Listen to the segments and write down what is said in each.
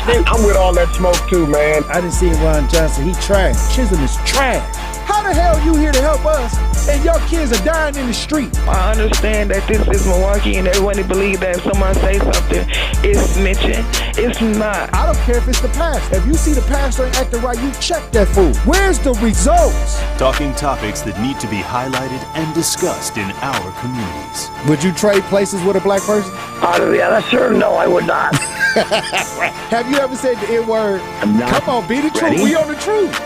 I'm with all that smoke too, man. I didn't see Ron Johnson. He trash. Chisholm is trash. How the hell you here to help us and your kids are dying in the street? I understand that this is Milwaukee and everyone believes that if someone say something, it's snitching. It's not. I don't care if it's the pastor. If you see the pastor ain't acting right, you check that fool. Where's the results? Talking topics that need to be highlighted and discussed in our communities. Would you trade places with a black person? Yeah, sure. No, I would not. Have you ever said the N-word? Come on, be the truth. We on the truth.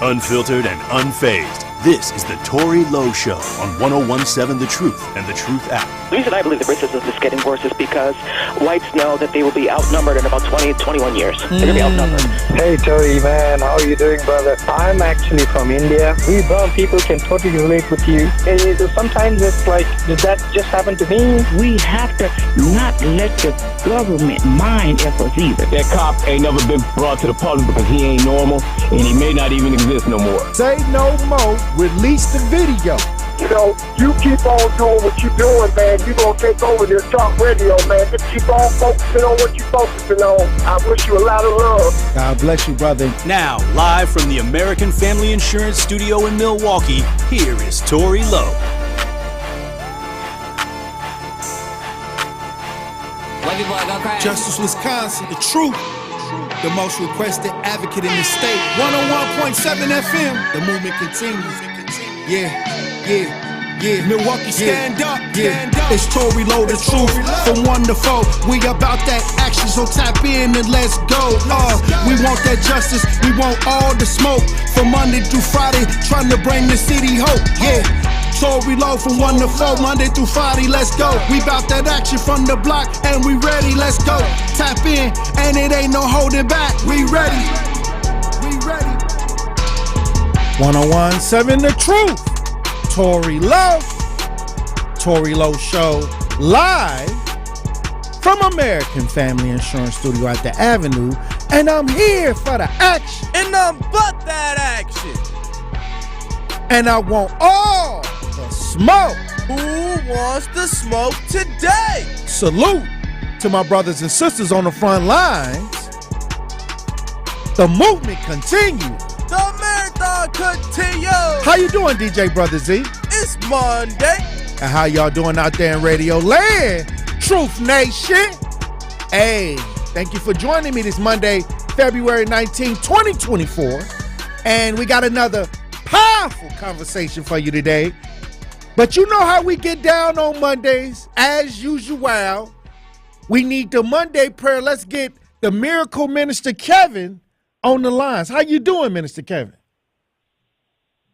Unfiltered and unfazed. This is the Tory Lowe Show on 101.7 The Truth and The Truth app. The reason I believe the racism is getting worse is because whites know that they will be outnumbered in about 20, 21 years. They're going to be outnumbered. Hey, Tory, man. How are you doing, brother? I'm actually from India. We brown people can totally relate with you. Sometimes it's like, did that just happen to me? We have to not let the government mind efforts either. That cop ain't never been brought to the public because he ain't normal and he may not even exist no more. Say no more. Release the video. You know, you keep on doing what you're doing, man. You're going to take over this talk radio, man. Just keep on focusing on what you're focusing on. I wish you a lot of love. God bless you, brother. Now, live from the American Family Insurance Studio in Milwaukee, here is Tory Lowe. Justice, Wisconsin, the truth. The most requested advocate in the state. 101.7 FM. The movement continues. Yeah. Milwaukee, stand up. Stand up. It's Tory Lowe, the truth. From 1 to 4. We about that action, so tap in and let's go. We want that justice. We want all the smoke. From Monday through Friday, trying to bring the city hope. Yeah. Tory Lowe from 1 to 4, Monday through Friday, let's go. We bout that action from the block, and we ready, let's go. Tap in, and it ain't no holding back. We ready. 101.7 The Truth. Tory Lowe. Tory Lowe Show live from American Family Insurance Studio at the Avenue. And I'm here for the action. And I'm but that action. And I want all the smoke. Who wants the smoke today? Salute to my brothers and sisters on the front lines. The movement continues. The marathon continues. How you doing, DJ Brother Z? It's Monday. And how y'all doing out there in Radio Land? Truth Nation. Hey, thank you for joining me this Monday, February 19, 2024. And we got another powerful conversation for you today. But you know how we get down on Mondays, as usual. We need the Monday prayer. Let's get the miracle minister Kevin on the lines. How you doing, Minister Kevin?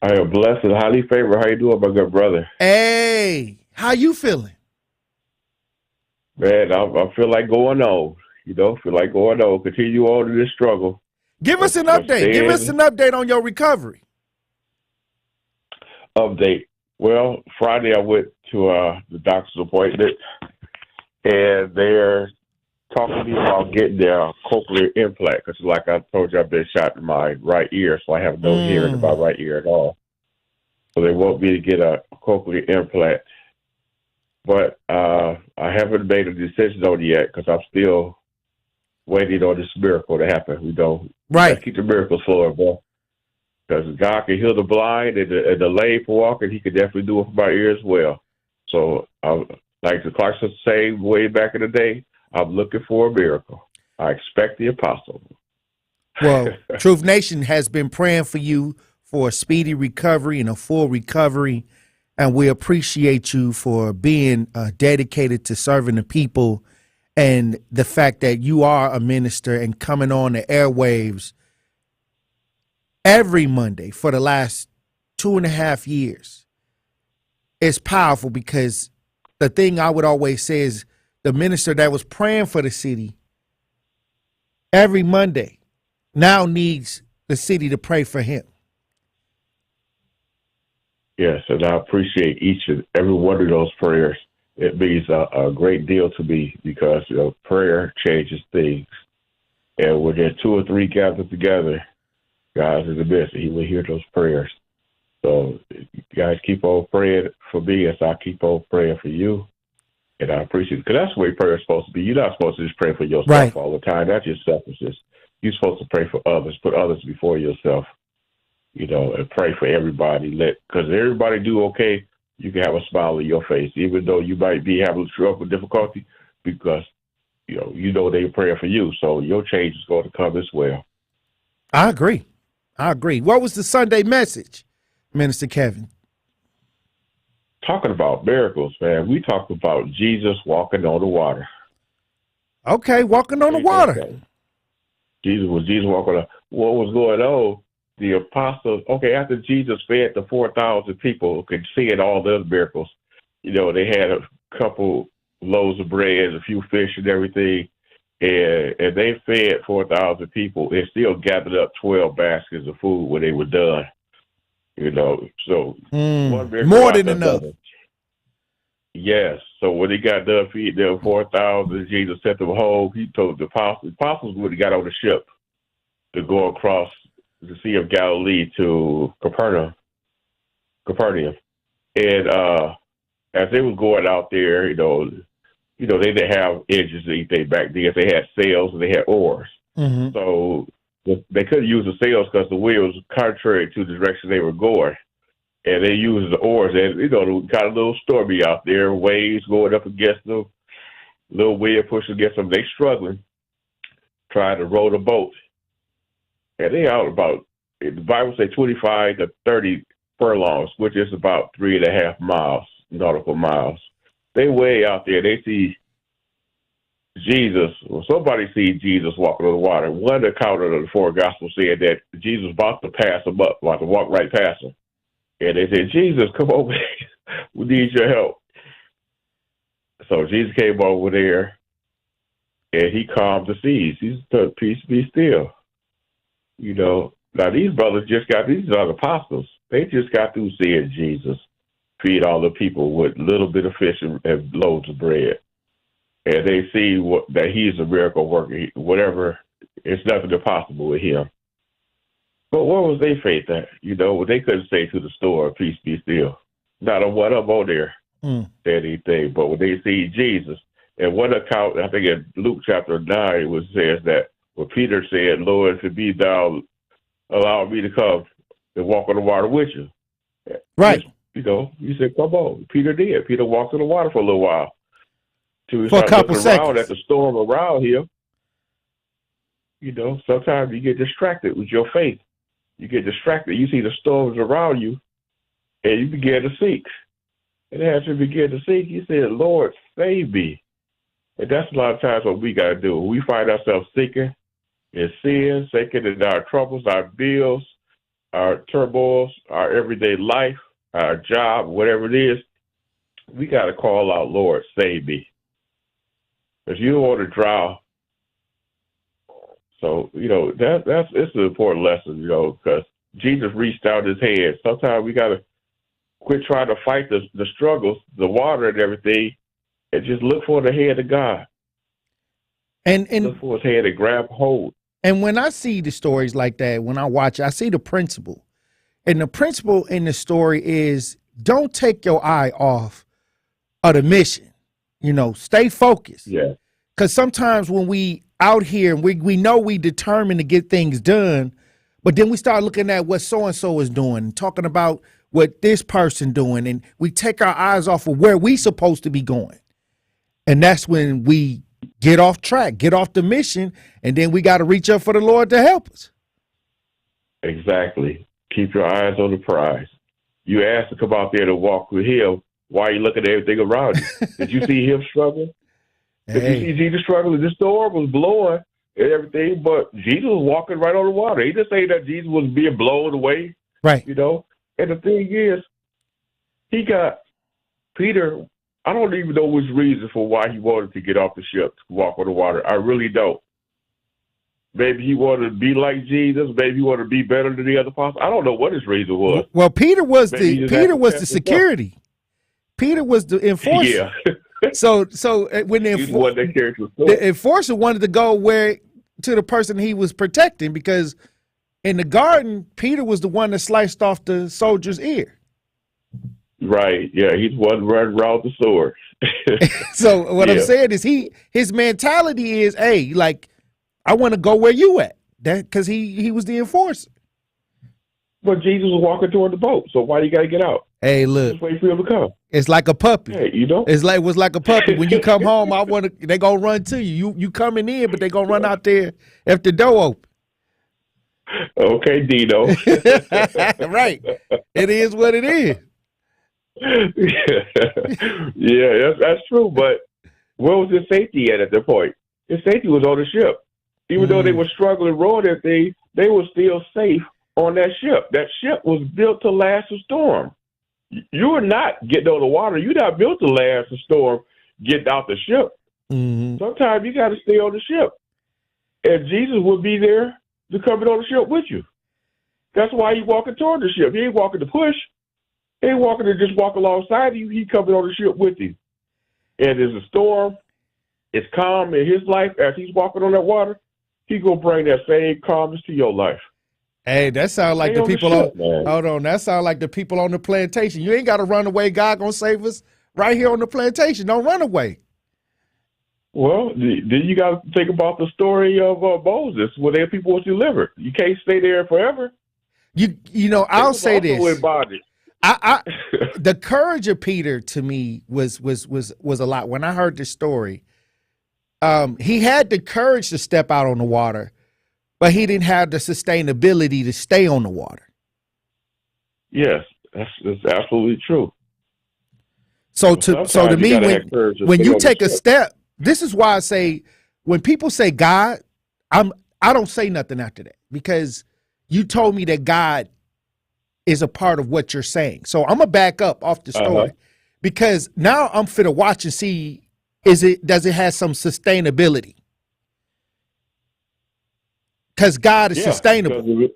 I am blessed and highly favored. How you doing, my good brother? Hey, how you feeling? Man, I feel like going on. Feel like going on. Continue on in this struggle. Give us an update. Give us an update on your recovery. Update. Well, Friday I went to the doctor's appointment, and they're talking to me about getting their cochlear implant, because like I told you, I've been shot in my right ear, so I have no hearing in my right ear at all. So they want me to get a cochlear implant. But I haven't made a decision on it yet, because I'm still waiting on this miracle to happen. We don't keep the miracles flowing, bro. Because God can heal the blind and the lame for walking. He can definitely do it for my ear as well. So, like the Clarkson say way back in the day, I'm looking for a miracle. I expect the impossible. Well, Truth Nation has been praying for you for a speedy recovery and a full recovery, and we appreciate you for being dedicated to serving the people, and the fact that you are a minister and coming on the airwaves every Monday for the last 2.5 years. It's powerful, because the thing I would always say is the minister that was praying for the city every Monday now needs the city to pray for him. Yes, and I appreciate each and every one of those prayers. It means a great deal to me, because prayer changes things. And when there's 2 or 3 gathered together, God is the best. He will hear those prayers. So you guys keep on praying for me as I keep on praying for you. And I appreciate it, because that's the way prayer is supposed to be. You're not supposed to just pray for yourself Right. all the time. That's just selfishness. You're supposed to pray for others, put others before yourself, and pray for everybody. Because everybody do okay, you can have a smile on your face, even though you might be having trouble with difficulty, because they're praying for you. So your change is going to come as well. I agree. What was the Sunday message, Minister Kevin? Talking about miracles, man. We talked about Jesus walking on the water. Okay, walking on the water. Jesus walking on. What was going on? The apostles, after Jesus fed the 4,000 people, could see it all the other miracles. They had a couple loaves of bread, a few fish and everything, and they fed 4,000 people and still gathered up 12 baskets of food when they were done. So one miracle more than enough. Yes. So when he got done feeding them 4,000, Jesus sent them home. He told the apostles would have got on the ship to go across the Sea of Galilee to Capernaum. And as they was going out there, they didn't have engines or anything back then. They had sails and they had oars. Mm-hmm. So they couldn't use the sails because the wind was contrary to the direction they were going. And they used the oars, and got a little stormy out there, waves going up against them, little wind pushing against them. They struggling, trying to row the boat. And they out about, the Bible says 25 to 30 furlongs, which is about 3.5 miles, nautical miles. They way out there. They see Jesus, somebody see Jesus walking on the water. One account of the four gospels said that Jesus was about to pass them up, about to walk right past them. And they said, Jesus, come over. We need your help. So Jesus came over there, and he calmed the seas. He said, peace be still. Now these brothers these are the apostles. They just got through seeing Jesus feed all the people with a little bit of fish and loaves of bread. And they see that he's a miracle worker. Whatever, it's nothing impossible with him. But where was their faith at? They couldn't say to the storm, peace be still. Not on one of them on there said anything. But when they see Jesus, and one account, I think in Luke chapter 9, it says that when Peter said, Lord, if it be thou, allow me to come and walk on the water with you. Right. He said, come on. Peter did. Peter walked on the water for a little while. For a couple seconds. At the storm around here. Sometimes you get distracted with your faith. You get distracted. You see the storms around you, and you begin to sink. And as you begin to sink, you say, Lord, save me. And that's a lot of times what we got to do. We find ourselves sinking in sin, sinking in our troubles, our bills, our turmoils, our everyday life, our job, whatever it is. We got to call out, Lord, save me. If you don't want to drown. So, it's an important lesson, because Jesus reached out his hand. Sometimes we got to quit trying to fight the struggles, the water and everything, and just look for the hand of God. And look for his hand and grab hold. And when I see the stories like that, when I watch it, I see the principle. And the principle in the story is don't take your eye off of the mission. Stay focused. Yeah. Because sometimes when we out here and we know we determined to get things done, but then we start looking at what so-and-so is doing, talking about what this person doing, and we take our eyes off of where we supposed to be going. And that's when we get off track, get off the mission, and then we got to reach up for the Lord to help us. Exactly. Keep your eyes on the prize. You asked to come out there to walk with him. Why are you looking at everything around you? Did you see him struggling? Did you see Jesus struggling? The storm was blowing and everything, but Jesus was walking right on the water. He didn't say that Jesus was being blown away. Right. And the thing is, he got Peter. I don't even know which reason for why he wanted to get off the ship to walk on the water. I really don't. Maybe he wanted to be like Jesus. Maybe he wanted to be better than the other apostles. I don't know what his reason was. Well, Peter was the security. Peter was the enforcer. Yeah. So when the enforcer wanted to go to the person he was protecting, because in the garden, Peter was the one that sliced off the soldier's ear. Right. Yeah, he's one running around the sword. So what I'm Yeah. saying is his mentality is, hey, like, I want to go where you at. That because he was the enforcer. But Jesus was walking toward the boat, so why you got to get out? Hey, look, Just wait for him to come. it's like a puppy. Hey, you know? It was like a puppy. When you come home, they gonna run to you. You coming in, but they gonna run out there if the door open. Okay, Dino. Right. It is what it is. Yeah, that's true. But where was his safety at that point? His safety was on the ship. Even though they were struggling rowing that thing, they were still safe on that ship. That ship was built to last a storm. You are not getting on the water. You're not built to last a storm getting out the ship. Mm-hmm. Sometimes you got to stay on the ship. And Jesus would be there to come in on the ship with you. That's why he's walking toward the ship. He ain't walking to push. He ain't walking to just walk alongside you. He coming on the ship with you. And there's a storm. It's calm in his life as he's walking on that water. He's going to bring that same calmness to your life. Hey, that sounds like the people ship, on. Hold on, that sounds like the people on the plantation. You ain't got to run away. God gonna save us right here on the plantation. Don't run away. Well, then you got to think about the story of Moses, where their people was delivered. You can't stay there forever. You know, I'll say this. In bondage. I the courage of Peter to me was a lot. When I heard this story, he had the courage to step out on the water, but he didn't have the sustainability to stay on the water. Yes, that's absolutely true. So to me, when you take a step, this is why I say when people say God, I don't say nothing after that, because you told me that God is a part of what you're saying. So I'm gonna back up off the story because now I'm finna watch and see does it have some sustainability? Because God is sustainable.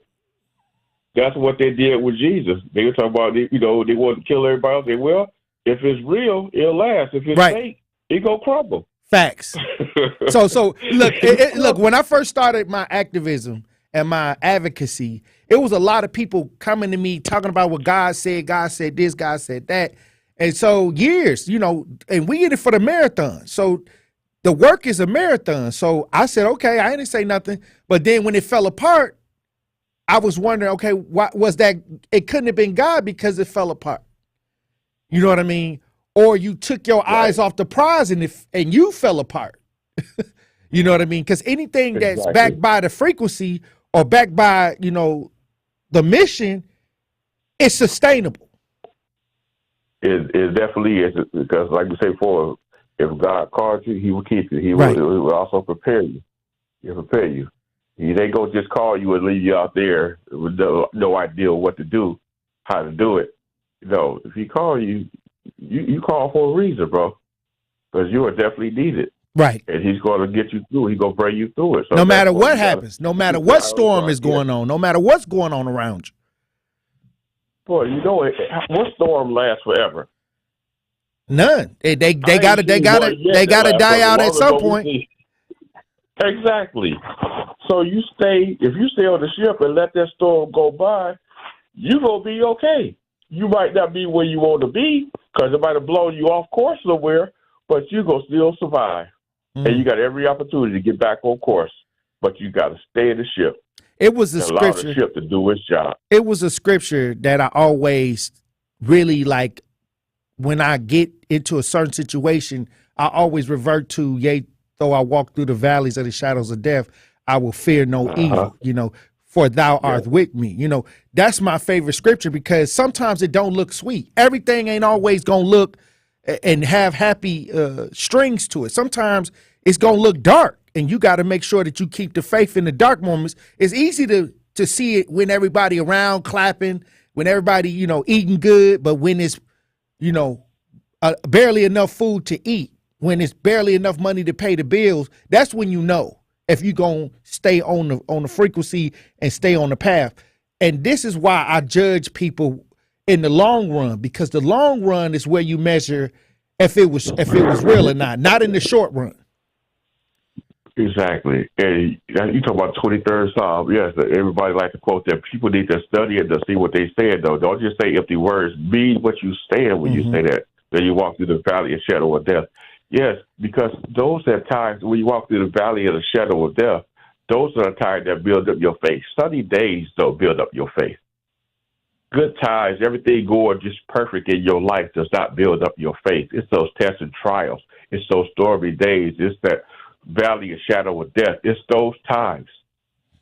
That's what they did with Jesus. They were talking about, they want to kill everybody else. They will. If it's real, it'll last. If it's fake, it go crumble. Facts. So look, look. When I first started my activism and my advocacy, it was a lot of people coming to me talking about what God said. God said this. God said that. And so years, and we in it for the marathon. So the work is a marathon. So I said, okay, I didn't say nothing. But then when it fell apart, I was wondering, okay, what was that? It couldn't have been God because it fell apart. You know what I mean? Or you took your eyes off the prize and you fell apart. You know what I mean? Because anything that's backed by the frequency or backed by, the mission, is sustainable. It definitely is, because like we say before, if God called you, he will keep you. He will also prepare you. He'll prepare you. He ain't going to just call you and leave you out there with no idea what to do, how to do it. If he call you, you call for a reason, bro, because you are definitely needed. Right. And he's going to get you through. He's going to bring you through it. So no matter what happens, no matter what storm is going on, no matter what's going on around you. Boy, what storm lasts forever? None. They gotta die out at some point. Exactly. So if you stay on the ship and let that storm go by, you're going to be okay. You might not be where you want to be because it might have blown you off course somewhere, but you're going to still survive. And you got every opportunity to get back on course, but you got to stay in the ship. It was a scripture. Allow the ship to do its job. It was a scripture that I always really like. When I get into a certain situation, I always revert to, yea, though I walk through the valleys of the shadows of death, I will fear no evil, for thou art with me. That's my favorite scripture because sometimes it don't look sweet. Everything ain't always going to look and have happy strings to it. Sometimes it's going to look dark, and you got to make sure that you keep the faith in the dark moments. It's easy to see it when everybody around clapping, when everybody, eating good, but when it's, barely enough food to eat, when it's barely enough money to pay the bills, that's when you know if you're going to stay on the frequency and stay on the path. And this is why I judge people in the long run, because the long run is where you measure if it was real or not in the short run. Exactly. And you talk about 23rd Psalm. Yes, everybody like to quote that. People need to study it to see what they said, though. Don't just say empty words. Be what you stand when you say that. That you walk through the valley of shadow of death. Yes, because those are times when you walk through the valley of the shadow of death, those are the times that build up your faith. Sunny days don't build up your faith. Good times, everything going just perfect in your life does not build up your faith. It's those tests and trials. It's those stormy days. It's that valley of shadow of death. It's those times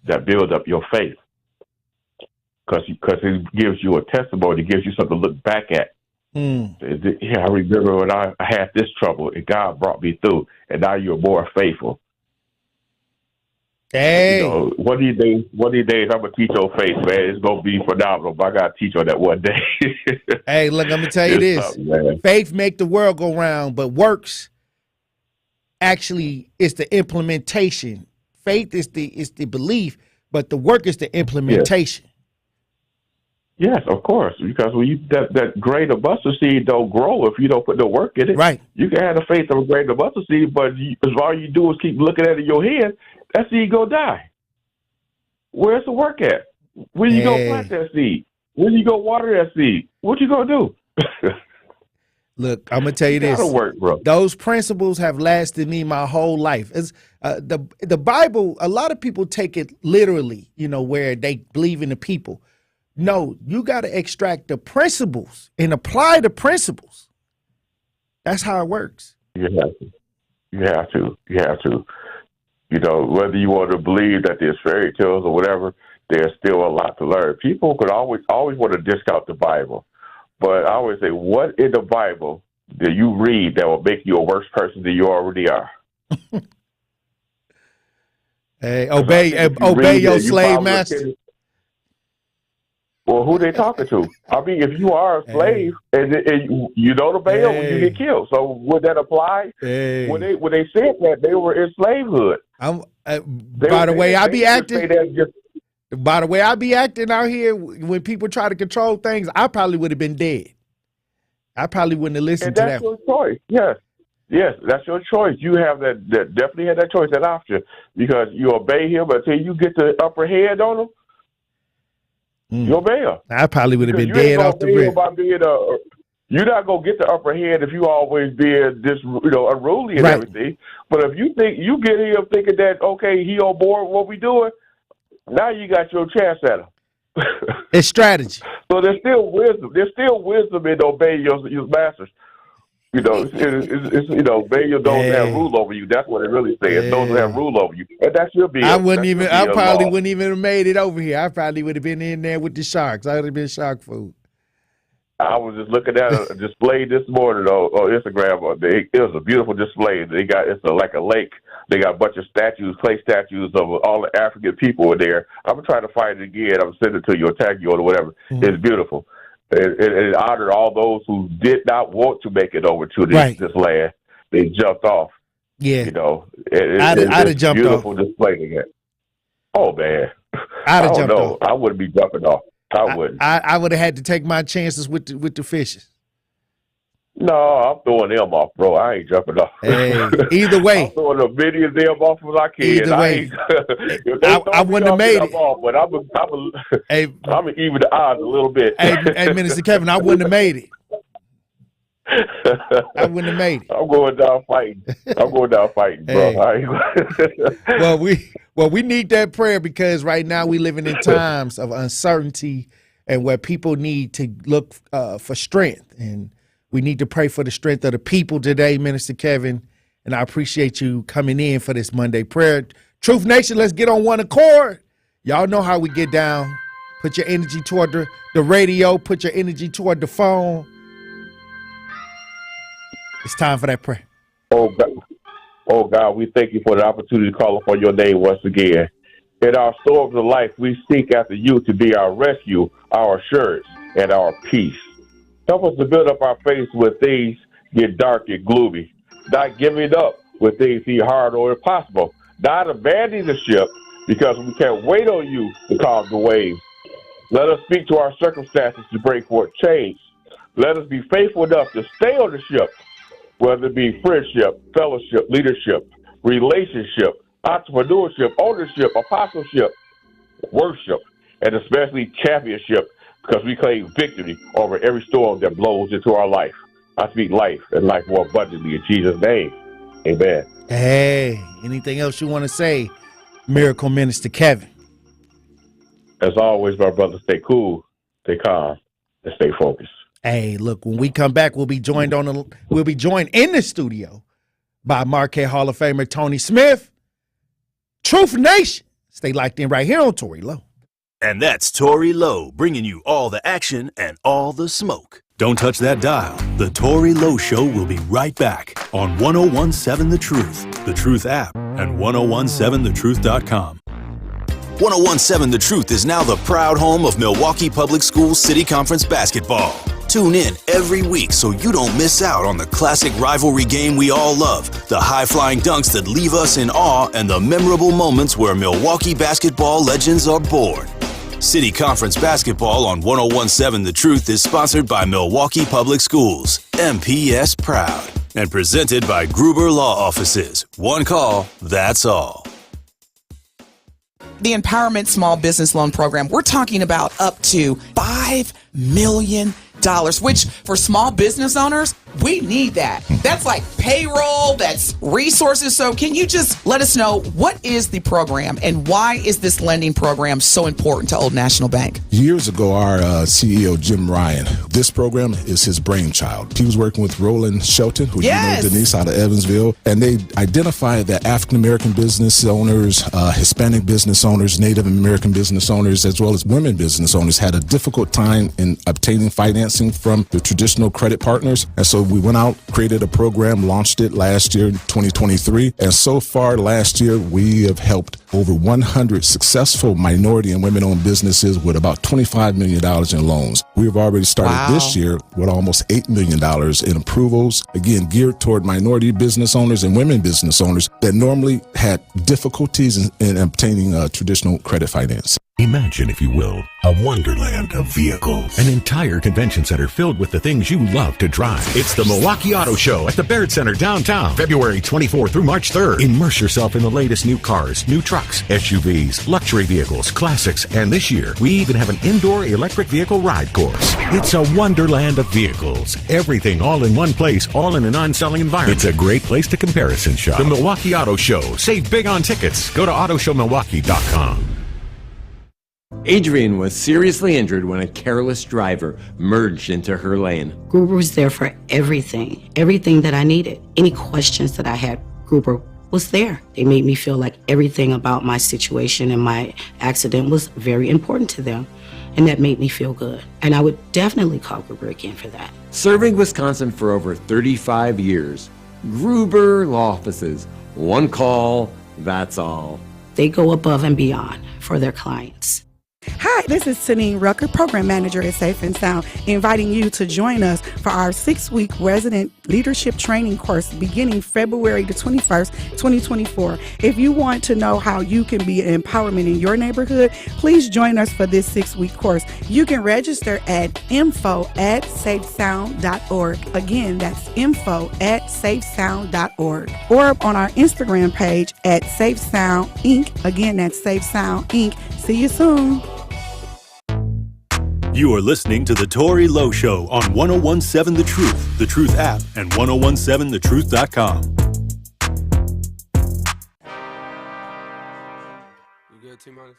that build up your faith, because it gives you a testimony. It gives you something to look back at. Yeah, I remember when I had this trouble and God brought me through, and now you're more faithful. Hey, you know, one of these days I'm gonna teach on faith, man. It's gonna be phenomenal. But I gotta teach on that one day. Hey, look, I'm gonna tell you this: faith make the world go round, but works actually is the implementation. Faith is the belief, but the work is the implementation. Yes, of course, because when that grain of mustard seed don't grow if you don't put no work in it. Right. You can have the faith of a grain of mustard seed, but as all you do is keep looking at it in your head, that seed gonna die. Where's the work at? When you go plant that seed? When you go water that seed? What you gonna do? Look, I'm gonna tell you this. That'll work, bro. Those principles have lasted me my whole life. It's, the Bible, a lot of people take it literally, you know, where they believe in the people. No, you got to extract the principles and apply the principles. That's how it works. You have to. You have to. You have to. You know, whether you want to believe that there's fairy tales or whatever, there's still a lot to learn. People could always want to discount the Bible. But I always say, what in the Bible do you read that will make you a worse person than you already are? Hey, obey your slave master. Well, who they talking to? I mean, if you are a slave and you don't obey them when you get killed, so would that apply? When they said that, they were in slavehood. By the way I be acting out here, when people try to control things, I probably would have been dead. I probably wouldn't have listened to that. That's your choice. Yes, that's your choice. You have that definitely had that choice, that option, because you obey him until you get the upper hand on him. You obey him. I probably would have been dead off the rip. You're not gonna get the upper hand if you always being this, unruly and everything. But if you think you get him thinking that okay, he on board with what we doing, now you got your chance at him. It's strategy. So there's still wisdom. There's still wisdom in obeying your masters. Obey your those that have rule over you. That's what it really says. Those that have rule over you, and that should be. I probably wouldn't even have made it over here. I probably would have been in there with the sharks. I would have been shark food. I was just looking at a display this morning on Instagram. It was a beautiful display. It's like a lake. They got a bunch of statues, clay statues of all the African people in there. I'm trying to find it again. I'm sending it to you or tag you or whatever. Mm-hmm. It's beautiful. It honored all those who did not want to make it over to this land. They jumped off. Yeah, I'd have jumped beautiful off. Display again. Oh man, I'd have jumped off. I wouldn't be jumping off. I wouldn't. I would have had to take my chances with the fishes. No, I'm throwing them off, bro. I ain't jumping off. Hey, either way, I'm throwing as many of them off as I can. Either way, I wouldn't have made it. Off, but I'm gonna even the odds a little bit. Hey, Minister Kevin, I wouldn't have made it. I wouldn't have made it. I'm going down fighting, bro. Well, we need that prayer, because right now we living in times of uncertainty and where people need to look for strength, and we need to pray for the strength of the people today, Minister Kevin. And I appreciate you coming in for this Monday prayer. Truth Nation, let's get on one accord. Y'all know how we get down. Put your energy toward the radio. Put your energy toward the phone. It's time for that prayer. Oh God, we thank you for the opportunity to call upon your name once again. In our storms of life, we seek after you to be our rescue, our assurance, and our peace. Help us to build up our faith when things get dark and gloomy. Not giving up when things seem hard or impossible. Not abandoning the ship because we can't wait on you to calm the waves. Let us speak to our circumstances to bring forth change. Let us be faithful enough to stay on the ship, whether it be friendship, fellowship, leadership, relationship, entrepreneurship, ownership, apostleship, worship, and especially championship, because we claim victory over every storm that blows into our life. I speak life and life more abundantly in Jesus' name. Amen. Hey, anything else you want to say, Miracle Minister Kevin? As always, my brother, stay cool, stay calm, and stay focused. Hey, look, when we come back, we'll be joined in the studio by Marquette Hall of Famer Tony Smith. Truth Nation. Stay locked in right here on Tory Lowe. And that's Tory Lowe, bringing you all the action and all the smoke. Don't touch that dial. The Tory Lowe Show will be right back on 1017 The Truth app, and 1017thetruth.com. 1017 The Truth is now the proud home of Milwaukee Public Schools City Conference basketball. Tune in every week so you don't miss out on the classic rivalry game we all love, the high-flying dunks that leave us in awe, and the memorable moments where Milwaukee basketball legends are born. City Conference basketball on 1017 The Truth is sponsored by Milwaukee Public Schools, MPS proud, and presented by Gruber Law Offices. One call, that's all. The Empowerment Small Business Loan Program, we're talking about up to $5 million, which for small business owners, we need that. That's like payroll, that's resources. So can you just let us know, what is the program and why is this lending program so important to Old National Bank? Years ago, our CEO, Jim Ryan, this program is his brainchild. He was working with Roland Shelton, who you know, Denise, out of Evansville, and they identified that African-American business owners, Hispanic business owners, Native American business owners, as well as women business owners had a difficult time in obtaining financing from the traditional credit partners. And so we went out, created a program, launched it last year, 2023. And so far last year, we have helped over 100 successful minority and women-owned businesses with about $25 million in loans. We've already started this year with almost $8 million in approvals, again, geared toward minority business owners and women business owners that normally had difficulties in obtaining traditional credit finance. Imagine, if you will, a wonderland of vehicles. An entire convention center filled with the things you love to drive. It's the Milwaukee Auto Show at the Baird Center downtown, February 24th through March 3rd. Immerse yourself in the latest new cars, new trucks, SUVs, luxury vehicles, classics, and this year, we even have an indoor electric vehicle ride course. It's a wonderland of vehicles. Everything all in one place, all in a non-selling environment. It's a great place to comparison shop. The Milwaukee Auto Show. Save big on tickets. Go to autoshowmilwaukee.com. Adrian was seriously injured when a careless driver merged into her lane. Gruber was there for everything that I needed. Any questions that I had, Gruber was there. They made me feel like everything about my situation and my accident was very important to them, and that made me feel good. And I would definitely call Gruber again for that. Serving Wisconsin for over 35 years, Gruber Law Offices. One call, that's all. They go above and beyond for their clients. Hi, this is Tanine Rucker, Program Manager at Safe and Sound, inviting you to join us for our 6-week resident leadership training course beginning February the 21st, 2024. If you want to know how you can be an empowerment in your neighborhood, please join us for this 6-week course. You can register at info@safesound.org. Again, that's info@safesound.org. Or on our Instagram page at Safe Sound Inc. Again, that's Safe Sound Inc. See you soon. You are listening to The Tory Lowe Show on 1017 The Truth app, and 1017thetruth.com. You good, T-Minus?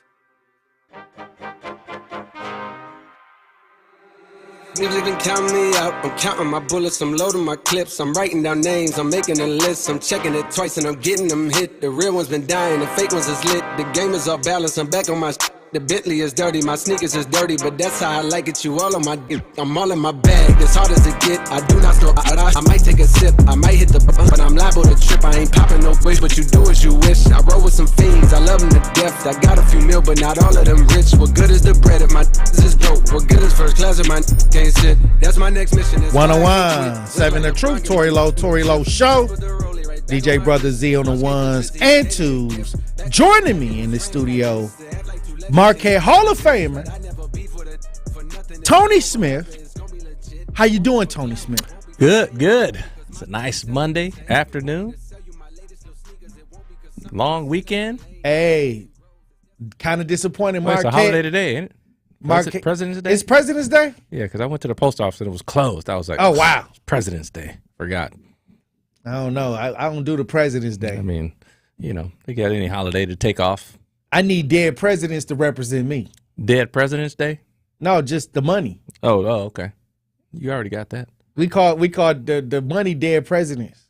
Niggas been counting me out. I'm counting my bullets, I'm loading my clips. I'm writing down names, I'm making a list. I'm checking it twice and I'm getting them hit. The real ones been dying, the fake ones is lit. The game is off balance, I'm back on my shit. The Bentley is dirty, my sneakers is dirty, but that's how I like it, you all on my dick. I'm all in my bag, as hard as it get. I do not store, I might take a sip, I might hit the but I'm liable to trip. I ain't popping no wish, but you do as you wish. I roll with some fiends, I love them to death. I got a few mil, but not all of them rich. What good is the bread if my is broke? What good is first class if my can't sit? That's my next mission. 1017 The Truth, Tory Lowe Show. DJ Brother Z on the ones and twos. Joining me in the studio, Marquette Hall of Famer Tony Smith. How you doing, Tony Smith? Good. It's a nice Monday afternoon. long weekend. Hey, kind of disappointed. Well, it's a holiday today, ain't it? President's Day? It's President's Day? Yeah, because I went to the post office and it was closed. I was like, oh, wow. President's Day. Forgot. I don't know. I don't do the President's Day. I mean, they got any holiday to take off. I need dead presidents to represent me. Dead President's Day? No, just the money. Oh, okay. You already got that. We call the money dead presidents.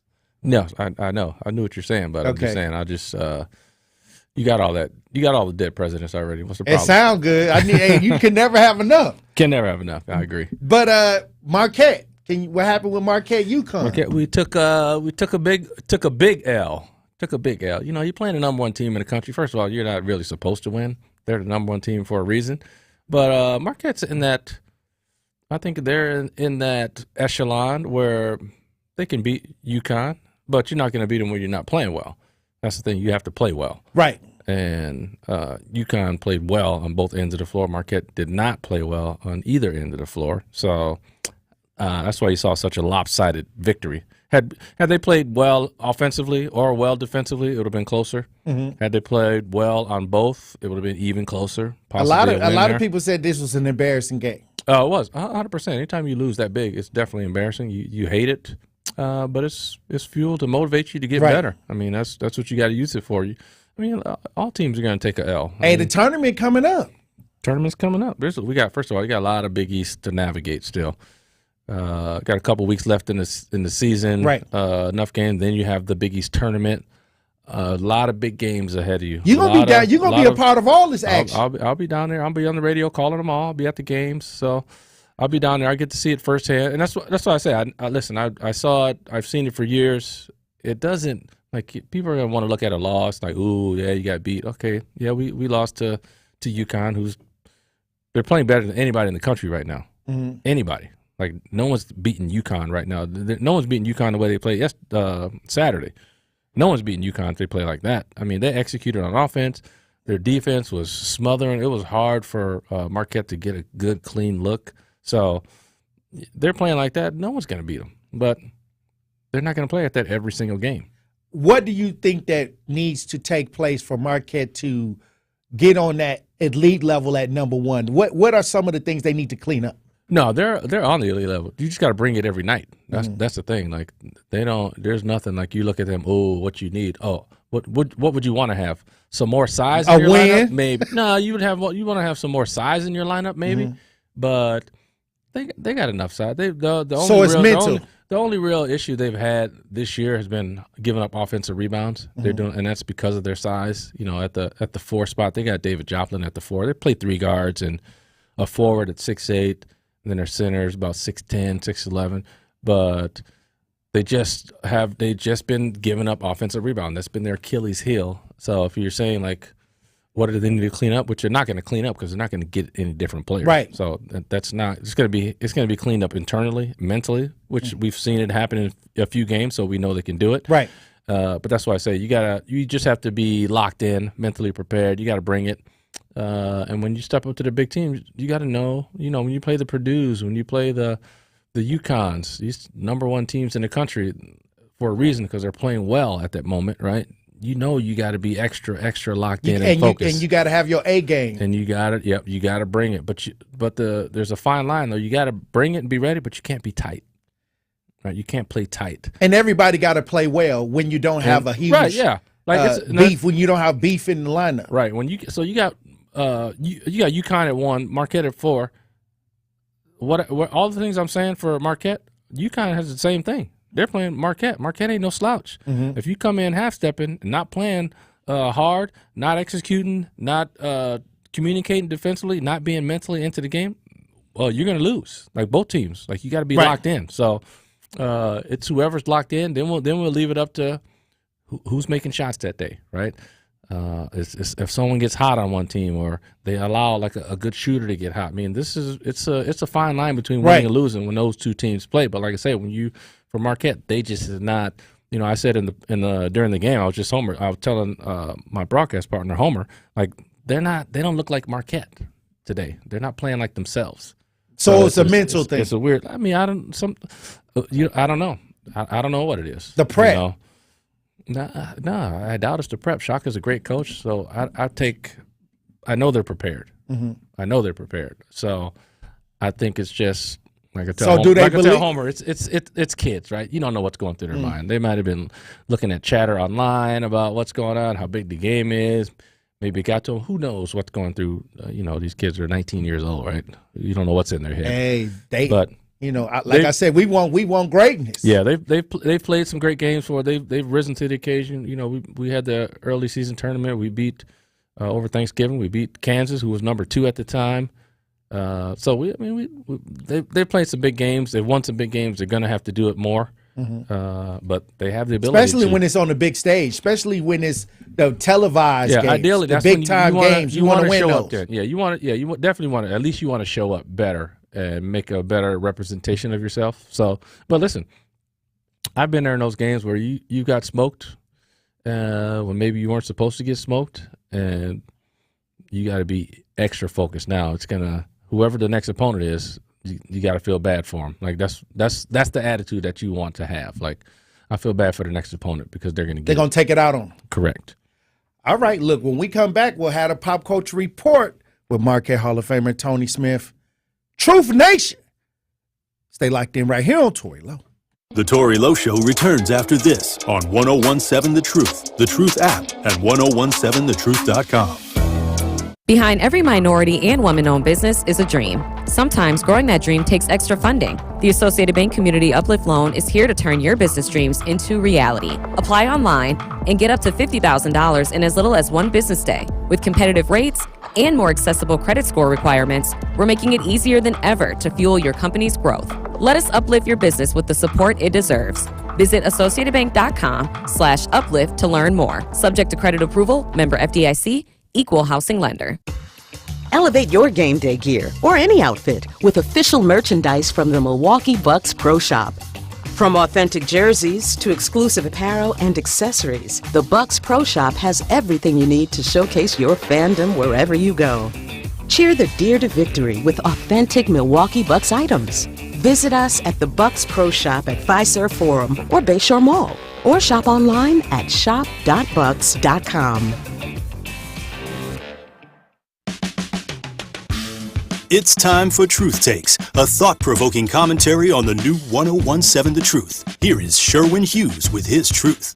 No, I know. I knew what you're saying, but I'm just saying, you got all that. You got all the dead presidents already. What's the problem? It sounds good. Hey, you can never have enough. Can never have enough. I agree. But Marquette, what happened with Marquette UConn? Marquette, we took a big L. Took a big L. You're playing the number one team in the country. First of all, you're not really supposed to win. They're the number one team for a reason. But Marquette's in that. I think they're in that echelon where they can beat UConn, but you're not going to beat them when you're not playing well. That's the thing. You have to play well. Right. And UConn played well on both ends of the floor. Marquette did not play well on either end of the floor. So that's why you saw such a lopsided victory. Had they played well offensively or well defensively, it would have been closer. Mm-hmm. Had they played well on both, it would have been even closer. A lot of people said this was an embarrassing game. It was 100%. Anytime you lose that big, it's definitely embarrassing. You hate it, but it's fuel to motivate you to get better. I mean, that's what you got to use it for. All teams are going to take a L. The tournament coming up. Tournament's coming up. First of all, you got a lot of Big East to navigate still. Got a couple weeks left in the season. Right. Enough games. Then you have the Big East tournament. A lot of big games ahead of you. You're gonna be down. You're gonna be a part of all this action. I'll be down there. I'll be on the radio calling them all. I'll be at the games. So I'll be down there. I get to see it firsthand, and that's what I say. Listen. I saw it. I've seen it for years. It doesn't people are gonna want to look at a loss like, ooh, yeah, you got beat. Okay, yeah, we lost to UConn, they're playing better than anybody in the country right now. Mm-hmm. Anybody. Like, no one's beating UConn right now. No one's beating UConn the way they played Saturday. No one's beating UConn if they play like that. I mean, they executed on offense. Their defense was smothering. It was hard for Marquette to get a good, clean look. So they're playing like that. No one's going to beat them. But they're not going to play like that every single game. What do you think that needs to take place for Marquette to get on that elite level at number one? What are some of the things they need to clean up? No, they're on the elite level. You just got to bring it every night. That's the thing. Like, they don't. There's nothing like you look at them. Oh, what you need. Oh, what would you want to have? Some more size in your lineup, maybe. No, you want to have some more size in your lineup, maybe. Mm-hmm. But they got enough size. The only real issue they've had this year has been giving up offensive rebounds. Mm-hmm. They're doing, and that's because of their size. At the 4 spot, they got David Joplin at the 4. They play 3 guards and a forward at 6'8". And then their center's about 6'10", 6'11", but they just been giving up offensive rebound. That's been their Achilles heel. So if you're saying what do they need to clean up, which they're not going to clean up because they're not going to get any different players. Right. So that's not. It's going to be cleaned up internally, mentally, which we've seen it happen in a few games, so we know they can do it. Right. But that's why I say you just have to be locked in, mentally prepared. You got to bring it. And when you step up to the big teams, you got to know, when you play the Purdues, when you play the UConns, these number one teams in the country for a reason, because they're playing well at that moment, right? You got to be extra locked in and focused. And you got to have your A game. And you got to bring it. But there's a fine line, though. You got to bring it and be ready, but you can't be tight. Right? You can't play tight. And everybody got to play well when you don't have a huge beef, when you don't have beef in the lineup. Right. You got UConn at 1, Marquette at 4. What all the things I'm saying for Marquette, UConn has the same thing. They're playing Marquette. Marquette ain't no slouch. Mm-hmm. If you come in half-stepping and not playing hard, not executing, not communicating defensively, not being mentally into the game, well, you're going to lose. Like both teams. Like, you got to be locked in. So it's whoever's locked in. Then we'll leave it up to who's making shots that day, right? If someone gets hot on one team, or they allow a good shooter to get hot. I mean, it's a fine line between winning and losing when those two teams play. But like I say, for Marquette, they just is not. I said during the game, I was telling my broadcast partner Homer, like, they don't look like Marquette today. They're not playing like themselves. So it's a mental thing. It's a weird. I mean, I don't know. I don't know what it is. The prep. I doubt it's the prep. Shaka's a great coach, so I know they're prepared. Mm-hmm. I know they're prepared. So I think it's just like I So tell, do they like I believe- tell Homer, it's kids, right? You don't know what's going through their mind. They might have been looking at chatter online about what's going on, how big the game is. Maybe it got to them. Who knows what's going through? These kids are 19 years old, right? You don't know what's in their head. Hey, but I said, we want greatness. yeah, they've played some great games for. They've risen to the occasion. We had the early season tournament. We beat over Thanksgiving. We beat Kansas, who was number 2 at the time. So they played some big games. They've won some big games. They're going to have to do it more. But they have the ability, especially when it's on the big stage, especially when it's the televised games. Ideally, the that's big when time games. You want to win show those. up there. Yeah, you want to. Yeah, you definitely want to. At least you want to show up better and make a better representation of yourself. So, but listen, I've been there in those games where you got smoked when maybe you weren't supposed to get smoked, and you got to be extra focused. Now it's gonna whoever the next opponent is. You got to feel bad for them. Like that's the attitude that you want to have. Like I feel bad for the next opponent because they're going to take it out on them. Correct. All right, look, when we come back, we'll have a pop culture report with Marquette Hall of Famer Tony Smith. Truth Nation. Stay locked in right here on Tory Lowe. The Tory Lowe Show returns after this on 1017 The Truth app, and 1017thetruth.com. Behind every minority and woman-owned business is a dream. Sometimes growing that dream takes extra funding. The Associated Bank Community Uplift Loan is here to turn your business dreams into reality. Apply online and get up to $50,000 in as little as 1 business day. With competitive rates and more accessible credit score requirements, we're making it easier than ever to fuel your company's growth. Let us uplift your business with the support it deserves. Visit associatedbank.com/uplift to learn more. Subject to credit approval, member FDIC, equal housing lender. Elevate your game day gear or any outfit with official merchandise from the Milwaukee Bucks Pro Shop. From authentic jerseys to exclusive apparel and accessories, the Bucks Pro Shop has everything you need to showcase your fandom wherever you go. Cheer the deer to victory with authentic Milwaukee Bucks items. Visit us at the Bucks Pro Shop at Fiserv Forum or Bayshore Mall, or shop online at shop.bucks.com. It's time for Truth Takes, a thought-provoking commentary on the new 1017 The Truth. Here is Sherwin Hughes with his truth.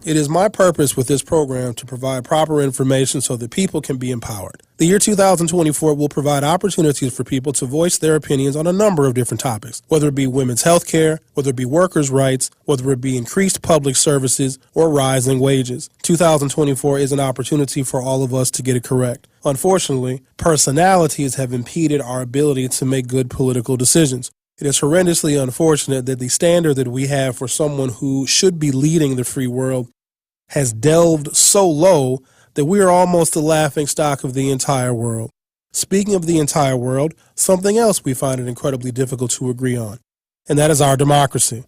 It is my purpose with this program to provide proper information so that people can be empowered. The year 2024 will provide opportunities for people to voice their opinions on a number of different topics, whether it be women's health care, whether it be workers' rights, whether it be increased public services, or rising wages. 2024 is an opportunity for all of us to get it correct. Unfortunately, personalities have impeded our ability to make good political decisions. It is horrendously unfortunate that the standard that we have for someone who should be leading the free world has delved so low that we are almost the laughingstock of the entire world. Speaking of the entire world, something else we find it incredibly difficult to agree on, and that is our democracy.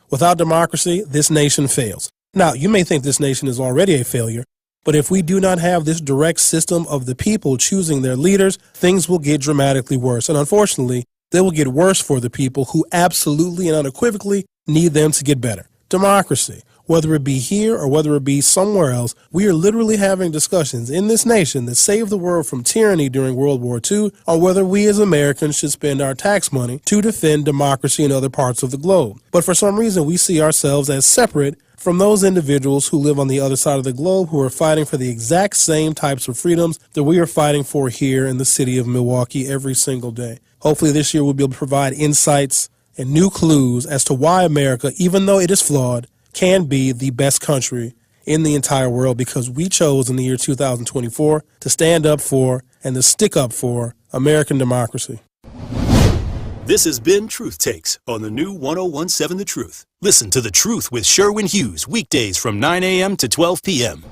Without democracy, this nation fails. Now, you may think this nation is already a failure, but if we do not have this direct system of the people choosing their leaders, things will get dramatically worse. And unfortunately, they will get worse for the people who absolutely and unequivocally need them to get better. Democracy. Whether it be here or whether it be somewhere else, we are literally having discussions in this nation that saved the world from tyranny during World War II on whether we as Americans should spend our tax money to defend democracy in other parts of the globe. But for some reason, we see ourselves as separate from those individuals who live on the other side of the globe who are fighting for the exact same types of freedoms that we are fighting for here in the city of Milwaukee every single day. Hopefully this year we'll be able to provide insights and new clues as to why America, even though it is flawed, can be the best country in the entire world, because we chose in the year 2024 to stand up for and to stick up for American democracy. This has been Truth Takes on the new 1017 The Truth. Listen to The Truth with Sherwin Hughes weekdays from 9 a.m. to 12 p.m.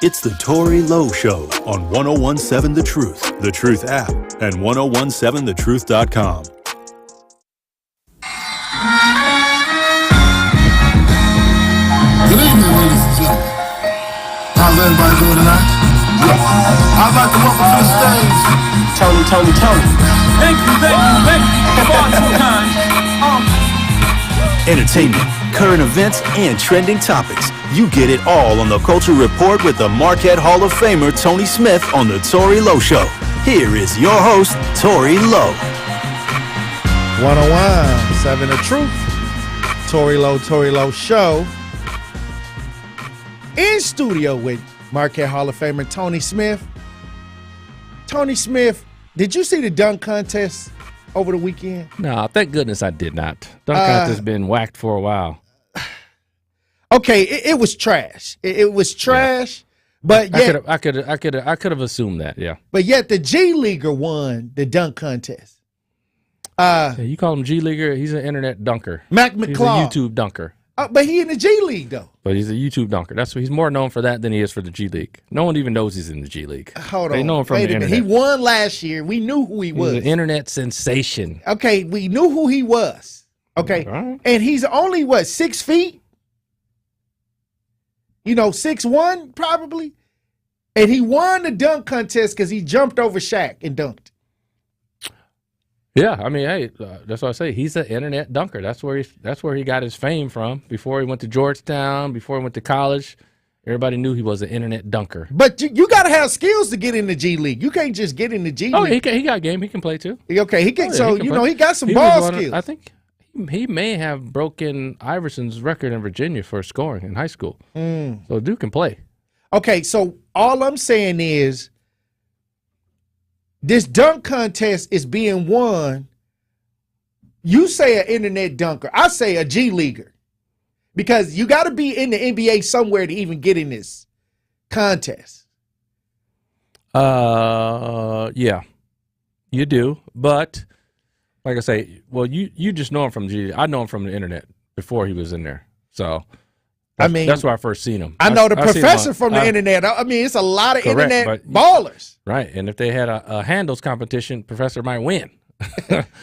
It's the Tory Lowe Show on 1017 The Truth app, and 1017thetruth.com. Good evening, ladies and gentlemen. How's everybody doing tonight? I'd like to welcome to the stage Tony. Thank you. Far too kind. entertainment, current events, and trending topics. You get it all on the Culture Report with the Marquette Hall of Famer Tony Smith on the Tory Lowe Show. Here is your host, Tory Lowe. 101, 7 The Truth. Tory Lowe Show. In studio with Marquette Hall of Famer Tony Smith. Tony Smith, did you see the dunk contest over the weekend? No, thank goodness I did not. Dunk contest has been whacked for a while. Okay, it was trash. It was trash, but yet I could have assumed that. Yeah, but yet the G Leaguer won the dunk contest. You call him G Leaguer? He's an internet dunker. Mac He's McClaw. a YouTube dunker. But he in the G League though. But he's a YouTube dunker. He's more known for that than he is for the G League. No one even knows he's in the G League. Hold on. They know him from Wait the a minute. internet. He won last year. We knew who he was. He's an internet sensation. Okay, we knew who he was. Okay. Right. And he's only, 6 feet? 6'1", probably? And he won the dunk contest because he jumped over Shaq and dunked. Yeah, I mean, hey, that's what I say. He's an internet dunker. That's where he got his fame from. Before he went to Georgetown, before he went to college, everybody knew he was an internet dunker. But you got to have skills to get in the G League. You can't just get in the G League. Oh, he got game. He can play too. Okay, he can. Oh, yeah, he got some ball skills. I think he may have broken Iverson's record in Virginia for scoring in high school. So dude can play. Okay, so all I'm saying is this dunk contest is being won. You say an internet dunker. I say a G Leaguer. Because you got to be in the NBA somewhere to even get in this contest. Yeah, you do. But like I say, well, you just know him from G. I know him from the internet before he was in there. So that's where I first seen him. I know the professor from the internet. I mean, it's a lot of internet ballers. Right, and if they had a handles competition, professor might win.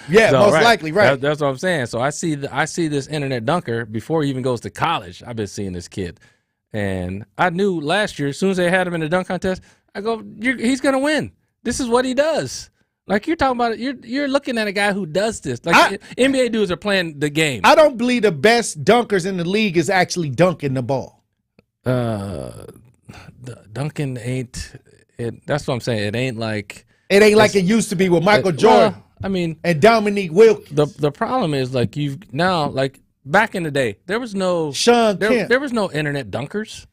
Yeah, most likely, right. That's what I'm saying. So I see this internet dunker before he even goes to college. I've been seeing this kid, and I knew last year as soon as they had him in the dunk contest, I go, he's gonna win. This is what he does. Like you're talking about, you're looking at a guy who does this. Like NBA dudes are playing the game. I don't believe the best dunkers in the league is actually dunking the ball. Dunking ain't it. That's what I'm saying. It ain't like it used to be with Michael Jordan. Well, I mean, and Dominique Wilkins. The problem is like back in the day, there was no Sean Kemp. There was no internet dunkers.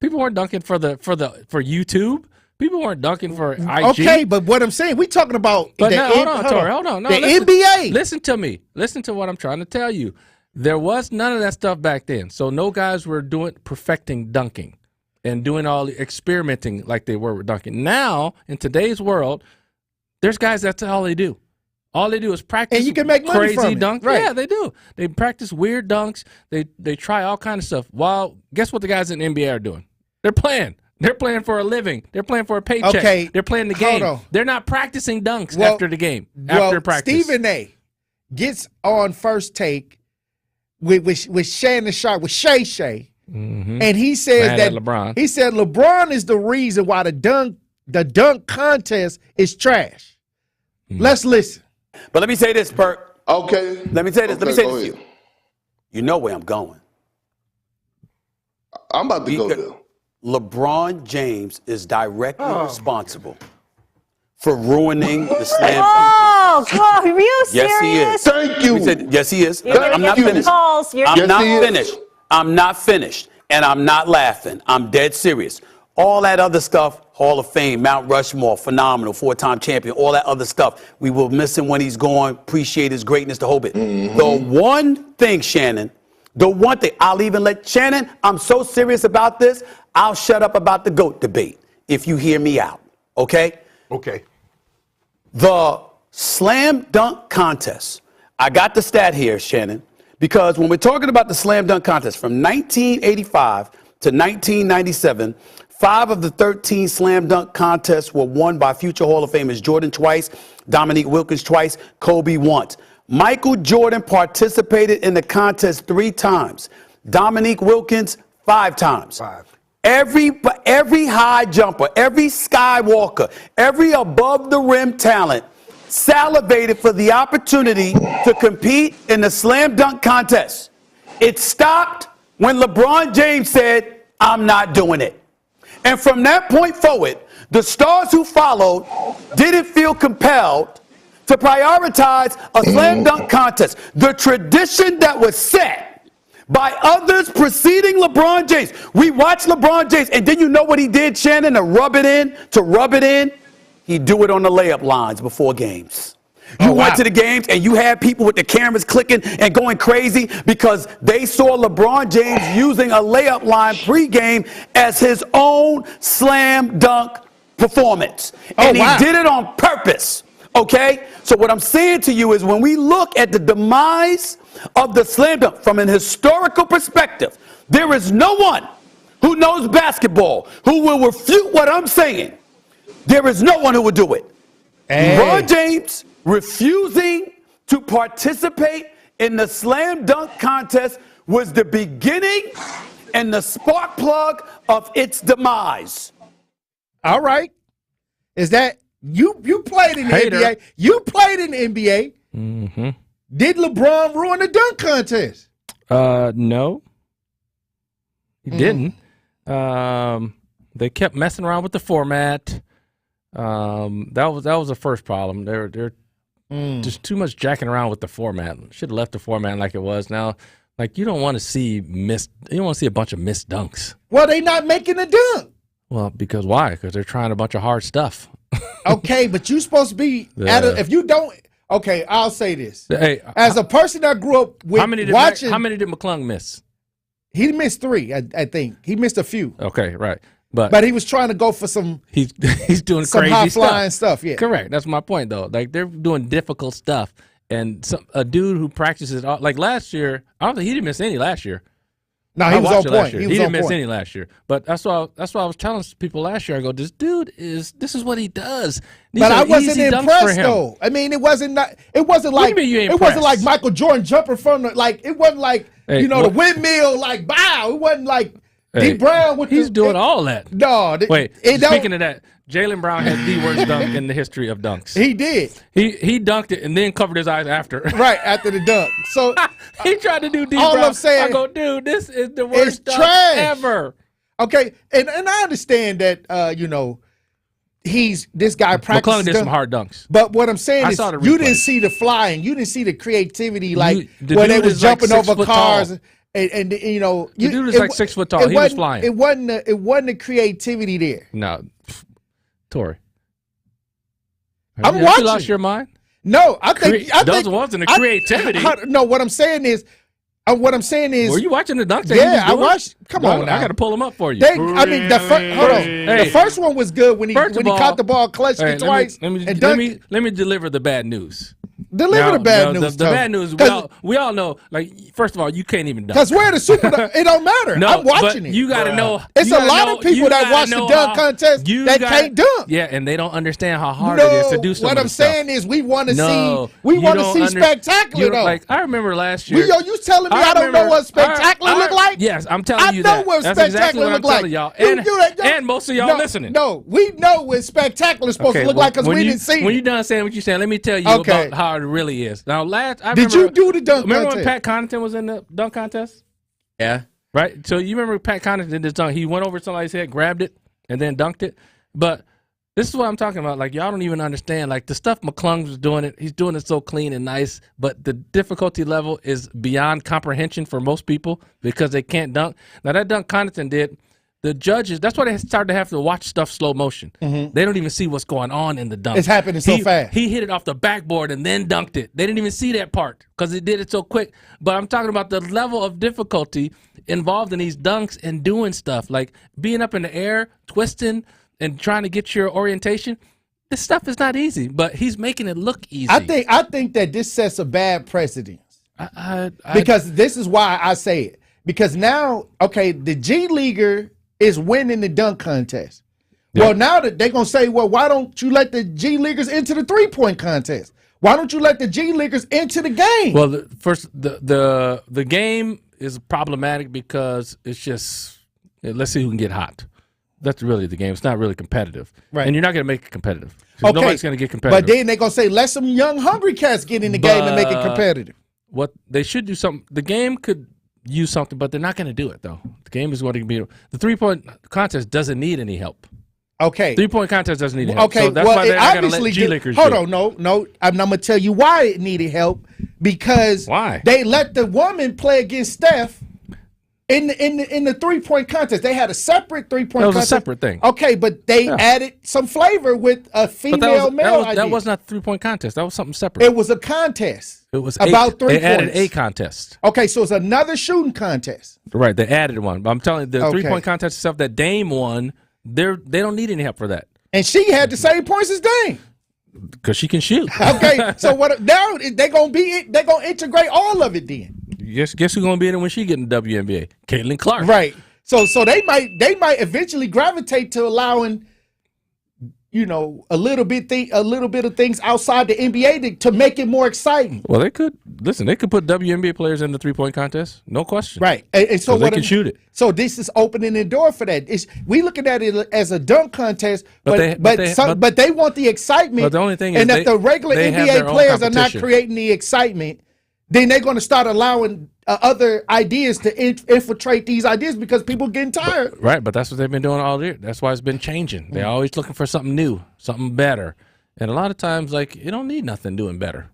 People weren't dunking for YouTube. People weren't dunking for IG. Okay, but what I'm saying, we talking about hold on, Tory. Hold on. No, listen, NBA. Listen to me. Listen to what I'm trying to tell you. There was none of that stuff back then. So no guys were perfecting dunking and doing all the experimenting like they were with dunking. Now, in today's world, there's guys that's all they do. All they do is practice and you can make money crazy from it. dunks. Right. Yeah, they do. They practice weird dunks. They try all kind of stuff. While guess what the guys in the NBA are doing? They're playing. They're playing for a living. They're playing for a paycheck. Okay. They're playing the game. On. They're not practicing dunks after the game. After practice. Stephen A. gets on First Take with Shannon Sharp, with Shay Shay, and he says that LeBron. He said LeBron is the reason why the dunk contest is trash. Let's listen. But let me say this, Perk. Okay. Let me say this. Okay, let me say go this. ahead. You know where I'm going. I'm about to go there. LeBron James is directly responsible for ruining the slam. Oh, God, are you serious? Yes, he is. Thank you. Yes, he is. You're gonna I'm get not some finished. calls. I'm not finished. I'm not finished. And I'm not laughing. I'm dead serious. All that other stuff, Hall of Fame, Mount Rushmore, phenomenal, 4-time champion, all that other stuff, we will miss him when he's gone, appreciate his greatness, the whole bit. The one thing, Shannon, the one thing, I'll even let Shannon, I'm so serious about this, I'll shut up about the GOAT debate if you hear me out, okay? Okay. The slam dunk contest, I got the stat here, Shannon, because when we're talking about the slam dunk contest from 1985 to 1997, 5 of the 13 slam dunk contests were won by future Hall of Famers Jordan twice, Dominique Wilkins twice, Kobe once. Michael Jordan participated in the contest 3 times. Dominique Wilkins 5 times. 5. Every high jumper, every skywalker, every above the rim talent salivated for the opportunity to compete in the slam dunk contest. It stopped when LeBron James said, I'm not doing it. And from that point forward, the stars who followed didn't feel compelled to prioritize a slam dunk contest. The tradition that was set by others preceding LeBron James. We watched LeBron James, and then you know what he did, Shannon, to rub it in? He'd do it on the layup lines before games. You went to the games and you had people with the cameras clicking and going crazy because they saw LeBron James using a layup line pregame as his own slam dunk performance. And he did it on purpose. Okay? So what I'm saying to you is when we look at the demise of the slam dunk from an historical perspective, there is no one who knows basketball who will refute what I'm saying. There is no one who would do it. LeBron James refusing to participate in the slam dunk contest was the beginning and the spark plug of its demise. All right. Is that you played in the NBA? You played in the NBA. Mm-hmm. Did LeBron ruin the dunk contest? No. He didn't. They kept messing around with the format. That was the first problem. They're just too much jacking around with the format. Should have left the format like it was. Now, like you don't want to see a bunch of missed dunks. Well, they not making a dunk. Well, because why? Because they're trying a bunch of hard stuff. Okay, but you're supposed to be if you don't. Okay, I'll say this. Hey, as a person that grew up with how many did McClung miss? He missed 3, I think. He missed a few. Okay, right. But he was trying to go for some. He's doing some crazy high flying stuff. Yeah, correct. That's my point, though. Like they're doing difficult stuff, and a dude who practices like last year. I don't think he didn't miss any last year. No, he was on point. He didn't miss any last year. But that's why I was telling people last year. I go, this is what he does. But I wasn't impressed though. I mean, it wasn't like Michael Jordan jumping from the it wasn't like the windmill bow. It wasn't like D Brown with he's doing all that. No, speaking of that, Jaylen Brown had the worst dunk in the history of dunks. He did. He dunked it and then covered his eyes after. Right after the dunk. So he tried to do D all Brown. I'm saying, I go, dude, this is the worst dunk ever. Okay, and I understand that this guy practices. McClung did some hard dunks. But what I'm saying is, you didn't see the flying, you didn't see the creativity where they was jumping over cars. And the dude is like 6 foot tall. He was flying. It wasn't the creativity there. No, Tory. I'm watching. You lost your mind? No, I think those wasn't the creativity. No, what I'm saying is. Were you watching the dunks? Yeah, I watched. Come on, I got to pull them up for you. The first one was good when he caught the ball, clutched it twice. Let me deliver the bad news. Deliver the bad news. The bad news. We all know. Like, first of all, you can't even dunk. Because we're the Super. It don't matter. No, I'm watching it. You got to know. It's a lot of people that watch the dunk contest that can't dunk. Yeah, and they don't understand how hard it is to do something. What I'm saying is, we want to see. We want to see spectacular though. Like I remember last year. You telling me I don't know what spectacular look like? Yes, I'm telling you that. I know what spectacular look like. Y'all. And most of y'all listening. No, we know what spectacular is supposed to look like because we didn't see it. When you're done saying what you're saying, let me tell you about how it really is. Now, did you do the dunk contest? Remember when Pat Connaughton was in the dunk contest? Yeah. Right? So you remember Pat Connaughton did this dunk. He went over somebody's head, grabbed it, and then dunked it. But this is what I'm talking about. Like, y'all don't even understand. Like, the stuff McClung was doing he's doing it so clean and nice, but the difficulty level is beyond comprehension for most people because they can't dunk. Now, that dunk Connaughton did, the judges, that's why they started to have to watch stuff slow motion. Mm-hmm. They don't even see what's going on in the dunk. It's happening so fast. He hit it off the backboard and then dunked it. They didn't even see that part because he did it so quick. But I'm talking about the level of difficulty involved in these dunks and doing stuff. Like being up in the air, twisting, and trying to get your orientation. This stuff is not easy, but he's making it look easy. I think that this sets a bad precedent. Because this is why I say it. Because now, the G Leaguer is winning the dunk contest. Yeah. Well, now that they're going to say, well, why don't you let the G Leaguers into the 3-point contest? Why don't you let the G Leaguers into the game? Well, the game is problematic because it's just, let's see who can get hot. That's really the game. It's not really competitive. Right. And you're not going to make it competitive. Nobody's going to get competitive. But then they're going to say, let some young, hungry cats get in the game and make it competitive. What they should do something. The game could use something, but they're not going to do it though. The game is going to be the 3-point contest doesn't need any help. Okay, 3-point contest doesn't need any help. Okay, So that's why they're not going to let G-Leakers Hold do on, no. I'm going to tell you why it needed help because they let the woman play against Steph in the 3-point contest. They had a separate 3-point contest. That was a separate thing. Okay, but they added some flavor with a female male idea. That was not the 3-point contest. That was something separate. It was a contest. It was about 3 points. They added a contest. Okay, so it's another shooting contest. Right, they added one. But I'm telling you, the 3-point contest itself that Dame won, they don't need any help for that. And she had the same points as Dame. Because she can shoot. Okay, so what now they're gonna integrate all of it then. Guess who's gonna be in it when she get in the WNBA? Caitlin Clark. Right. So they might eventually gravitate to allowing, a little bit of things outside the NBA to make it more exciting. Well, they could put WNBA players in the 3-point contest, no question. Right, and so they can shoot it. So this is opening the door for that. We looking at it as a dunk contest, but they want the excitement. But the only thing is, if the regular NBA players are not creating the excitement, then they're going to start allowing other ideas to infiltrate these ideas because people are getting tired. Right, but that's what they've been doing all year. That's why it's been changing. They're always looking for something new, something better. And a lot of times, you don't need nothing doing better.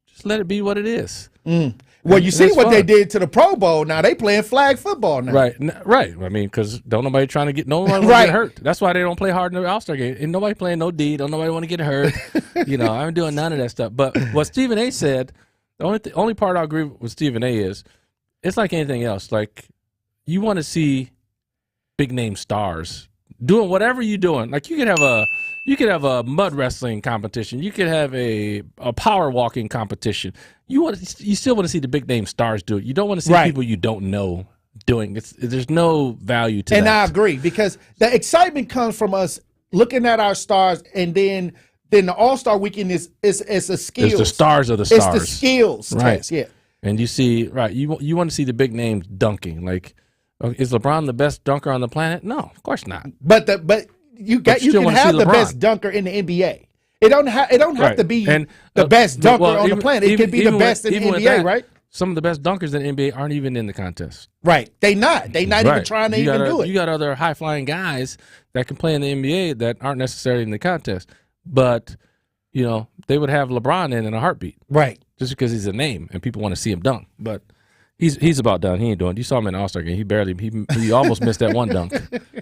Just let it be what it is. Well, you see what they did to the Pro Bowl. Now they playing flag football now. Right. I mean, because don't nobody trying to get get hurt. That's why they don't play hard in the All-Star game. And nobody playing no D. Don't nobody want to get hurt. I'm doing none of that stuff. But what Stephen A. said, the only part I agree with Stephen A. is it's like anything else. Like you want to see big name stars doing whatever you're doing. Like you could have a mud wrestling competition. You could have a power walking competition. You still want to see the big name stars do it. You don't want to see people you don't know doing it. There's no value to that. And I agree because the excitement comes from us looking at our stars, and then the All-Star Weekend is a skills. It's the stars of the stars. It's the skills test, yeah. And you see, you want to see the big names dunking. Like, is LeBron the best dunker on the planet? No, of course not. But you can have the best dunker in the NBA. It don't have to be the best dunker on the planet. It could be the best in the NBA, right? Some of the best dunkers in the NBA aren't even in the contest. Right. They not even trying to do it. You got other high-flying guys that can play in the NBA that aren't necessarily in the contest. But, they would have LeBron in a heartbeat. Right. Just because he's a name and people want to see him dunk. But he's about done. He ain't doing it. You saw him in the All-Star game. He almost missed that one dunk.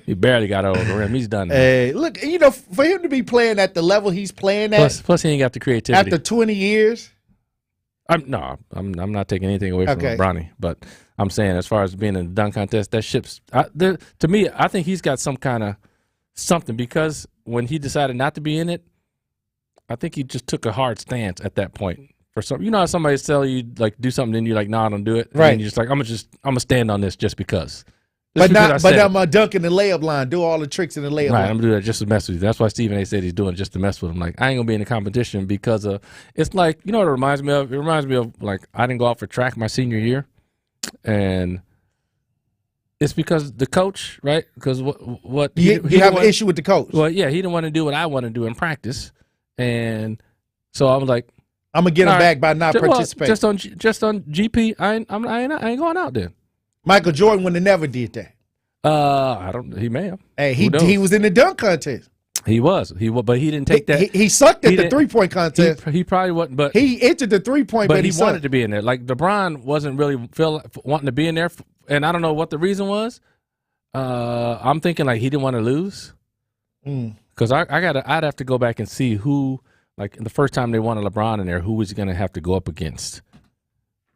He barely got over the rim. He's done now. Hey, look, for him to be playing at the level he's playing at. Plus he ain't got the creativity. After 20 years. I'm not taking anything away from Bronny, but I'm saying as far as being in the dunk contest, that ship's to me. I think he's got some kind of something because when he decided not to be in it, I think he just took a hard stance at that point. For some, how somebody tell you do something, and you're like, no, I don't do it. Right. And you're just like, I'm gonna stand on this just because. But I'm gonna dunk in the layup line, do all the tricks in the layup line. I'm gonna do that just to mess with you. That's why Stephen A. said he's doing it just to mess with him. Like I ain't gonna be in the competition because of. It's like what it reminds me of. It reminds me of I didn't go out for track my senior year, and it's because the coach, right? Because what you have an issue with the coach. Well, yeah, he didn't want to do what I want to do in practice, and so I was like, I'm gonna get him back by not participating. Just on GP, I ain't going out there. Michael Jordan would have never did that. I don't. He may have. Hey, he was in the dunk contest. He was, but he didn't take that. He sucked at the 3-point contest. He probably wasn't, but he entered the 3-point. But he wanted to be in there. Like LeBron wasn't really wanting to be in there, and I don't know what the reason was. I'm thinking he didn't want to lose. Because I'd have to go back and see who. The first time they wanted LeBron in there, who was he going to have to go up against?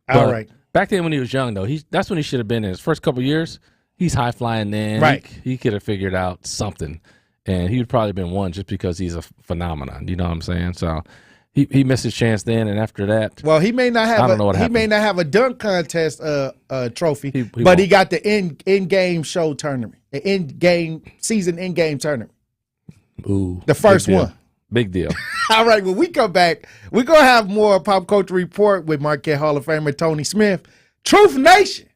All right. Back then when he was young, though, that's when he should have been in his first couple of years. He's high flying then. Right. He could have figured out something, and he would probably been one just because he's a phenomenon. You know what I'm saying? So he missed his chance then, and after that, well, he may not have. I don't know what happened. He may not have a dunk contest trophy, but he got the in game show tournament, the season in game tournament. Ooh, the first one. Big deal. All right, when we come back, we're going to have more Pop Culture Report with Marquette Hall of Famer Tony Smith. Truth Nation.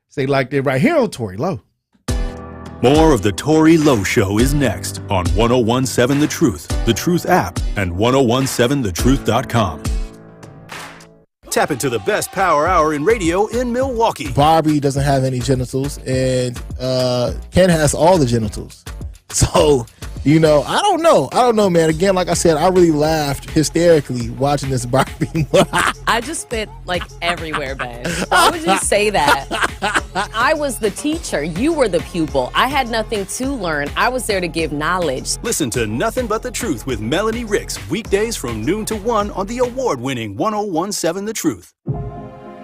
Say like that right here on Tory Lowe. More of the Tory Lowe Show is next on 1017 The Truth app, and 1017thetruth.com. Tap into the best power hour in radio in Milwaukee. Barbie doesn't have any genitals, and Ken has all the genitals. So, I don't know, man. Again, like I said, I really laughed hysterically watching this Barbie. I just spit like everywhere, Ben. Why would you say that? I was the teacher. You were the pupil. I had nothing to learn. I was there to give knowledge. Listen to Nothing But the Truth with Melanie Ricks, weekdays from noon to 1 on the award-winning 1017 The Truth.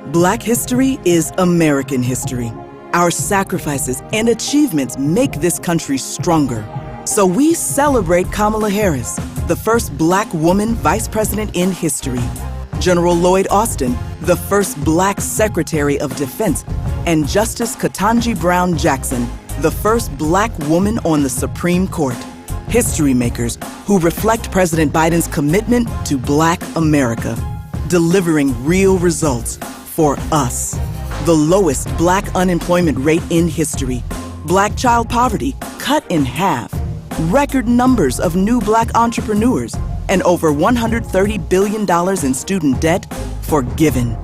Black history is American history. Our sacrifices and achievements make this country stronger. So we celebrate Kamala Harris, the first Black woman vice president in history, General Lloyd Austin, the first Black Secretary of Defense, and Justice Ketanji Brown Jackson, the first Black woman on the Supreme Court. History makers who reflect President Biden's commitment to Black America, delivering real results for us. The lowest Black unemployment rate in history, Black child poverty cut in half, record numbers of new Black entrepreneurs, and over $130 billion in student debt forgiven.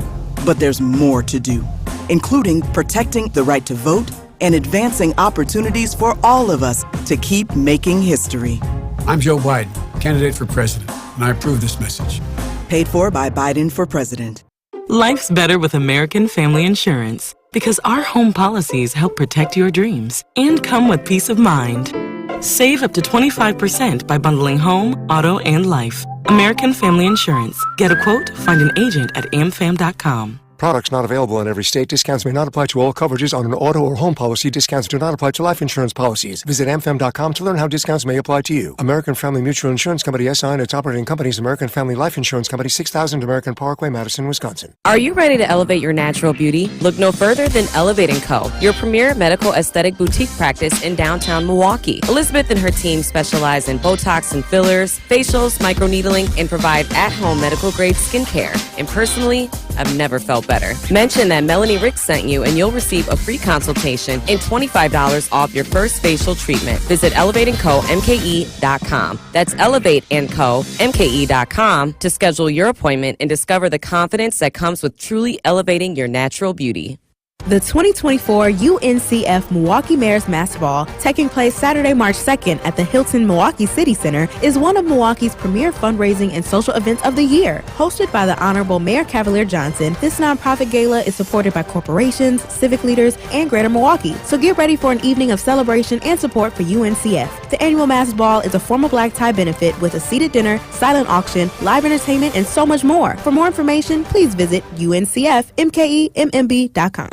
But there's more to do, including protecting the right to vote and advancing opportunities for all of us to keep making history. I'm Joe Biden, candidate for president, and I approve this message. Paid for by Biden for president. Life's better with American Family Insurance because our home policies help protect your dreams and come with peace of mind. Save up to 25% by bundling home, auto, and life. American Family Insurance. Get a quote, find an agent at amfam.com. Products not available in every state. Discounts may not apply to all coverages on an auto or home policy. Discounts do not apply to life insurance policies. Visit amfam.com to learn how discounts may apply to you. American Family Mutual Insurance Company, SI, and its operating companies, American Family Life Insurance Company, 6000 American Parkway, Madison, Wisconsin. Are you ready to elevate your natural beauty? Look no further than Elevate & Co., your premier medical aesthetic boutique practice in downtown Milwaukee. Elizabeth and her team specialize in Botox and fillers, facials, microneedling, and provide at-home medical-grade skincare. And personally, I've never felt better. Mention that Melanie Ricks sent you and you'll receive a free consultation and $25 off your first facial treatment. Visit ElevateandCoMKE.com. That's ElevateandCoMKE.com to schedule your appointment and discover the confidence that comes with truly elevating your natural beauty. The 2024 UNCF Milwaukee Mayor's Master Ball, taking place Saturday, March 2nd at the Hilton Milwaukee City Center, is one of Milwaukee's premier fundraising and social events of the year. Hosted by the Honorable Mayor Cavalier Johnson, this nonprofit gala is supported by corporations, civic leaders, and Greater Milwaukee. So get ready for an evening of celebration and support for UNCF. The annual Master Ball is a formal black tie benefit with a seated dinner, silent auction, live entertainment, and so much more. For more information, please visit uncfmkembb.com.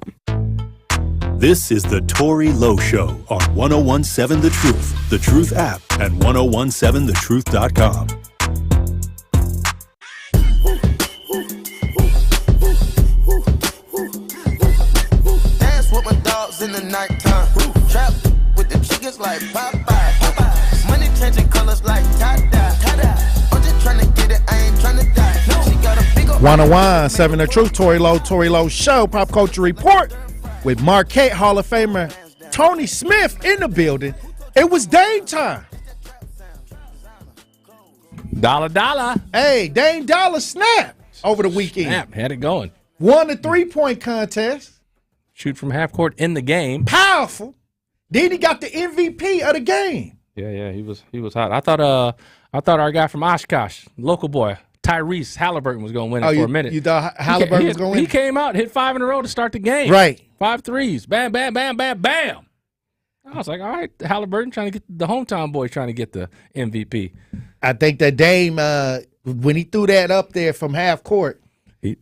This is the Tory Lowe Show on 1017 The Truth, the Truth app, and 1017thetruth.com. Dance with my dogs in the nighttime. Trap with the chickens like Popeye. Money changing colors like tie-dye. I'm just trying to get it, I ain't trying to die. She got a big old 1017 The Truth, Tory Lowe Show, Pop Culture Report. With Marquette Hall of Famer Tony Smith in the building. It was Dame time. Dollar. Hey, Dame Dollar snapped over the weekend. Had it going. Won the 3-point contest. Shoot from half court in the game. Powerful. Then he got the MVP of the game. Yeah, he was hot. I thought our guy from Oshkosh, local boy, Tyrese Halliburton, was going to win it for a minute. You thought Halliburton was going to win? He came out, hit 5 in a row to start the game. Right. 5 threes. Bam, bam, bam, bam, bam. I was like, all right, Halliburton trying to get the hometown boy trying to get the MVP. I think that Dame, when he threw that up there from half court,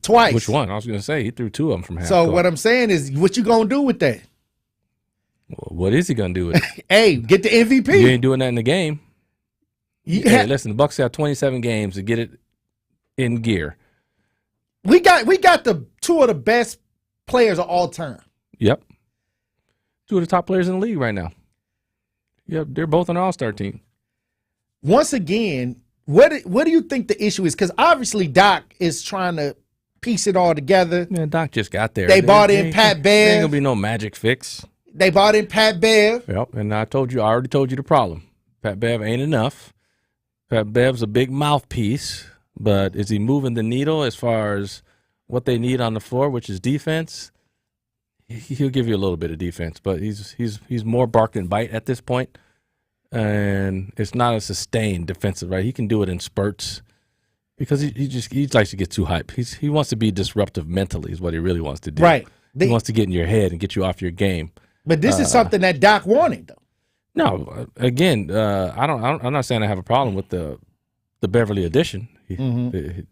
twice. Which one? I was going to say he threw 2 of them from half so court. What I'm saying is, what you going to do with that? Well, what is he going to do with it? Hey, get the MVP. You ain't doing that in the game. Hey, listen, the Bucks have 27 games to get it in gear. We got the 2 of the best players of all time. Yep. 2 of the top players in the league right now. Yep, they're both on the All-Star team. Once again, what do you think the issue is? Because obviously Doc is trying to piece it all together. Yeah, Doc just got there. They bought in Pat Bev. There ain't going to be no magic fix. They bought in Pat Bev. Yep, and I already told you the problem. Pat Bev ain't enough. Pat Bev's a big mouthpiece, but is he moving the needle as far as what they need on the floor, which is defense, he'll give you a little bit of defense, but he's more bark than bite at this point, and it's not a sustained defensive, right? He can do it in spurts because he likes to get too hype. He wants to be disruptive mentally is what he really wants to do. Right. He wants to get in your head and get you off your game. But this is something that Doc wanted, though. No, again, I'm not saying I have a problem with the Beverly addition.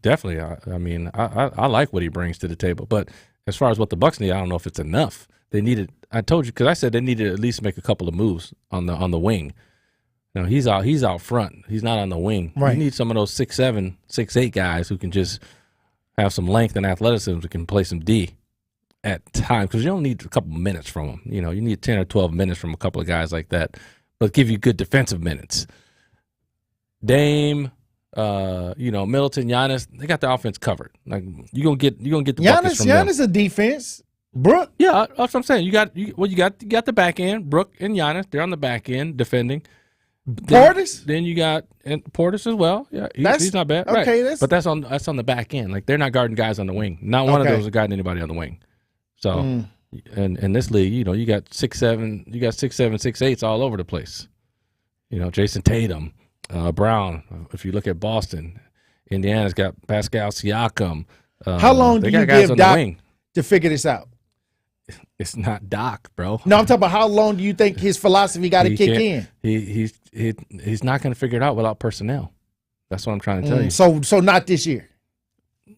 Definitely, I like what he brings to the table. But as far as what the Bucks need, I don't know if it's enough. They needed. I told you because I said they needed to at least make a couple of moves on the wing. Now he's out front. He's not on the wing. Right. You need some of those 6'7", 6'8" guys who can just have some length and athleticism who can play some D at times because you don't need a couple of minutes from them. You need 10 or 12 minutes from a couple of guys like that, but give you good defensive minutes. Dame, Middleton, Giannis, they got the offense covered. Like you're gonna get the buckets from them. Giannis a defense. Brooke, yeah, that's what I'm saying. You got the back end. Brooke and Giannis, they're on the back end defending. Portis, then you got Portis as well. Yeah, he's not bad. Okay, right. But that's on the back end. Like they're not guarding guys on the wing. Not one of those are guarding anybody on the wing. So, and in this league, you got 6'7", 6'8" all over the place. Jason Tatum, Brown. If you look at Boston, Indiana's got Pascal Siakam. How long do you give Doc to figure this out? It's not Doc, bro. No, I'm talking about how long do you think his philosophy got to kick in? He's not going to figure it out without personnel. That's what I'm trying to tell you. So not this year.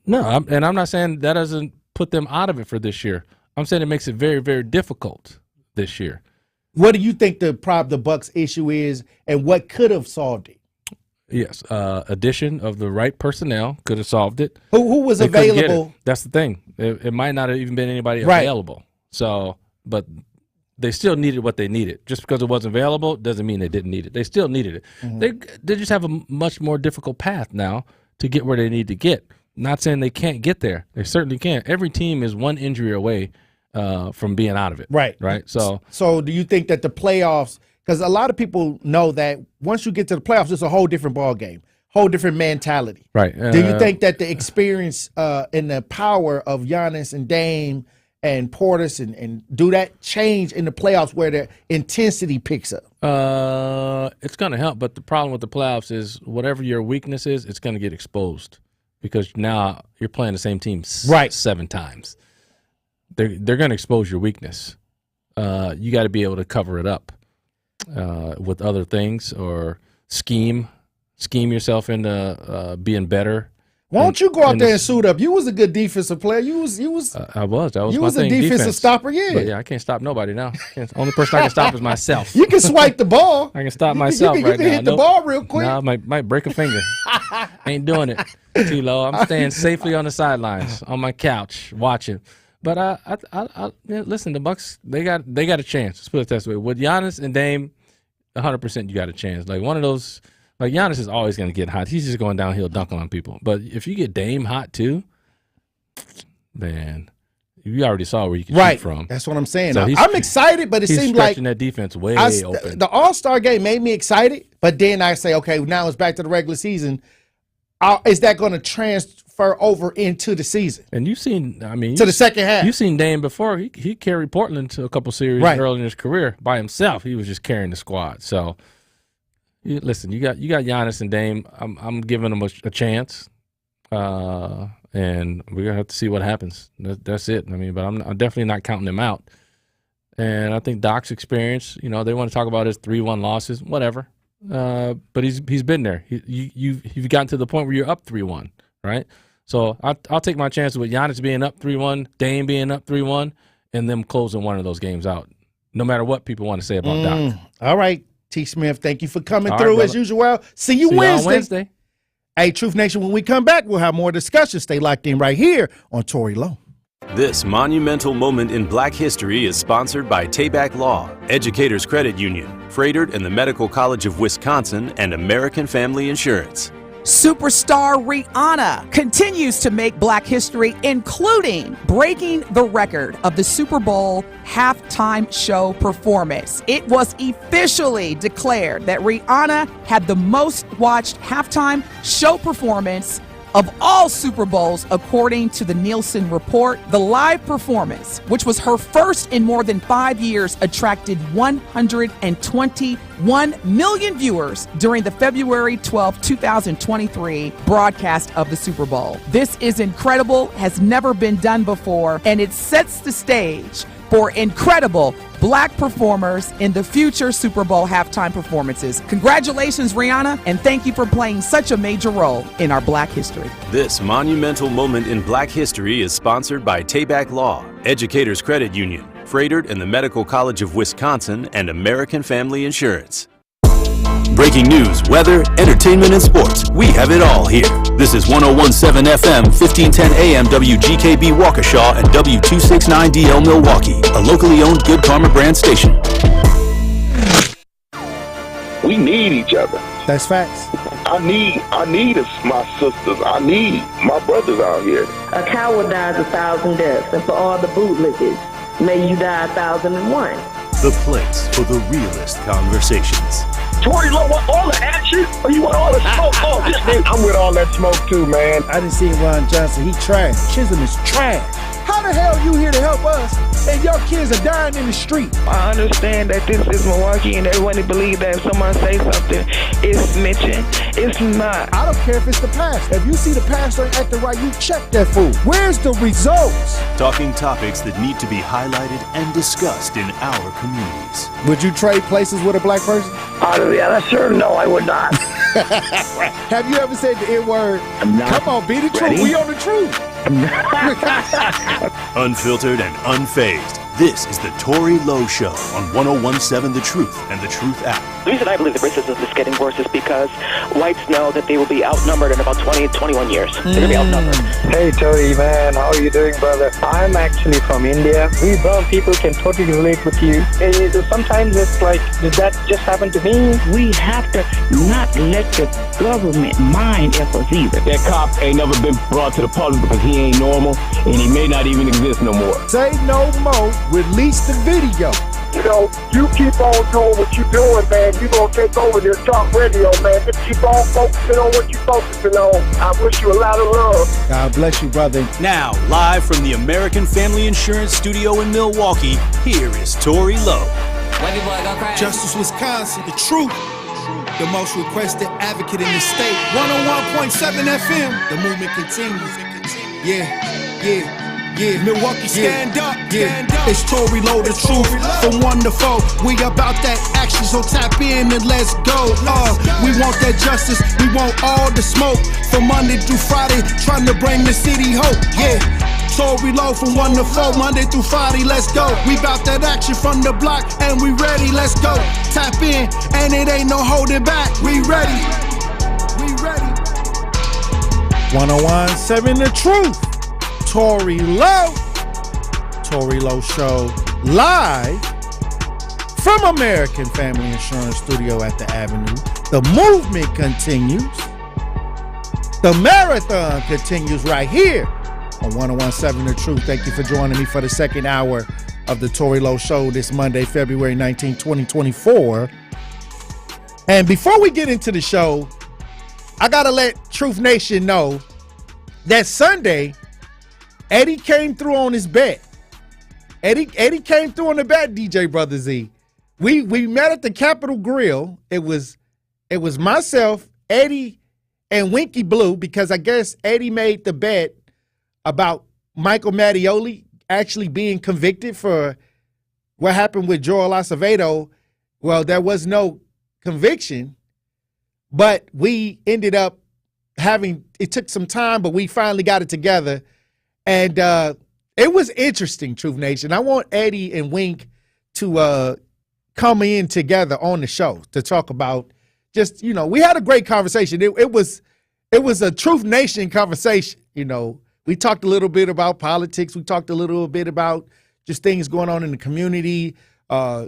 No, I'm not saying that doesn't put them out of it for this year. I'm saying it makes it very, very difficult this year. What do you think the Bucks issue is, and what could have solved it? Yes, addition of the right personnel could have solved it. Who was available? That's the thing. It might not have even been anybody available. So, but they still needed what they needed. Just because it wasn't available doesn't mean they didn't need it. They still needed it. They just have a much more difficult path now to get where they need to get. Not saying they can't get there. They certainly can. Every team is one injury away from being out of it. Right. So do you think that the playoffs, because a lot of people know that once you get to the playoffs, it's a whole different ball game, whole different mentality. Right. Do you think that the experience and the power of Giannis and Dame and Portis and do that change in the playoffs where the intensity picks up? It's going to help, but the problem with the playoffs is whatever your weakness is, it's going to get exposed because now you're playing the same team 7 times. They're going to expose your weakness. You got to be able to cover it up with other things or scheme yourself into being better. Why don't you go out there and suit up? You was a good defensive player. You was. I was. That was you my was thing, a defensive defense. stopper. Yeah. But yeah, I can't stop nobody now. The only person I can stop is myself. You can swipe the ball. I can stop myself you can hit the ball real quick. No, I might break a finger. Ain't doing it. Too low. I'm staying safely on the sidelines on my couch watching. But I listen. The Bucks they got a chance. Let's put it this way: with Giannis and Dame, 100% you got a chance. Like one of those. Like Giannis is always going to get hot. He's just going downhill dunking on people. But if you get Dame hot too, man, you already saw where you can shoot from. That's what I'm saying. So I'm excited, but it seems like stretching that defense way open. The All-Star game made me excited, but then I say, okay, now it's back to the regular season. Is that going to transfer over into the season? And you've seen, to the second half. You've seen Dame before. He carried Portland to a couple series early in his career by himself. He was just carrying the squad. So. Listen, you got Giannis and Dame. I'm giving them a chance, and we're gonna have to see what happens. That's it. But I'm definitely not counting them out. And I think Doc's experience. They want to talk about his 3-1 losses, whatever. But he's been there. You've gotten to the point where you're up 3-1, right? So I'll take my chances with Giannis being up 3-1, Dame being up 3-1, and them closing one of those games out. No matter what people want to say about Doc. All right. T. Smith, thank you for coming through as usual. See you Wednesday. Hey, Truth Nation, when we come back, we'll have more discussion. Stay locked in right here on Tory Lowe. This monumental moment in Black history is sponsored by Tayback Law, Educators Credit Union, Freighted and the Medical College of Wisconsin, and American Family Insurance. Superstar Rihanna continues to make Black history, including breaking the record of the Super Bowl halftime show performance. It was officially declared that Rihanna had the most watched halftime show performance Of all Super Bowls, according to the Nielsen report, the live performance, which was her first in more than 5 years, attracted 121 million viewers during the February 12, 2023 broadcast of the Super Bowl. This is incredible, has never been done before, and it sets the stage for incredible Black performers in the future Super Bowl halftime performances. Congratulations, Rihanna, and thank you for playing such a major role in our Black history. This monumental moment in Black history is sponsored by Tayback Law, Educators Credit Union, Freighted and the Medical College of Wisconsin, and American Family Insurance. Breaking news, weather, entertainment, and sports. We have it all here. This is 1017 FM, 1510 AM, WGKB Waukesha, and W269DL Milwaukee, a locally owned Good Karma brand station. We need each other. That's facts. I need my sisters. I need my brothers out here. A coward dies 1,000 deaths, and for all the bootlickers, may you die 1,001. The place for the realest conversations. Tory Lowe want all the action, or you want all the smoke? Oh, this man, I'm with all that smoke too, man. I didn't see Ron Johnson. He trash. Chisholm is trash. How the hell you here to help us and your kids are dying in the street? I understand that this is Milwaukee and everyone believes that if someone say something, it's snitching. It's not. I don't care if it's the past. If you see the pastor ain't acting right, you check that fool. Where's the results? Talking topics that need to be highlighted and discussed in our communities. Would you trade places with a Black person? Yeah, sure. No, I would not. Have you ever said the N-word? Come on, be the truth. We on the truth. Unfiltered and unfazed. This is the Tory Lowe Show on 1017 The Truth and The Truth app. The reason I believe the racism is getting worse is because whites know that they will be outnumbered in about 20, 21 years. They're going to be outnumbered. Hey, Tory, man. How are you doing, brother? I'm actually from India. We brown people can totally relate with you. Sometimes it's like, did that just happen to me? We have to not let the government mind us either. That cop ain't never been brought to the public because he ain't normal, and he may not even exist no more. Say no more. Release the video. You know, you keep on doing what you're doing, man. You're going to take over this talk radio, man. Just keep on focusing on what you're focusing on. I wish you a lot of love. God bless you, brother. Now, live from the American Family Insurance Studio in Milwaukee, here is Tory Lowe. Justice, Wisconsin, the truth. The most requested advocate in the state. 101.7 FM. The movement continues. Yeah. Milwaukee, stand up. It's Tory Lowe, the truth. From 1 to 4, we about that action, so tap in and let's go. We want that justice, we want all the smoke. From Monday through Friday, trying to bring the city hope. Tory Lowe from 1 to 4, Monday through Friday, let's go. We about that action from the block, and we ready, let's go. Tap in, and it ain't no holding back. We ready. 1017 The Truth. Tory Lowe Show, live from American Family Insurance Studio at the Avenue. The movement continues. The marathon continues right here on 1017 The Truth. Thank you for joining me for the second hour of the Tory Lowe Show this Monday, February 19, 2024. And before we get into the show, I got to let Truth Nation know that Sunday, Eddie came through on his bet. Eddie came through on the bet, DJ Brother Z. We met at the Capitol Grill. It was myself, Eddie, and Winky Blue, because I guess Eddie made the bet about Michael Mattioli actually being convicted for what happened with Joel Acevedo. Well, there was no conviction, but we ended up it took some time, but we finally got it together. And it was interesting, Truth Nation. I want Eddie and Wink to come in together on the show to talk about just, we had a great conversation. It was a Truth Nation conversation. We talked a little bit about politics. We talked a little bit about just things going on in the community,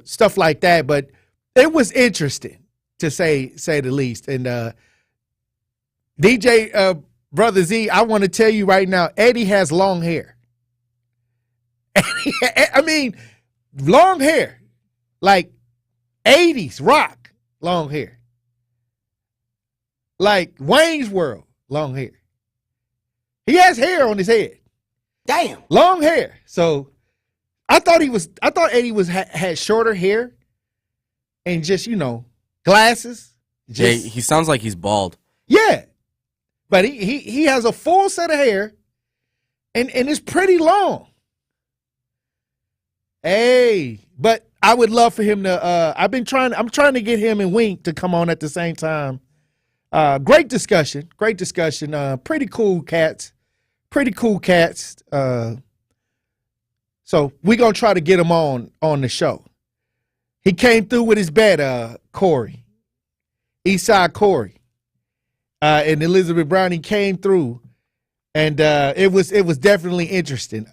stuff like that. But it was interesting, to say the least. And DJ Brother Z, I want to tell you right now, Eddie has long hair. I mean, long hair, like 80s rock, long hair. Like Wayne's World, long hair. He has hair on his head. Damn. Long hair. So I thought Eddie had shorter hair and just, glasses. Yeah, he sounds like he's bald. Yeah. But he has a full set of hair and it's pretty long. Hey, but I would love for him to I'm trying to get him and Wink to come on at the same time. Great discussion. Pretty cool cats. So we're going to try to get him on the show. He came through with his bet, Corey. Eastside Corey. And Elizabeth Brown, he came through. And it was definitely interesting.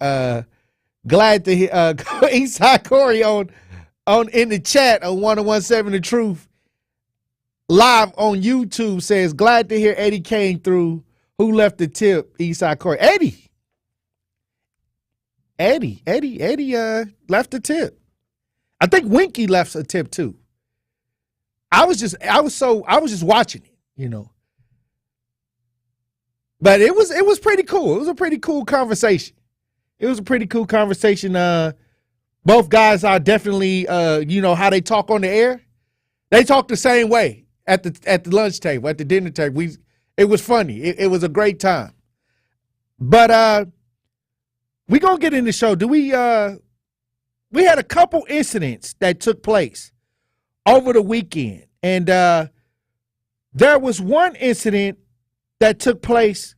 Glad to hear Eastside Corey on in the chat on 1017 The Truth. Live on YouTube says, glad to hear Eddie came through. Who left the tip? Eastside Corey. Eddie left the tip. I think Winky left a tip too. I was just watching it, But it was pretty cool. It was a pretty cool conversation. Both guys are definitely how they talk on the air. They talk the same way at the lunch table, at the dinner table. It was funny. It was a great time. But we gonna get in the show. We had a couple incidents that took place over the weekend, and there was one incident that took place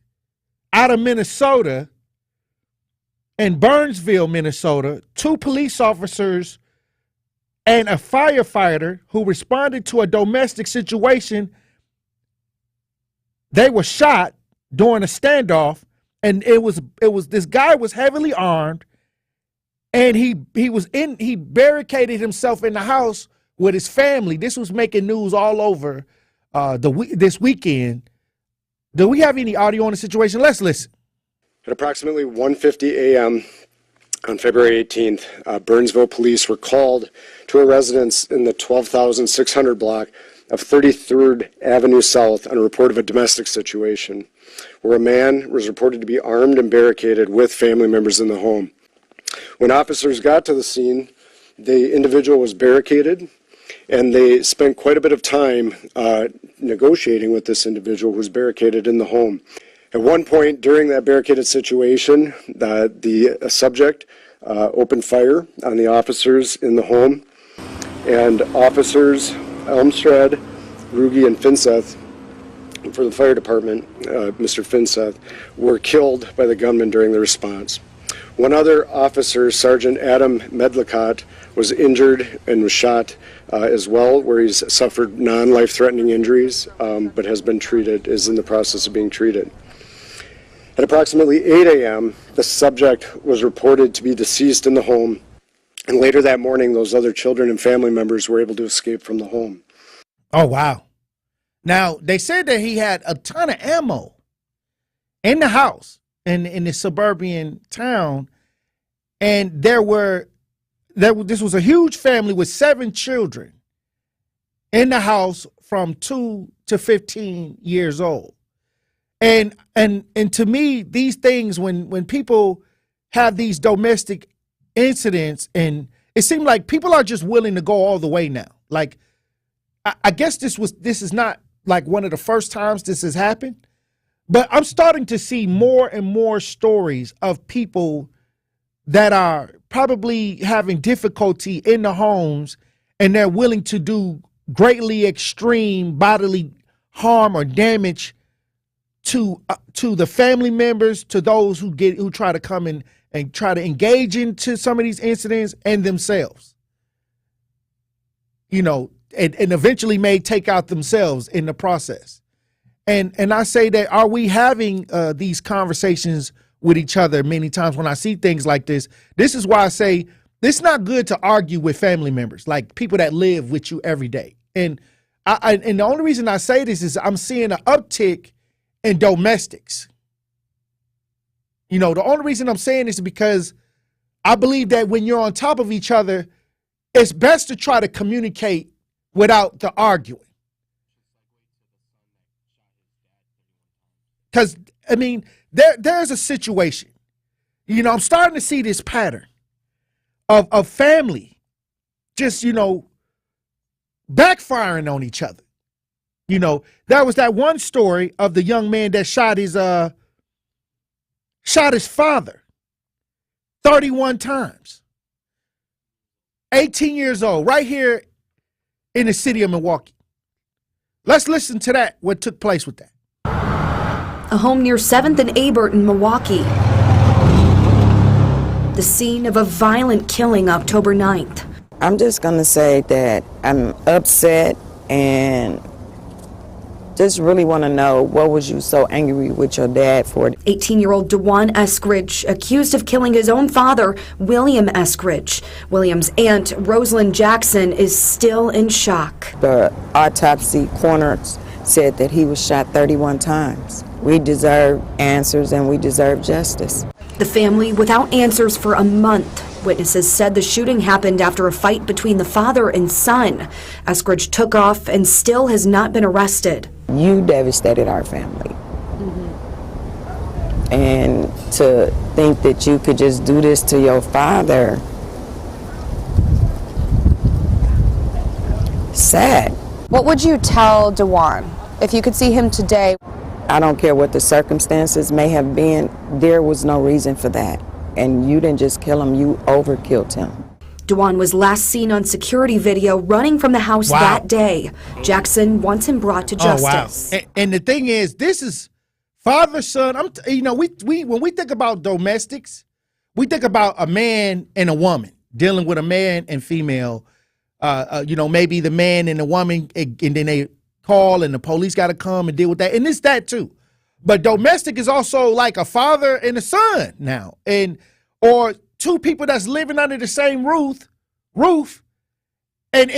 out of Minnesota, in Burnsville, Minnesota. 2 police officers and a firefighter who responded to a domestic situation. They were shot during a standoff, and it was this guy was heavily armed, and he barricaded himself in the house with his family. This was making news all over this weekend. Do we have any audio on the situation? Let's listen. At approximately 1:50 a.m. on February 18th, Burnsville police were called to a residence in the 12,600 block of 33rd Avenue South on a report of a domestic situation where a man was reported to be armed and barricaded with family members in the home. When officers got to the scene, the individual was barricaded, and they spent quite a bit of time negotiating with this individual who was barricaded in the home. At one point during that barricaded situation, the subject opened fire on the officers in the home, and officers Elmstrad, Ruge, and Finseth for the fire department, Mr. Finseth, were killed by the gunman during the response. One other officer, Sergeant Adam Medlicott, was injured and was shot as well, where he's suffered non-life-threatening injuries, but is in the process of being treated. At approximately 8 a.m., the subject was reported to be deceased in the home, and later that morning, those other children and family members were able to escape from the home. Oh, wow. Now, they said that he had a ton of ammo in the house in the suburban town, and this was a huge family with 7 children in the house from 2 to 15 years old. And to me, these things, when people have these domestic incidents, and it seemed like people are just willing to go all the way now. Like, I guess this is not like one of the first times this has happened, but I'm starting to see more and more stories of people that are probably having difficulty in the homes, and they're willing to do greatly extreme bodily harm or damage to the family members, to those who try to come in and try to engage into some of these incidents, and themselves. And eventually may take out themselves in the process. And I say that, are we having these conversations with each other many times when I see things like this? This is why I say it's not good to argue with family members, like people that live with you every day. And the only reason I say this is I'm seeing an uptick in domestics. The only reason I'm saying this is because I believe that when you're on top of each other, it's best to try to communicate without the arguing. Because I mean, there's a situation. You know, I'm starting to see this pattern of family just, you know, backfiring on each other. You know, there was that one story of the young man that shot his father 31 times. 18 years old, right here in the city of Milwaukee. Let's listen to that, what took place with that. A home near 7th and Abert in Milwaukee. The scene of a violent killing October 9th. I'm just going to say that I'm upset and just really want to know, what was you so angry with your dad for? 18-year-old DeJuan Eskridge, accused of killing his own father, William Eskridge. William's aunt, Rosalind Jackson, is still in shock. The autopsy coroners said that he was shot 31 times. We deserve answers and we deserve justice. The family without answers for a month. Witnesses said the shooting happened after a fight between the father and son. Eskridge took off and still has not been arrested. You devastated our family. And to think that you could just do this to your father, sad. What would you tell DeJuan if you could see him today? I don't care what the circumstances may have been, there was no reason for that. And you didn't just kill him, you overkilled him. DeJuan was last seen on security video running from the house that day. Jackson wants him brought to justice. Oh, wow. And the thing is, this is father, son. You know, we when we think about domestics, we think about a man and a woman dealing with a man and female. You know, maybe the man and the woman, and then they call and the police got to come and deal with that. And it's that too. But domestic is also like a father and a son now, or two people that's living under the same roof, and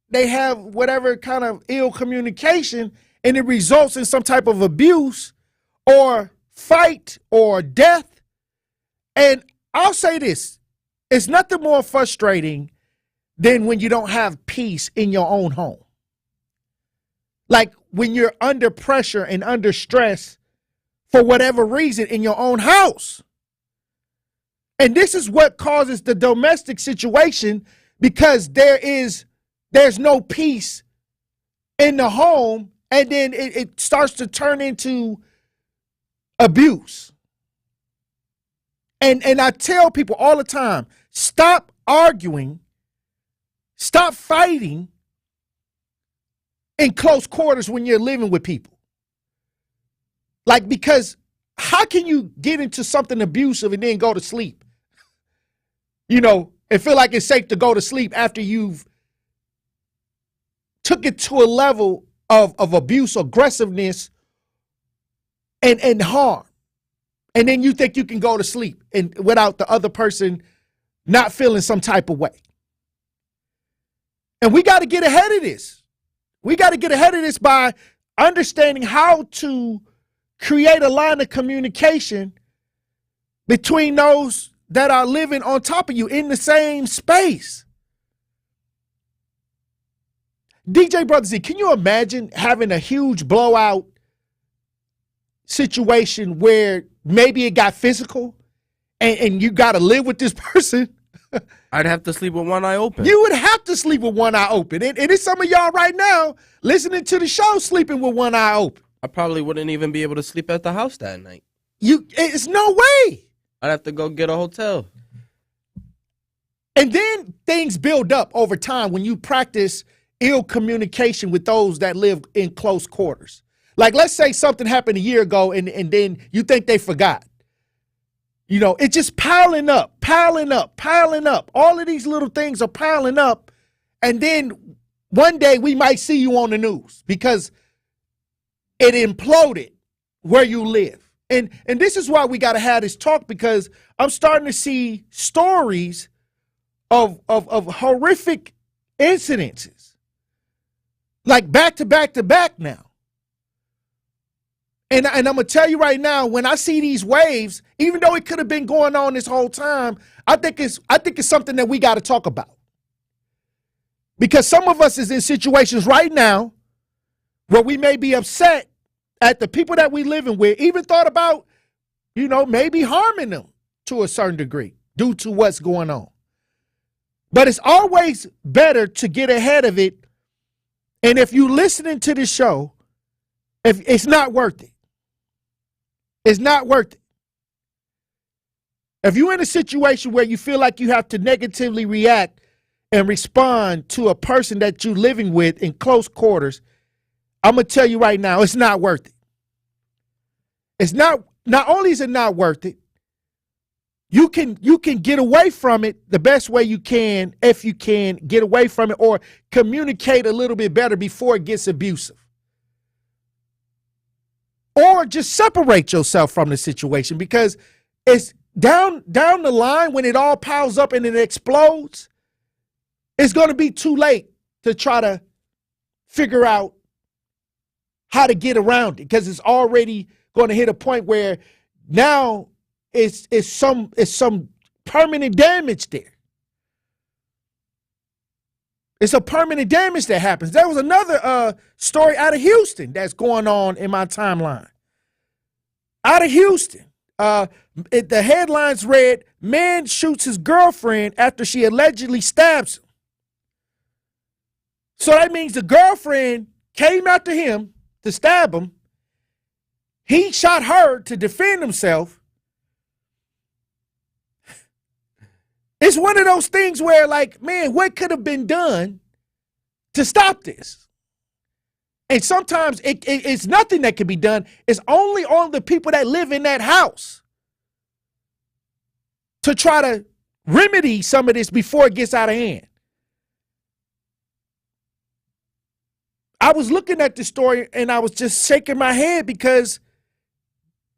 they have whatever kind of ill communication, and it results in some type of abuse or fight or death. And I'll say this, it's nothing more frustrating than when you don't have peace in your own home. Like when you're under pressure and under stress for whatever reason in your own house. And this is what causes the domestic situation, because there's no peace in the home, and then it starts to turn into abuse. And I tell people all the time, stop arguing, stop fighting in close quarters when you're living with people. Like, because how can you get into something abusive and then go to sleep? You know, and feel like it's safe to go to sleep after you've took it to a level of abuse, aggressiveness, and harm. And then you think you can go to sleep and without the other person not feeling some type of way. And we got to get ahead of this. We got to get ahead of this by understanding how to create a line of communication between those that are living on top of you in the same space. DJ Brother Z, can you imagine having a huge blowout situation where maybe it got physical and you got to live with this person? I'd have to sleep with one eye open. You would have to sleep with one eye open. And it's some of y'all right now listening to the show sleeping with one eye open. I probably wouldn't even be able to sleep at the house that night. It's no way. I'd have to go get a hotel. And then things build up over time when you practice ill communication with those that live in close quarters. Like, let's say something happened a year ago and then you think they forgot. You know, it's just piling up. All of these little things are piling up. And then one day we might see you on the news because it imploded where you live. And this is why we got to have this talk, because I'm starting to see stories of horrific incidences, like back to back to back now. And I'm going to tell you right now, when I see these waves, even though it could have been going on this whole time, I think it's something that we got to talk about. Because some of us is in situations right now where we may be upset at the people that we living with, even thought about, maybe harming them to a certain degree due to what's going on. But it's always better to get ahead of it. And if you're listening to the show, if it's not worth it. It's not worth it. If you're in a situation where you feel like you have to negatively react and respond to a person that you're living with in close quarters, I'm going to tell you right now, it's not worth it. It's not only is it not worth it, you can get away from it the best way you can, if you can get away from it, or communicate a little bit better before it gets abusive. Or just separate yourself from the situation, because it's down the line when it all piles up and it explodes, it's going to be too late to try to figure out how to get around it, because it's already going to hit a point where now it's some permanent damage there. It's a permanent damage that happens. There was another story out of Houston that's going on in my timeline. Out of Houston. The headlines read, man shoots his girlfriend after she allegedly stabs him. So that means the girlfriend came after him to stab him. He shot her to defend himself. It's one of those things where, like, man, what could have been done to stop this? And sometimes it's nothing that can be done. It's only on the people that live in that house to try to remedy some of this before it gets out of hand. I was looking at the story and I was just shaking my head, because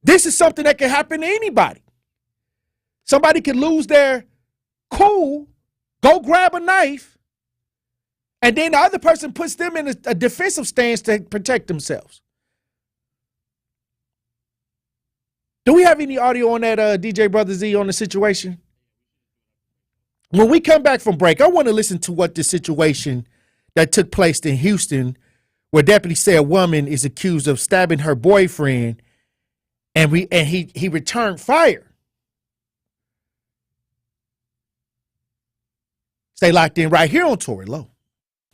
this is something that can happen to anybody. Somebody could lose their cool, go grab a knife, and then the other person puts them in a defensive stance to protect themselves. Do we have any audio on that, DJ Brother Z, on the situation? When we come back from break, I want to listen to what the situation that took place in Houston, where deputies say a woman is accused of stabbing her boyfriend, and he returned fire. Stay locked in right here on Tory Lowe.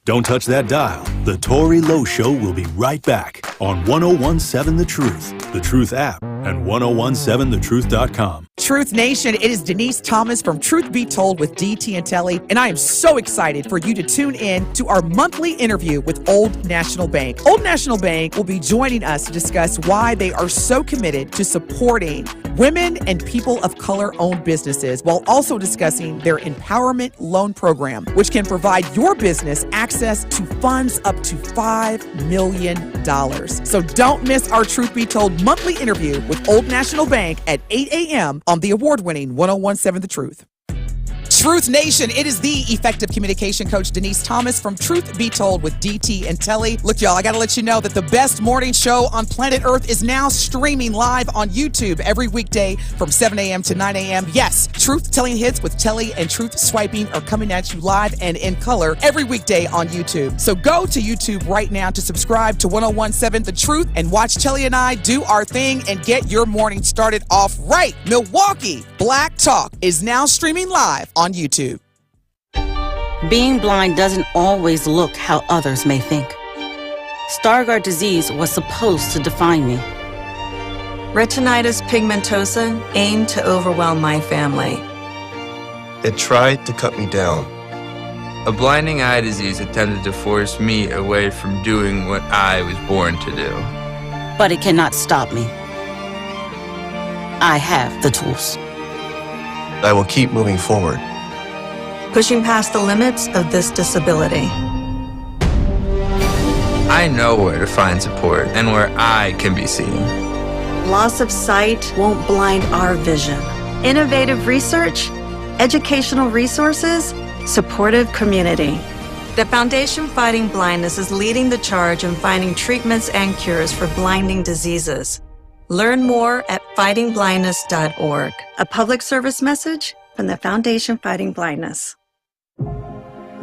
Don't touch that dial. The Tory Lowe Show will be right back on 1017 The Truth app, and 1017thetruth.com. Truth Nation, it is Denise Thomas from Truth Be Told with DT and Telly, and I am so excited for you to tune in to our monthly interview with Old National Bank. Old National Bank will be joining us to discuss why they are so committed to supporting women and people of color-owned businesses, while also discussing their empowerment loan program, which can provide your business access to funds up to $5 million. So don't miss our Truth Be Told monthly interview with Old National Bank at 8 a.m. on the award-winning 1017 The Truth. Truth Nation, it is the effective communication coach, Denise Thomas from Truth Be Told with DT and Telly. Look, y'all, I got to let you know that the best morning show on planet Earth is now streaming live on YouTube every weekday from 7 a.m. to 9 a.m. Yes, Truth Telling Hits with Telly and Truth Swiping are coming at you live and in color every weekday on YouTube. So go to YouTube right now to subscribe to 1017 The Truth and watch Telly and I do our thing and get your morning started off right. Milwaukee Black Talk is now streaming live on YouTube. Being blind doesn't always look how others may think. Stargardt disease was supposed to define me. Retinitis pigmentosa aimed to overwhelm my family. It tried to cut me down. A blinding eye disease attempted to force me away from doing what I was born to do. But it cannot stop me. I have the tools. I will keep moving forward. Pushing past the limits of this disability. I know where to find support and where I can be seen. Loss of sight won't blind our vision. Innovative research, educational resources, supportive community. The Foundation Fighting Blindness is leading the charge in finding treatments and cures for blinding diseases. Learn more at fightingblindness.org. A public service message from the Foundation Fighting Blindness.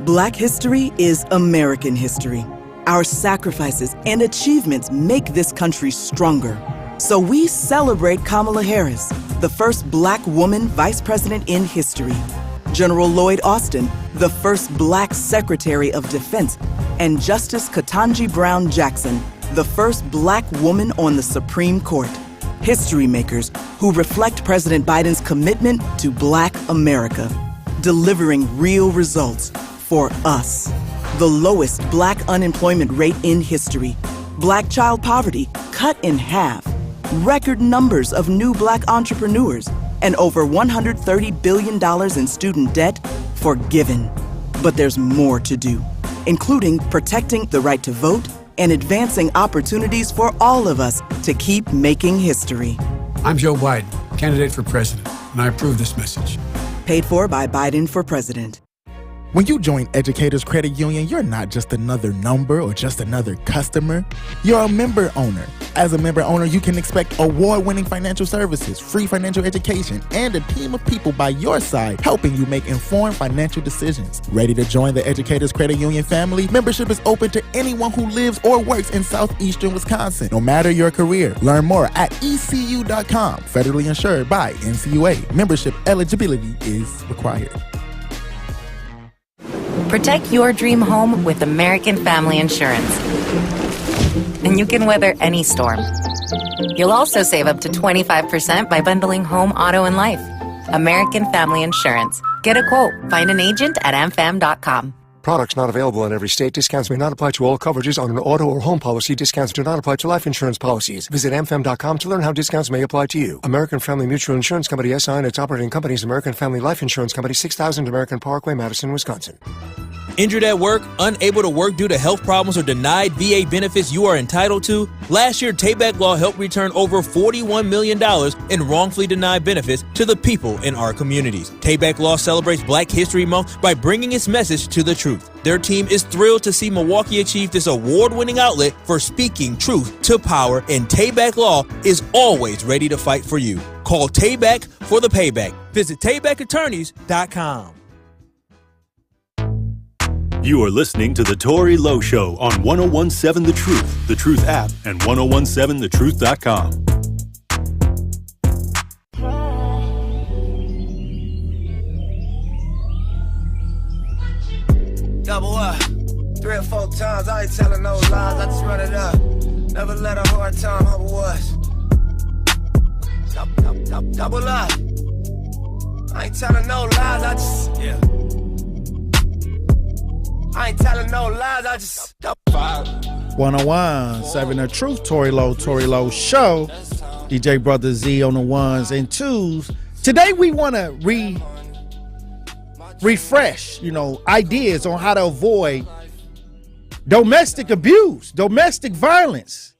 Black history is American history. Our sacrifices and achievements make this country stronger. So we celebrate Kamala Harris, the first Black woman vice president in history, General Lloyd Austin, the first Black Secretary of Defense, and Justice Ketanji Brown Jackson, the first Black woman on the Supreme Court. History makers who reflect President Biden's commitment to Black America, delivering real results for us. The lowest Black unemployment rate in history, Black child poverty cut in half, record numbers of new Black entrepreneurs, and over $130 billion in student debt forgiven. But there's more to do, including protecting the right to vote and advancing opportunities for all of us to keep making history. I'm Joe Biden, candidate for president, and I approve this message. Paid for by Biden for president. When you join Educators Credit Union, you're not just another number or just another customer. You're a member owner. As a member owner, you can expect award-winning financial services, free financial education, and a team of people by your side helping you make informed financial decisions. Ready to join the Educators Credit Union family? Membership is open to anyone who lives or works in southeastern Wisconsin, no matter your career. Learn more at ecu.com. Federally insured by NCUA. Membership eligibility is required. Protect your dream home with American Family Insurance. And you can weather any storm. You'll also save up to 25% by bundling home, auto, and life. American Family Insurance. Get a quote. Find an agent at amfam.com. Products not available in every state. Discounts may not apply to all coverages on an auto or home policy. Discounts do not apply to life insurance policies. Visit amfam.com to learn how discounts may apply to you. American Family Mutual Insurance Company, SI, and its operating companies, American Family Life Insurance Company, 6000 American Parkway, Madison, Wisconsin. Injured at work, unable to work due to health problems, or denied VA benefits you are entitled to? Last year, Tayback Law helped return over $41 million in wrongfully denied benefits to the people in our communities. Tayback Law celebrates Black History Month by bringing its message to the truth. Their team is thrilled to see Milwaukee achieve this award-winning outlet for speaking truth to power, and Tayback Law is always ready to fight for you. Call Tayback for the payback. Visit TaybackAttorneys.com. You are listening to The Tory Lowe Show on 1017 The Truth app, and 1017thetruth.com. Double up, 3 or 4 times, I ain't telling no lies, I just run it up. Never let a hard time humble us. Double up, I ain't telling no lies, I just, yeah. I ain't telling no lies, I just 101.7 The Truth, Tory Lowe Show. DJ Brother Z on the ones and twos. Today we want to refresh, ideas on how to avoid domestic abuse, domestic violence.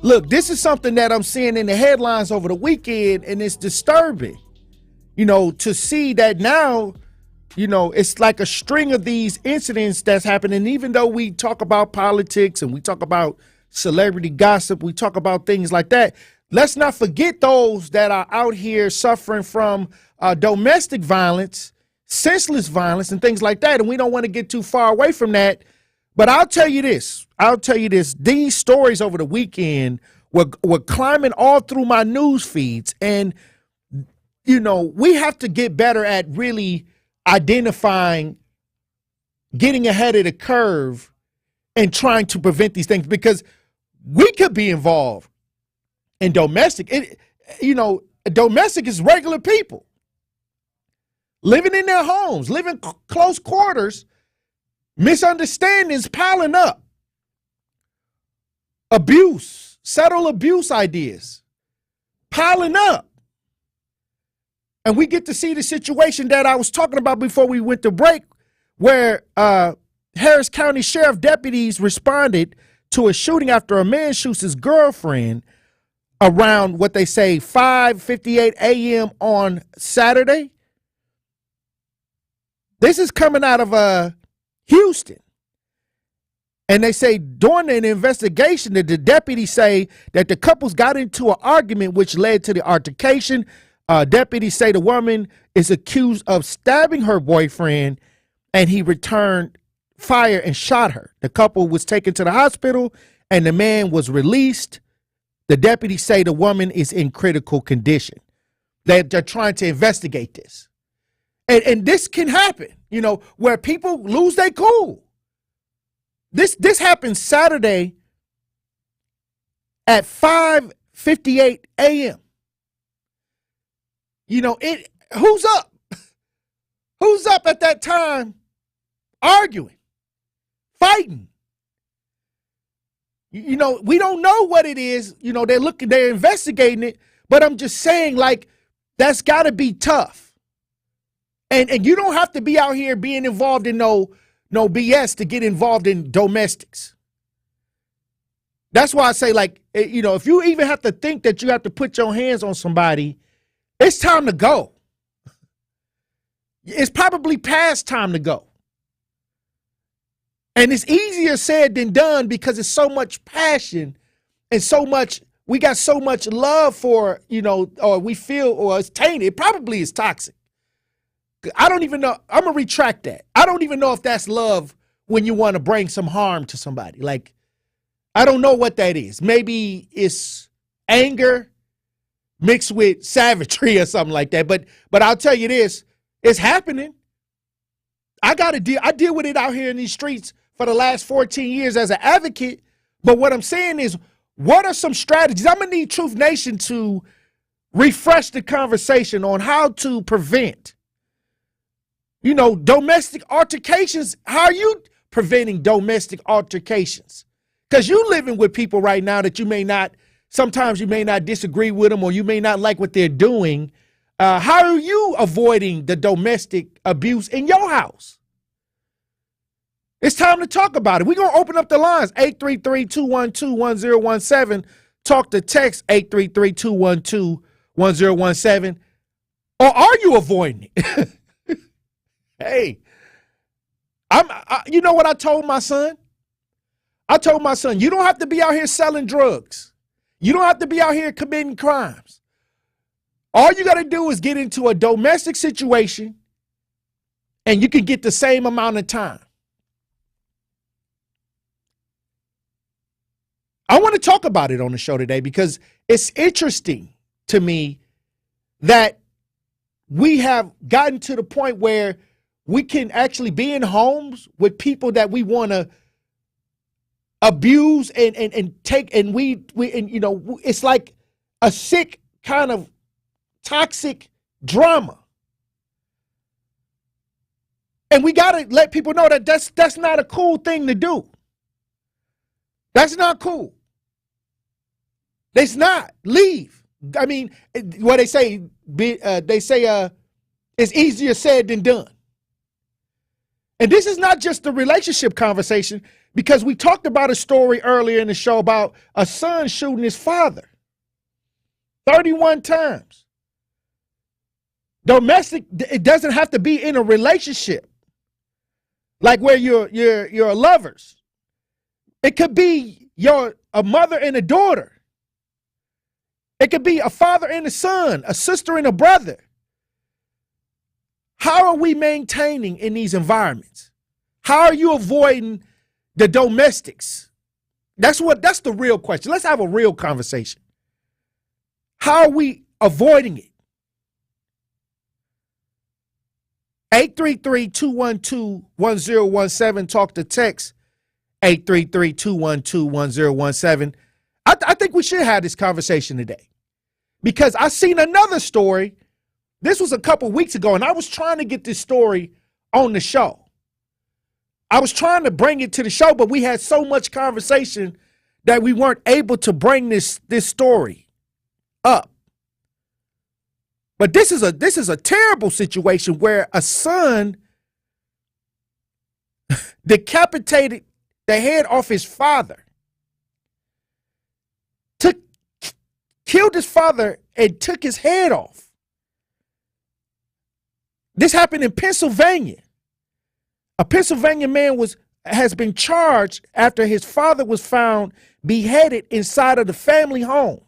Look, this is something that I'm seeing in the headlines over the weekend, and it's disturbing, to see that now. It's like a string of these incidents that's happening. Even though we talk about politics and we talk about celebrity gossip, we talk about things like that, let's not forget those that are out here suffering from domestic violence, senseless violence, and things like that. And we don't want to get too far away from that. But I'll tell you this. These stories over the weekend were climbing all through my news feeds. And, we have to get better at really identifying, getting ahead of the curve, and trying to prevent these things, because we could be involved in domestic. Domestic is regular people living in their homes, living close quarters, misunderstandings piling up, abuse, subtle abuse ideas piling up. And we get to see the situation that I was talking about before we went to break, where Harris County Sheriff deputies responded to a shooting after a man shoots his girlfriend around what they say 5:58 a.m. on Saturday. This is coming out of Houston. And they say during an investigation that the deputies say that the couples got into an argument which led to the altercation. Deputies say the woman is accused of stabbing her boyfriend, and he returned fire and shot her. The couple was taken to the hospital and the man was released. The deputies say the woman is in critical condition. They're trying to investigate this. And this can happen, you know, where people lose their cool. This happened Saturday at 5:58 a.m. You know, who's up? Who's up at that time arguing, fighting? You know, we don't know what it is. You know, they're investigating it, but I'm just saying, like, that's got to be tough. And you don't have to be out here being involved in no BS to get involved in domestics. That's why I say, like, you know, if you even have to think that you have to put your hands on somebody, it's time to go. It's probably past time to go. And it's easier said than done because it's so much passion and we got so much love for, you know, or we feel, or it's tainted. It probably is toxic. I don't even know. I'm going to retract that. I don't even know if that's love when you want to bring some harm to somebody. Like, I don't know what that is. Maybe it's anger mixed with savagery or something like that. But I'll tell you this, it's happening. I deal with it out here in these streets for the last 14 years as an advocate. But what I'm saying is, what are some strategies? I'm going to need Truth Nation to refresh the conversation on how to prevent, you know, domestic altercations. How are you preventing domestic altercations? Because you're living with people right now that sometimes you may not disagree with them or you may not like what they're doing. How are you avoiding the domestic abuse in your house? It's time to talk about it. We're going to open up the lines, 833-212-1017. Talk to text 833-212-1017. Or are you avoiding it? Hey, you know what I told my son? I told my son, you don't have to be out here selling drugs. You don't have to be out here committing crimes. All you got to do is get into a domestic situation and you can get the same amount of time. I want to talk about it on the show today because it's interesting to me that we have gotten to the point where we can actually be in homes with people that we want to abuse and take, and we you know, it's like a sick kind of toxic drama. And we got to let people know that that's not a cool thing to do. That's not cool. It's not. Leave. I mean, what they say, it's easier said than done. And this is not just a relationship conversation, because we talked about a story earlier in the show about a son shooting his father 31 times. Domestic, it doesn't have to be in a relationship, like where you're lovers. It could be a mother and a daughter. It could be a father and a son, a sister and a brother. How are we maintaining in these environments? How are you avoiding the domestics? That's the real question. Let's have a real conversation. How are we avoiding it? 833-212-1017. Talk to text 833-212-1017. I think we should have this conversation today because I seen another story. This was a couple weeks ago, and I was trying to get this story on the show. I was trying to bring it to the show, but we had so much conversation that we weren't able to bring this story up. But this is a terrible situation where a son decapitated the head off his father, killed his father and took his head off. This happened in Pennsylvania. A Pennsylvania man has been charged after his father was found beheaded inside of the family home.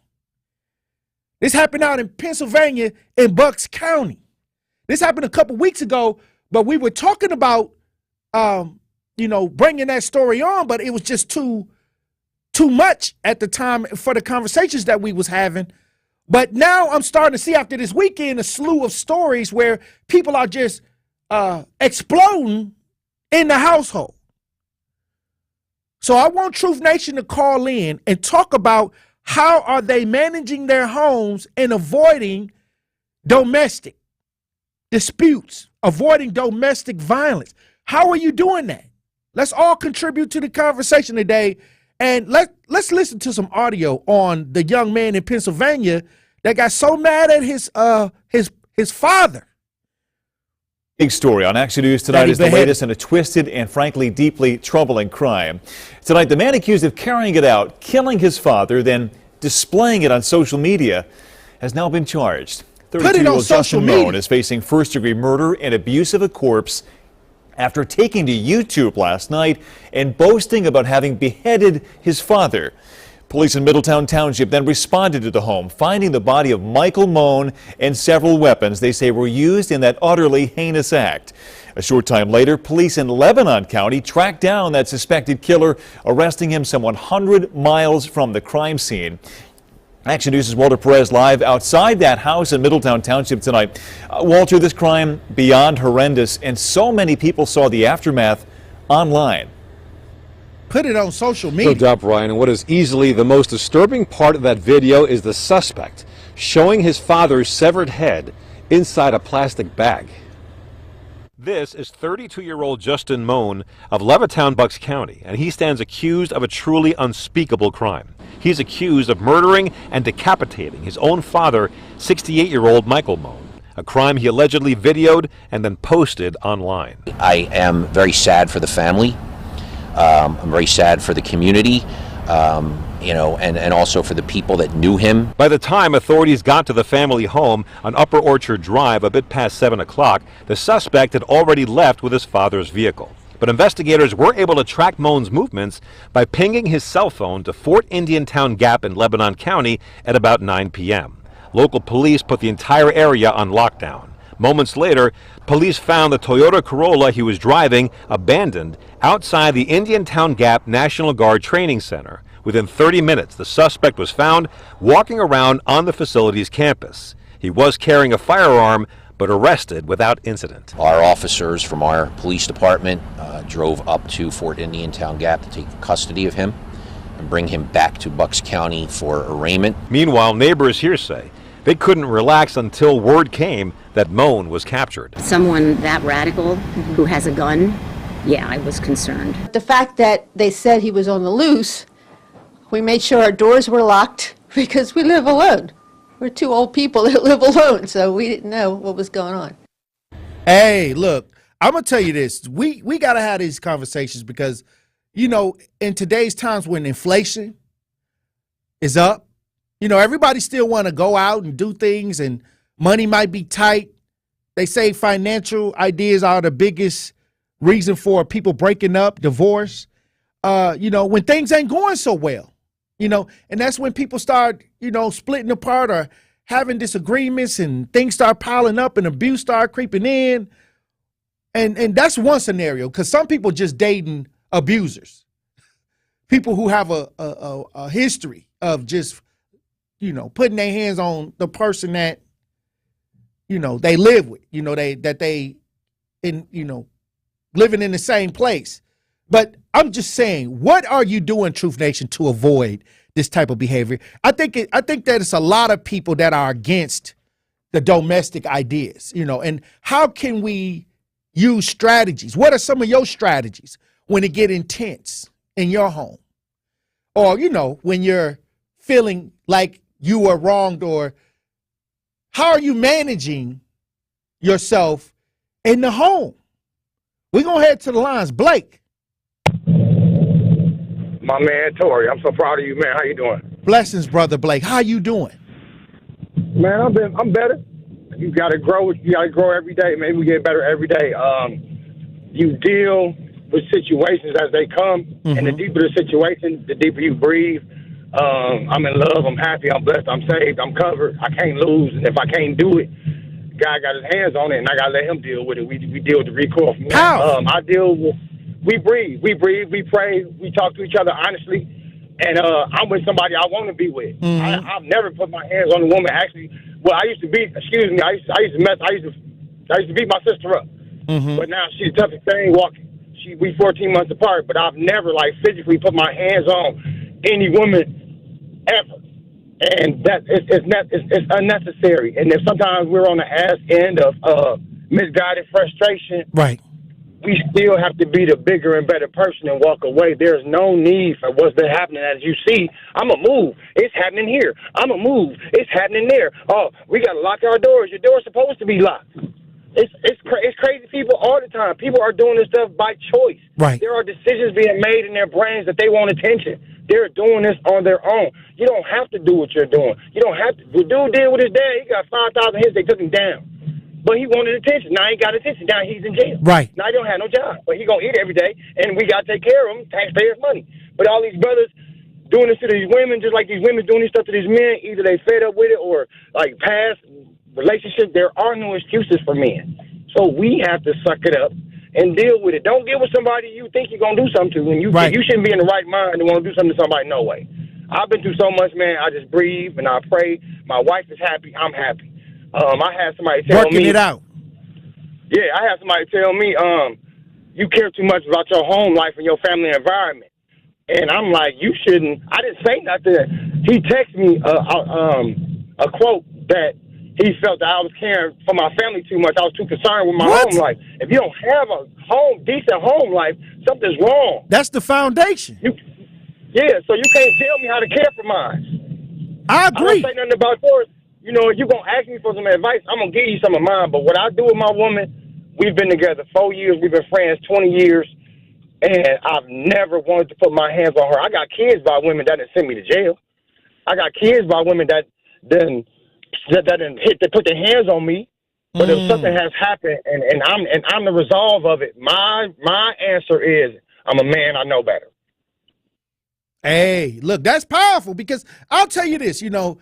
This happened out in Pennsylvania in Bucks County. This happened a couple weeks ago, but we were talking about bringing that story on, but it was just too much at the time for the conversations that we was having. But now I'm starting to see after this weekend a slew of stories where people are just exploding in the household. So I want Truth Nation to call in and talk about how are they managing their homes and avoiding domestic disputes, avoiding domestic violence. How are you doing that? Let's all contribute to the conversation today. And let's listen to some audio on the young man in Pennsylvania that got so mad at his father. Big story on Action News tonight is the latest in a twisted and frankly deeply troubling crime. Tonight, the man accused of carrying it out, killing his father, then displaying it on social media, has now been charged. 32-year-old Justin Lowe is facing first-degree murder and abuse of a corpse after taking to YouTube last night and boasting about having beheaded his father. Police in Middletown Township then responded to the home, finding the body of Michael Moan and several weapons they say were used in that utterly heinous act. A short time later, police in Lebanon County tracked down that suspected killer, arresting him some 100 miles from the crime scene. Action News' Walter Perez live outside that house in Middletown Township tonight. Walter, this crime beyond horrendous, and so many people saw the aftermath online. Put it on social media. No doubt, Brian. And what is easily the most disturbing part of that video is the suspect showing his father's severed head inside a plastic bag. This is 32-year-old Justin Moan of Levittown, Bucks County, and he stands accused of a truly unspeakable crime. He's accused of murdering and decapitating his own father, 68-year-old Michael Moan, a crime he allegedly videoed and then posted online. I am very sad for the family. I'm very sad for the community, and also for the people that knew him. By the time authorities got to the family home on Upper Orchard Drive a bit past 7 o'clock, the suspect had already left with his father's vehicle. But investigators were able to track Moan's movements by pinging his cell phone to Fort Indian Town Gap in Lebanon County at about 9 p.m. Local police put the entire area on lockdown. Moments later, police found the Toyota Corolla he was driving abandoned outside the Indian Town Gap National Guard Training Center. Within 30 minutes, the suspect was found walking around on the facility's campus. He was carrying a firearm, but arrested without incident. Our officers from our police department drove up to Fort Indian Town Gap to take custody of him and bring him back to Bucks County for arraignment. Meanwhile, neighbors here say they couldn't relax until word came that Moan was captured. Someone that radical who has a gun, yeah, I was concerned. The fact that they said he was on the loose, we made sure our doors were locked because we live alone. We're two old people that live alone, so we didn't know what was going on. Hey, look, I'm going to tell you this. We got to have these conversations because, in today's times when inflation is up, everybody still want to go out and do things and money might be tight. They say financial ideas are the biggest reason for people breaking up, divorce, when things ain't going so well, and that's when people start, splitting apart or having disagreements and things start piling up and abuse start creeping in. And that's one scenario because some people just dating abusers, people who have a history of just, putting their hands on the person that, they live with, living in the same place. But I'm just saying, what are you doing, Truth Nation, to avoid this type of behavior? I think that it's a lot of people that are against the domestic ideas, and how can we use strategies? What are some of your strategies when it get intense in your home? Or, when you're feeling like you were wronged, or how are you managing yourself in the home? We're going to head to the lines. Blake. My man, Tory, I'm so proud of you, man. How you doing? Blessings, brother Blake. How you doing? Man, I'm better. You got to grow. You got to grow every day, man. We get better every day. You deal with situations as they come, and the deeper the situation, the deeper you breathe. I'm in love. I'm happy. I'm blessed. I'm saved. I'm covered. I can't lose. And if I can't do it, God got his hands on it, and I got to let him deal with it. We deal with the recoil from that. I deal we breathe, we pray, we talk to each other honestly, and I'm with somebody I want to be with. I've never put my hands on a woman. Actually, well, I used to beat my sister up, but now she's the toughest thing walking. We 14 months apart, but I've never like physically put my hands on any woman ever, and that it's unnecessary. And if sometimes we're on the ass end of misguided frustration, right? We still have to be the bigger and better person and walk away. There's no need for what's been happening. As you see, I'm a move. It's happening here. I'm a move. It's happening there. Oh, we got to lock our doors. Your door's supposed to be locked. It's crazy people all the time. People are doing this stuff by choice. Right. There are decisions being made in their brains that they want attention. They're doing this on their own. You don't have to do what you're doing. You don't have to. The dude did with his dad. He got 5,000 hits. They took him down. But he wanted attention. Now he got attention. Now he's in jail. Right. Now he don't have no job. But he going to eat every day, and we got to take care of him, taxpayers' money. But all these brothers doing this to these women, just like these women doing this stuff to these men, either they fed up with it or, like, past relationships, there are no excuses for men. So we have to suck it up and deal with it. Don't get with somebody you think you're going to do something to, and you shouldn't be in the right mind to want to do something to somebody. No way. I've been through so much, man. I just breathe and I pray. My wife is happy. I'm happy. I had somebody tell me... Working it out. Yeah, I had somebody tell me, you care too much about your home life and your family environment. And I'm like, you shouldn't... I didn't say nothing. He texted me a quote that he felt that I was caring for my family too much. I was too concerned with my home life. If you don't have a decent home life, something's wrong. That's the foundation. Yeah, so you can't tell me how to care for mine. I agree. I don't say nothing about yours. You know, if you're going to ask me for some advice, I'm going to give you some of mine. But what I do with my woman, we've been together 4 years. We've been friends 20 years. And I've never wanted to put my hands on her. I got kids by women that didn't send me to jail. I got kids by women that didn't put their hands on me. But if something has happened and I'm the resolve of it, my answer is I'm a man, I know better. Hey, look, that's powerful because I'll tell you this, you know,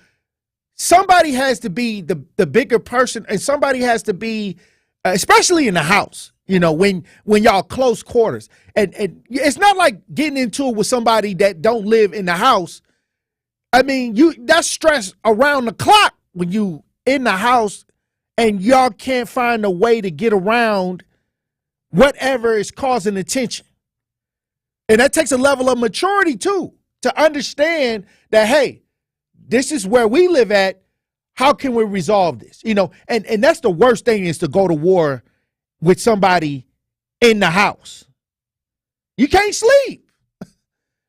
somebody has to be the bigger person, and somebody has to be, especially in the house, you know, when y'all close quarters. And it's not like getting into it with somebody that don't live in the house. I mean, that's stress around the clock when you in the house and y'all can't find a way to get around whatever is causing the tension. And that takes a level of maturity, too, to understand that, hey, this is where we live at. How can we resolve this? You know, and that's the worst thing is to go to war with somebody in the house. You can't sleep,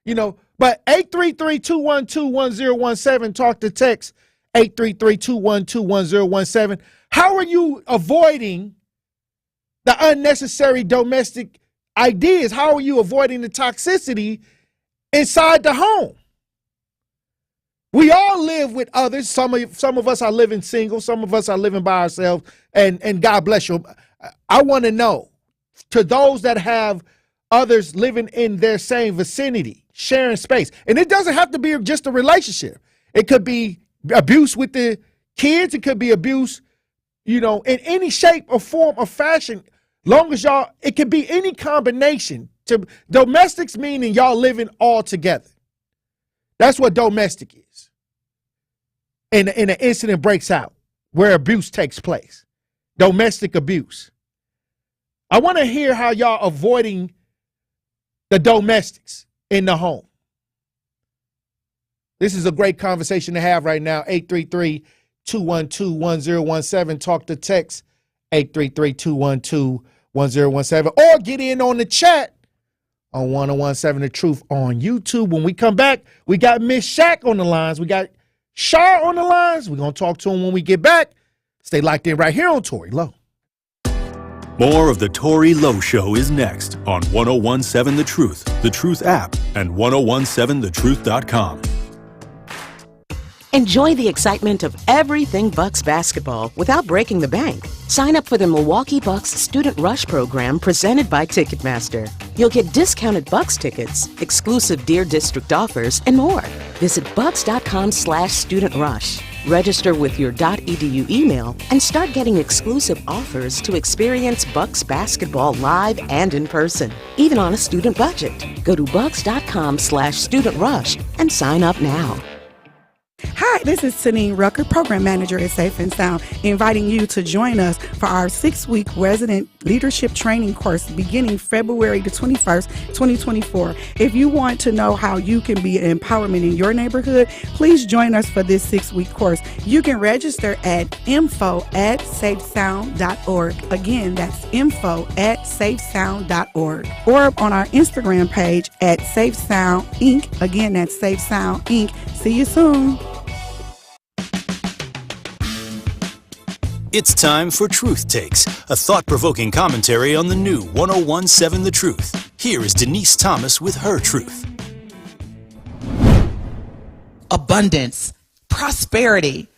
you know, but 833-212-1017, talk to text 833-212-1017. How are you avoiding the unnecessary domestic ideas? How are you avoiding the toxicity inside the home? We all live with others. Some of us are living single. Some of us are living by ourselves. And God bless you. I want to know, to those that have others living in their same vicinity, sharing space. And it doesn't have to be just a relationship. It could be abuse with the kids. It could be abuse, you know, in any shape or form or fashion. Long as y'all, it could be any combination. To domestics meaning y'all living all together. That's what domestic is. And an incident breaks out where abuse takes place. Domestic abuse. I want to hear how y'all avoiding the domestics in the home. This is a great conversation to have right now. 833-212-1017. Talk to text 833-212-1017. Or get in on the chat on 1017 The Truth on YouTube. When we come back, we got Miss Shaq on the lines. We got Shar on the lines. We're going to talk to him when we get back. Stay locked in right here on Tory Lowe. More of the Tory Lowe Show is next on 1017 The Truth app, and 1017thetruth.com. Enjoy the excitement of everything Bucks basketball without breaking the bank. Sign up for the Milwaukee Bucks Student Rush program presented by Ticketmaster. You'll get discounted Bucks tickets, exclusive Deer District offers, and more. Visit Bucks.com/studentrush. Register with your .edu email and start getting exclusive offers to experience Bucks basketball live and in person, even on a student budget. Go to bucks.com/studentrush and sign up now. Hi, this is Tanine Rucker, Program Manager at Safe and Sound, inviting you to join us for our 6-week resident leadership training course beginning February the 21st, 2024. If you want to know how you can be an empowerment in your neighborhood, please join us for this 6-week course. You can register at info@safesound.org. Again, that's info@safesound.org. Or on our Instagram page at Safe Sound Inc. Again, that's Safe Sound Inc. See you soon. It's time for Truth Takes, a thought-provoking commentary on the new 1017 The Truth. Here is Denise Thomas with her truth. Abundance, prosperity.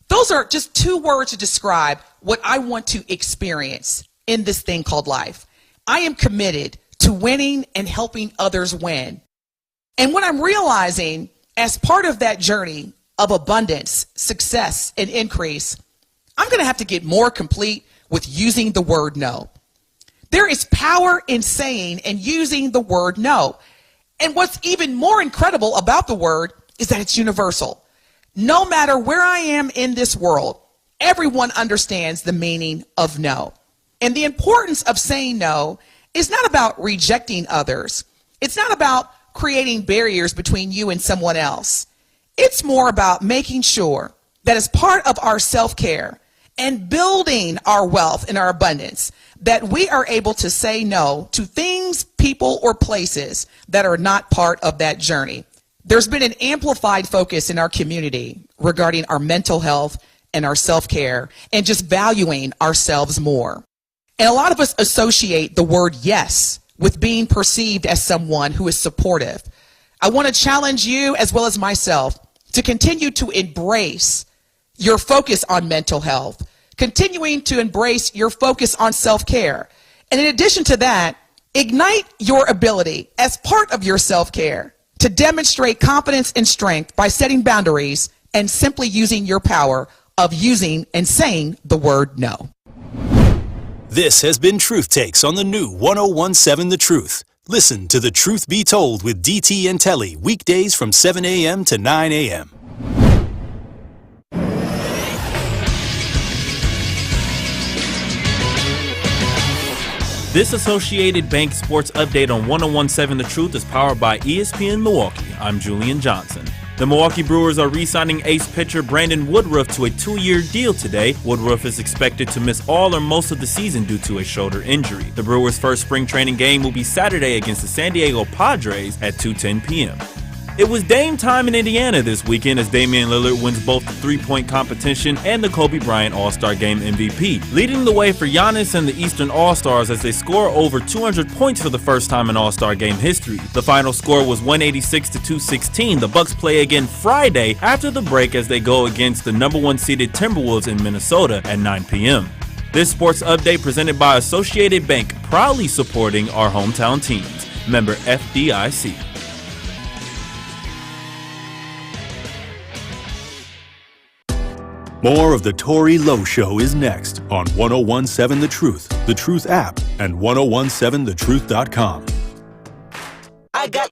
Those are just two words to describe what I want to experience in this thing called life. I am committed to winning and helping others win. And what I'm realizing as part of that journey of abundance, success, and increase, I'm going to have to get more complete with using the word no. There is power in saying and using the word no. And what's even more incredible about the word is that it's universal. No matter where I am in this world, everyone understands the meaning of no. And the importance of saying no is not about rejecting others. It's not about creating barriers between you and someone else. It's more about making sure that as part of our self-care and building our wealth and our abundance, that we are able to say no to things, people, or places that are not part of that journey. There's been an amplified focus in our community regarding our mental health and our self-care and just valuing ourselves more. And a lot of us associate the word yes with being perceived as someone who is supportive. I want to challenge you as well as myself to continue to embrace your focus on mental health, continuing to embrace your focus on self-care. And in addition to that, ignite your ability as part of your self-care to demonstrate confidence and strength by setting boundaries and simply using your power of using and saying the word no. This has been Truth Takes on the new 1017 The Truth. Listen to The Truth Be Told with DT and Telly weekdays from 7 a.m. to 9 a.m. This Associated Bank Sports Update on 1017 The Truth is powered by ESPN Milwaukee. I'm Julian Johnson. The Milwaukee Brewers are re-signing ace pitcher Brandon Woodruff to a 2-year deal today. Woodruff is expected to miss all or most of the season due to a shoulder injury. The Brewers' first spring training game will be Saturday against the San Diego Padres at 2:10 p.m. It was Dame time in Indiana this weekend as Damian Lillard wins both the three-point competition and the Kobe Bryant All-Star Game MVP, leading the way for Giannis and the Eastern All-Stars as they score over 200 points for the first time in All-Star Game history. The final score was 186-216. The Bucks play again Friday after the break as they go against the number 1 seeded Timberwolves in Minnesota at 9 p.m. This sports update presented by Associated Bank, proudly supporting our hometown teams. Member FDIC. More of the Tory Lowe Show is next on 1017 The Truth, The Truth app, and 1017thetruth.com. I got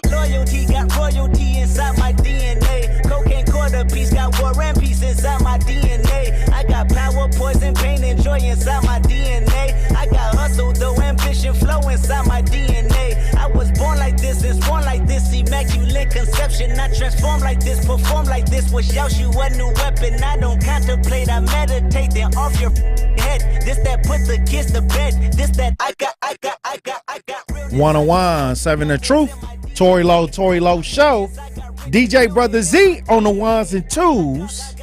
loyalty, got royalty inside my DNA. Cocaine quarter piece, got war and peace inside my DNA. I got power, poison, pain, and joy inside my DNA. I got hustle, though, ambition, flow inside my DNA. I was born like this, and born like this, immaculate conception. I transform like this, perform like this, wish out you a new weapon. I don't contemplate, I meditate, then off your head. This that put the kids to bed. This that I got. 1017 The Truth, Tory Lowe Show. DJ Brother Z on the ones and twos.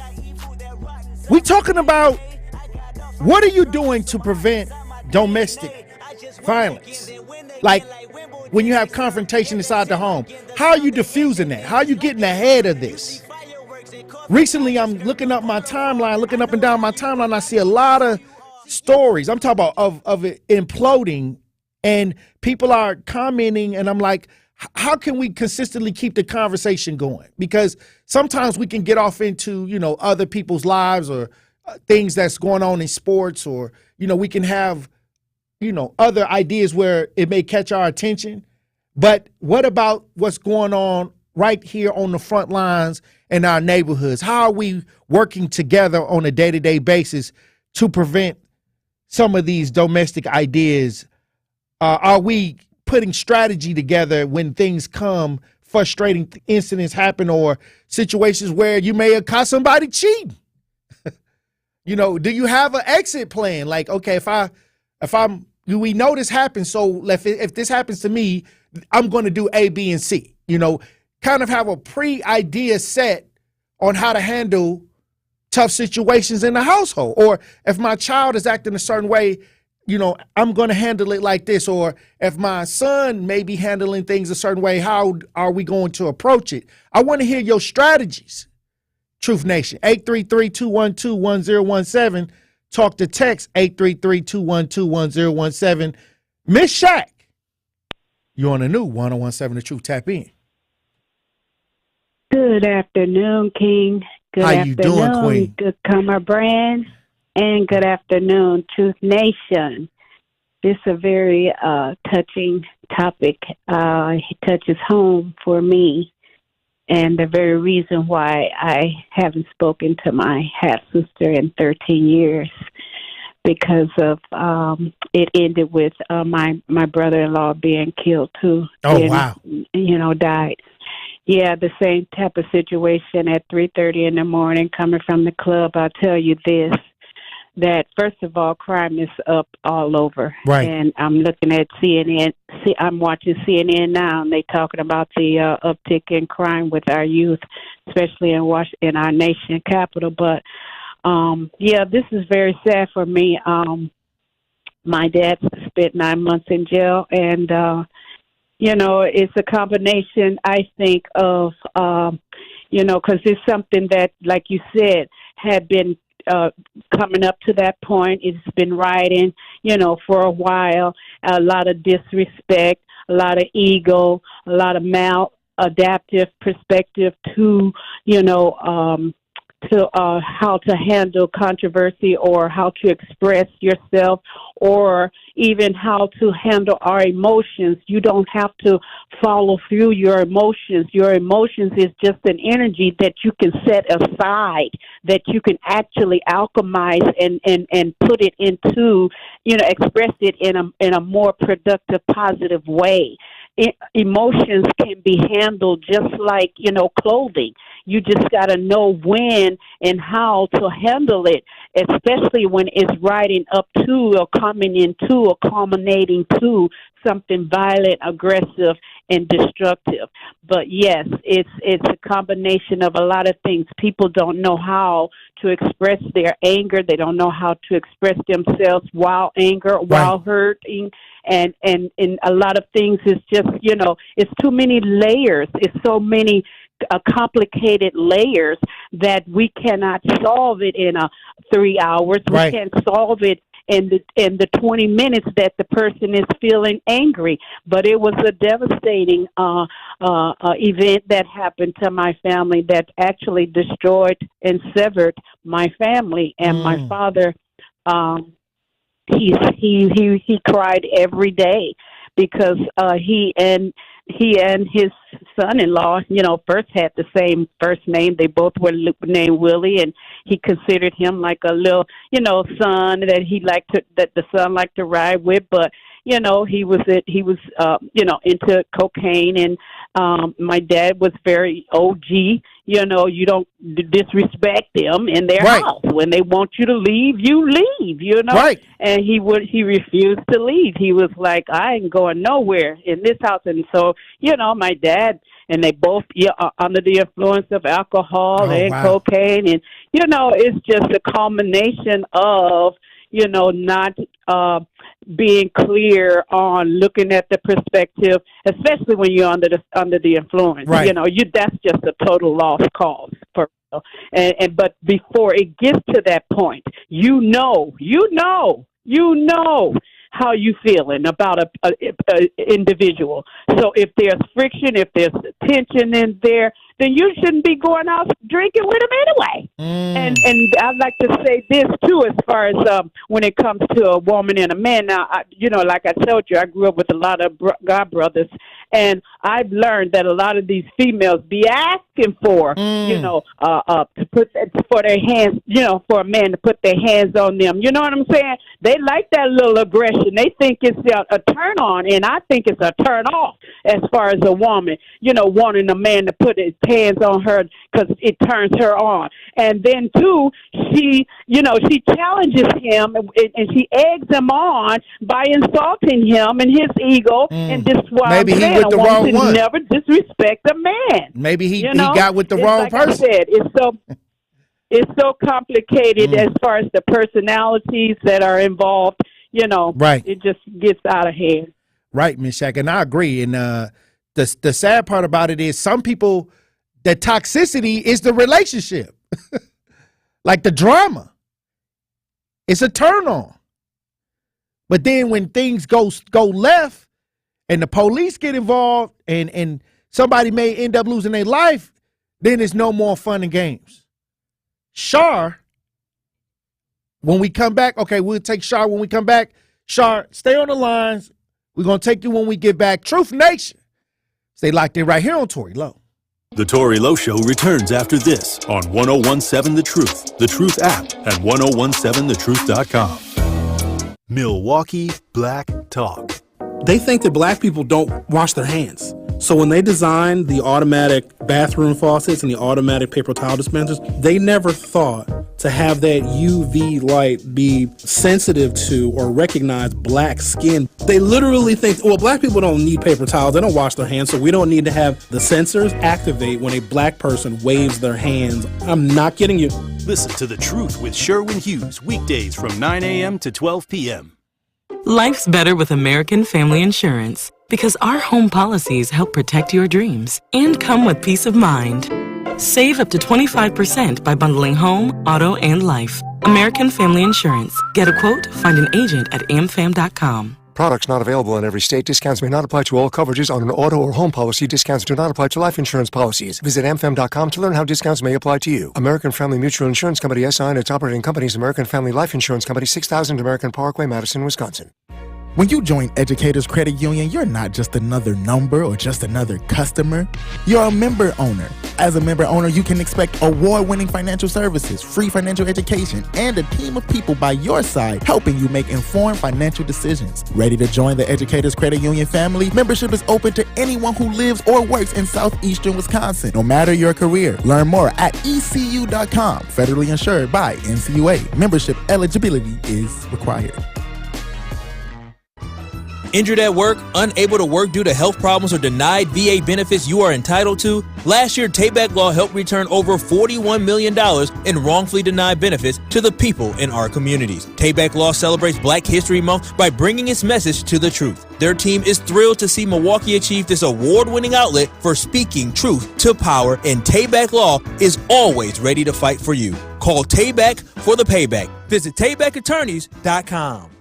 We talking about what are you doing to prevent domestic violence? Like when you have confrontation inside the home, how are you diffusing that? How are you getting ahead of this? Recently, I'm looking up my timeline, looking up and down my timeline. I see a lot of stories. I'm talking about of it imploding, and people are commenting, and I'm like, how can we consistently keep the conversation going? Because sometimes we can get off into, other people's lives or things that's going on in sports, or, we can have, other ideas where it may catch our attention. But what about what's going on right here on the front lines in our neighborhoods? How are we working together on a day-to-day basis to prevent some of these domestic ideas? Are we putting strategy together when things come, frustrating incidents happen, or situations where you may have caught somebody cheating? Do you have an exit plan? Like, okay, we know this happens, so if this happens to me, I'm going to do A, B, and C. Kind of have a pre-idea set on how to handle tough situations in the household. Or if my child is acting a certain way, I'm going to handle it like this. Or if my son may be handling things a certain way, how are we going to approach it? I want to hear your strategies, Truth Nation. 833-212-1017. Talk to text 833-212-1017. Miss Shaq, you're on the new 1017 The Truth. Tap in. Good afternoon, King. Good How afternoon, you doing, Queen? Good Comer Brand. And good afternoon, Truth Nation. This is a very touching topic. It touches home for me, and the very reason why I haven't spoken to my half-sister in 13 years, because of it ended with my brother-in-law being killed too. Oh, wow. Died. Yeah, the same type of situation at 3:30 in the morning coming from the club. I'll tell you this, that first of all, crime is up all over. Right. And I'm looking at CNN. I'm watching CNN now, and they talking about the uptick in crime with our youth, especially in our nation capital. But, this is very sad for me. My dad spent 9 months in jail, and it's a combination, I think, of, because it's something that, like you said, had been coming up to that point. It's been riding, for a while. A lot of disrespect, a lot of ego, a lot of maladaptive perspective to, how to handle controversy, or how to express yourself, or even how to handle our emotions. You don't have to follow through your emotions. Your emotions is just an energy that you can set aside, that you can actually alchemize and put it into, express it in a more productive, positive way. Emotions can be handled just like, clothing. You just got to know when and how to handle it, especially when it's riding up to or coming into or culminating to something violent, aggressive, and destructive. But yes, it's a combination of a lot of things. People don't know how to express their anger. They don't know how to express themselves while anger, while hurting. And a lot of things is just, it's too many layers. It's so many complicated layers that we cannot solve it in 3 hours. Right. We can't solve it in the 20 minutes that the person is feeling angry. But it was a devastating event that happened to my family that actually destroyed and severed my family. And my father, he cried every day because he and his son-in-law, first had the same first name. They both were named Willie, and he considered him like a little, son that the son liked to ride with. But he was into cocaine, and my dad was very OG. You don't disrespect them in their house. When they want you to leave, you leave. Right. And he refused to leave. He was like, I ain't going nowhere in this house. And so, my dad and they both are under the influence of alcohol and cocaine, and it's just a culmination of not being clear on looking at the perspective, especially when you're under the influence. Right. That's just a total lost cause for real. And but before it gets to that point, you know how you feeling about a individual. So if there's friction, if there's tension in there, then you shouldn't be going out drinking with them anyway. And I'd like to say this too, as far as when it comes to a woman and a man. Now, like I told you, I grew up with a lot of God brothers, and I've learned that a lot of these females be asking for, to put for their hands, for a man to put their hands on them. You know what I'm saying? They like that little aggression. They think it's a turn on, and I think it's a turn off as far as a woman, wanting a man to put his hands on her because it turns her on. And then too, she challenges him and she eggs him on by insulting him and his ego. And this is why maybe I'm saying, he with the wrong one. Never disrespect a man. Maybe he got with the wrong person. I said, it's so complicated as far as the personalities that are involved. Right. It just gets out of hand. Right, Ms. Shaq, and I agree. And the sad part about it is some people, the toxicity is the relationship, like the drama. It's a turn on. But then when things go left and the police get involved and somebody may end up losing their life, then it's no more fun and games. Shar, when we come back, okay, we'll take Shar when we come back. Shar, stay on the lines. We're going to take you when we get back. Truth Nation. Stay locked in right here on Tory Lowe. The Tory Lowe Show returns after this on 1017 The Truth app, and 1017thetruth.com. Milwaukee Black Talk. They think that black people don't wash their hands. So when they designed the automatic bathroom faucets and the automatic paper towel dispensers, they never thought to have that UV light be sensitive to or recognize black skin. They literally think, well, black people don't need paper towels. They don't wash their hands, so we don't need to have the sensors activate when a black person waves their hands. I'm not kidding you. Listen to The Truth with Sherwin Hughes, weekdays from 9 a.m. to 12 p.m. Life's better with American Family Insurance because our home policies help protect your dreams and come with peace of mind. Save up to 25% by bundling home, auto, and life. American Family Insurance. Get a quote, find an agent at amfam.com. Products not available in every state. Discounts may not apply to all coverages on an auto or home policy. Discounts do not apply to life insurance policies. Visit amfam.com to learn how discounts may apply to you. American Family Mutual Insurance Company, SI, and its operating companies, American Family Life Insurance Company, 6000 American Parkway, Madison, Wisconsin. When you join Educators Credit Union, you're not just another number or just another customer. You're a member owner. As a member owner, you can expect award-winning financial services, free financial education, and a team of people by your side helping you make informed financial decisions. Ready to join the Educators Credit Union family? Membership is open to anyone who lives or works in southeastern Wisconsin, no matter your career. Learn more at ecu.com. Federally insured by NCUA. Membership eligibility is required. Injured at work, unable to work due to health problems, or denied VA benefits you are entitled to? Last year, Tayback Law helped return over $41 million in wrongfully denied benefits to the people in our communities. Tayback Law celebrates Black History Month by bringing its message to the truth. Their team is thrilled to see Milwaukee achieve this award-winning outlet for speaking truth to power, and Tayback Law is always ready to fight for you. Call Tayback for the payback. Visit TaybackAttorneys.com.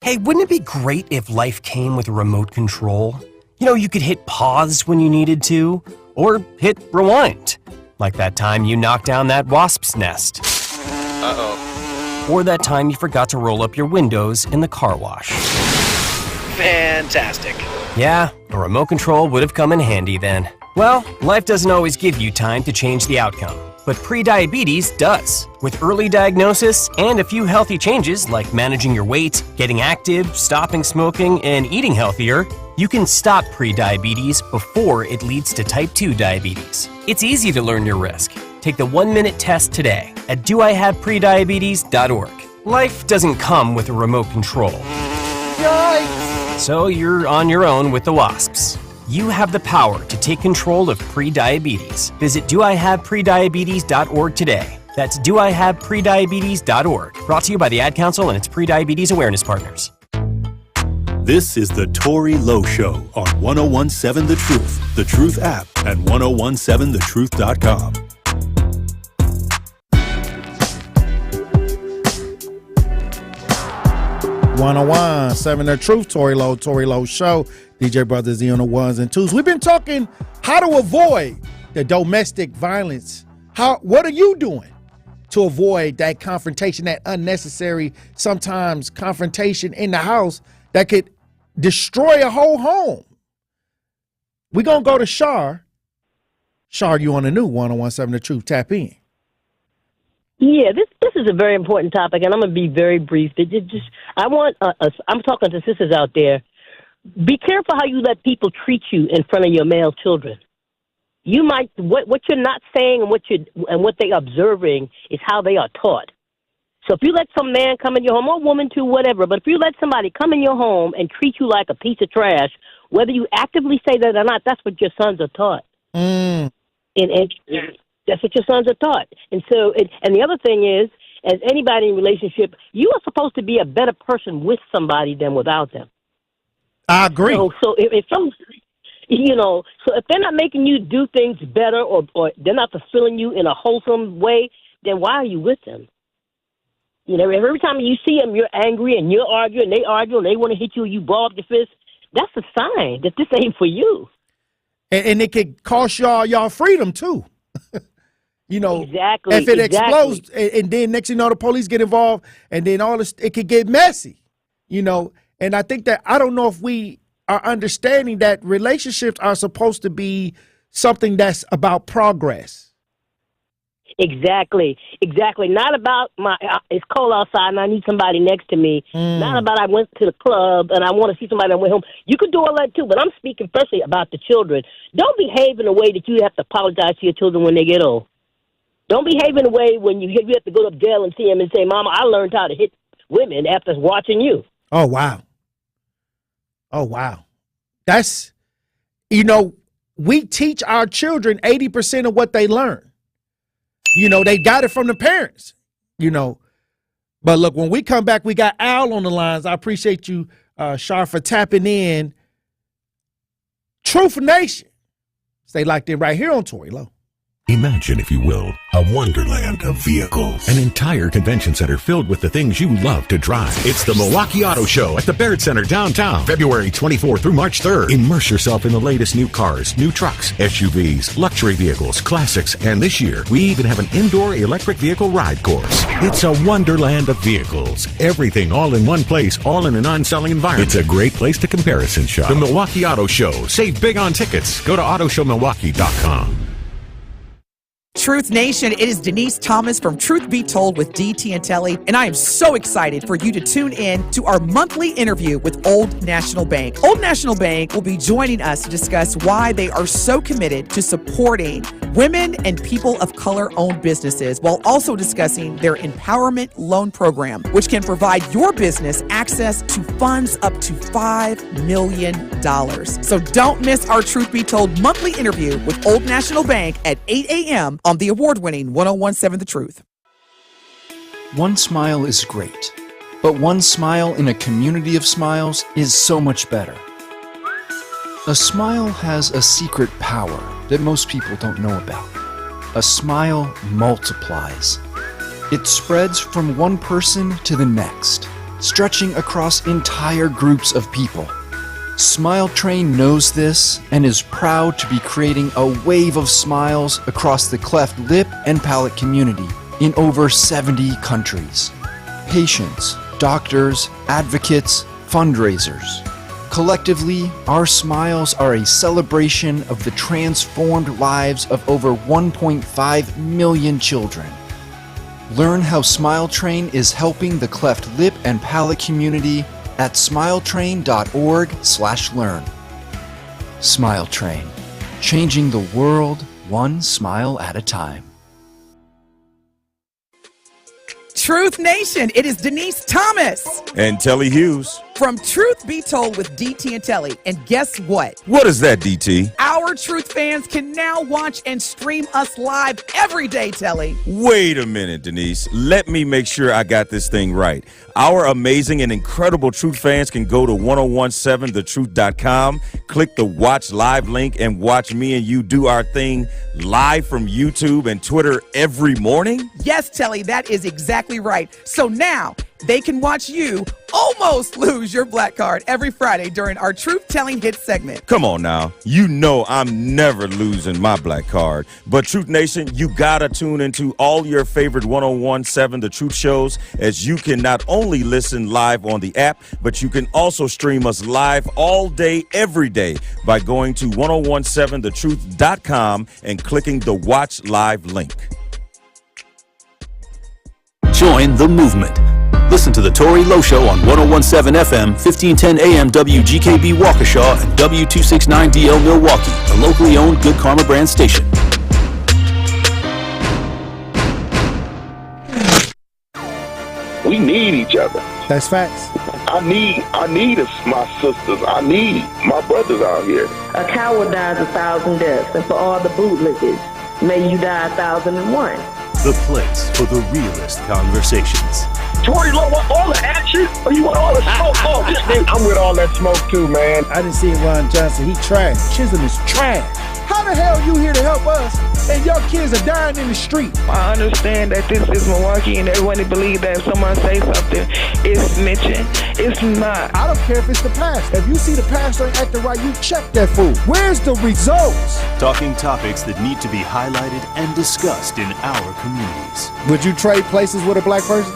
Hey, wouldn't it be great if life came with a remote control? You know, you could hit pause when you needed to, or hit rewind. Like that time you knocked down that wasp's nest. Uh-oh. Or that time you forgot to roll up your windows in the car wash. Fantastic. Yeah, a remote control would have come in handy then. Well, life doesn't always give you time to change the outcome. But prediabetes does. With early diagnosis and a few healthy changes like managing your weight, getting active, stopping smoking, and eating healthier, you can stop prediabetes before it leads to type 2 diabetes. It's easy to learn your risk. Take the 1-minute test today at doihaveprediabetes.org. Life doesn't come with a remote control. Yikes! So you're on your own with the wasps. You have the power to take control of prediabetes. Visit doihaveprediabetes.org today. That's doihaveprediabetes.org. Brought to you by the Ad Council and its prediabetes awareness partners. This is the Tory Lowe Show on 1017 The Truth, The Truth app, and 1017thetruth.com. 101.7 The Truth. Tory Lowe Show. DJ Brothers on the ones and twos. We've been talking how to avoid the domestic violence. What are you doing to avoid that confrontation, that unnecessary, sometimes confrontation in the house that could destroy a whole home? We're going to go to Shar. Shar, you on the new 101.7 The Truth. Tap in. Yeah, this is a very important topic, and I'm going to be very brief. I'm talking to sisters out there. Be careful how you let people treat you in front of your male children. You might what you're not saying and what they're observing is how they are taught. So if you let some man come in your home, or woman too, whatever, but if you let somebody come in your home and treat you like a piece of trash, whether you actively say that or not, that's what your sons are taught. And that's what your sons are taught. And so, and the other thing is, as anybody in a relationship, you are supposed to be a better person with somebody than without them. I agree. So if some, so if they're not making you do things better, or they're not fulfilling you in a wholesome way, then why are you with them? Every time you see them, you're angry and you're arguing, they argue, and they want to hit you, you ball up your fist. That's a sign that this ain't for you. And it could cost y'all freedom too. Exactly. If it explodes, and then next thing you know, the police get involved, and then all this, it could get messy. And I think that I don't know if we are understanding that relationships are supposed to be something that's about progress. Exactly. Not about it's cold outside and I need somebody next to me. Not about I went to the club and I want to see somebody on the way home. You could do all that too, but I'm speaking firstly about the children. Don't behave in a way that you have to apologize to your children when they get old. Don't behave in a way when you have to go to jail and see them and say, Mama, I learned how to hit women after watching you. Oh, wow. That's, we teach our children 80% of what they learn. They got it from the parents, But look, when we come back, we got Al on the lines. I appreciate you, Shar, for tapping in. Truth Nation. Stay locked in right here on Tory Lowe. Imagine, if you will, a wonderland of vehicles. An entire convention center filled with the things you love to drive. It's the Milwaukee Auto Show at the Baird Center downtown, February 24th through March 3rd. Immerse yourself in the latest new cars, new trucks, SUVs, luxury vehicles, classics, and this year, we even have an indoor electric vehicle ride course. It's a wonderland of vehicles. Everything all in one place, all in a non-selling environment. It's a great place to comparison shop. The Milwaukee Auto Show. Save big on tickets. Go to autoshowmilwaukee.com. Truth Nation, it is Denise Thomas from Truth Be Told with DT and Telly, and I am so excited for you to tune in to our monthly interview with Old National Bank. Old National Bank will be joining us to discuss why they are so committed to supporting women and people of color-owned businesses, while also discussing their empowerment loan program, which can provide your business access to funds up to $5 million. So don't miss our Truth Be Told monthly interview with Old National Bank at 8 a.m. on the award-winning 101.7 The Truth. One smile is great, but one smile in a community of smiles is so much better. A smile has a secret power that most people don't know about. A smile multiplies. It spreads from one person to the next, stretching across entire groups of people. Smile Train knows this and is proud to be creating a wave of smiles across the cleft lip and palate community in over 70 countries. Patients, doctors, advocates, fundraisers. Collectively, our smiles are a celebration of the transformed lives of over 1.5 million children. Learn how Smile Train is helping the cleft lip and palate community at smiletrain.org/learn. Smile Train, changing the world one smile at a time. Truth Nation, it is Denise Thomas and Telly Hughes from Truth Be Told with DT and Telly. And guess what? What is that, DT? Our Truth fans can now watch and stream us live every day, Telly. Wait a minute, Denise. Let me make sure I got this thing right. Our amazing and incredible Truth fans can go to 1017thetruth.com, click the Watch Live link, and watch me and you do our thing live from YouTube and Twitter every morning? Yes, Telly, that is exactly right. So now, they can watch you almost lose your black card every Friday during our Truth Telling Hits segment. Come on now. You know I'm never losing my black card. But Truth Nation, you gotta tune into all your favorite 1017 The Truth shows, as you can not only listen live on the app, but you can also stream us live all day, every day by going to 1017thetruth.com and clicking the Watch Live link. Join the movement. Listen to the Tory Lowe Show on 1017 FM, 1510 AM WGKB Waukesha and W269DL Milwaukee, the locally owned Good Karma brand station. We need each other. That's facts. I need my sisters. I need my brothers out here. A coward dies 1,000 deaths, and for all the bootlickers, may you die 1,001. The place for the realest conversations. Tory Lowe want all the action, or you want all the smoke? Oh, I'm with all that smoke too, man. I didn't see Ron Johnson. He trash. Chisholm is trash. How the hell you here to help us and your kids are dying in the street? I understand that this is Milwaukee and everyone believes that if someone say something, it's snitching. It's not. I don't care if it's the pastor. If you see the pastor ain't acting right, you check that fool. Where's the results? Talking topics that need to be highlighted and discussed in our communities. Would you trade places with a black person?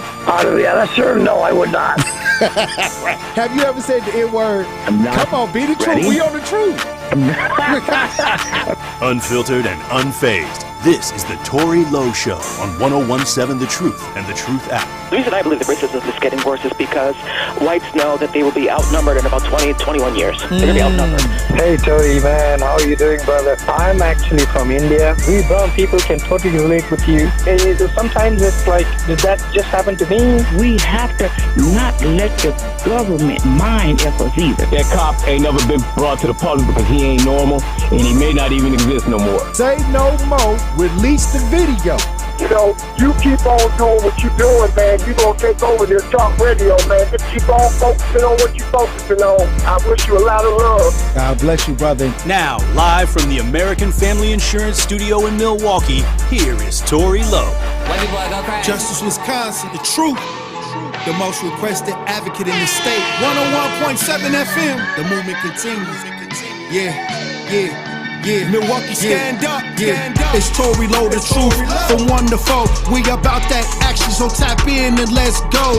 Yeah, sure. No, I would not. Have you ever said the N-word? Come on, be the truth. We on the truth. Unfiltered and unfazed. This is the Tory Lowe Show on 1017 The Truth and the Truth app. The reason I believe the racism is getting worse is because whites know that they will be outnumbered in about 20, 21 years. They're going to be outnumbered. Hey, Tory, man. How are you doing, brother? I'm actually from India. We brown people can totally relate with you. Sometimes it's like, did that just happen to me? We have to not let the government mind us either. That cop ain't never been brought to the public because he ain't normal, and he may not even exist no more. Say no more. Release the video. You know, you keep on doing what you're doing, man. You're going to take over this talk radio, man. Just keep on focusing on what you're focusing on. I wish you a lot of love. God bless you, brother. Now, live from the American Family Insurance Studio in Milwaukee, here is Tory Lowe. Justice, Wisconsin, the truth. The most requested advocate in the state. 101.7 FM. The movement continues. Yeah. Milwaukee, stand up. It's Tory Lowe, the truth. From 1 to 4, we about that action, so tap in and let's go.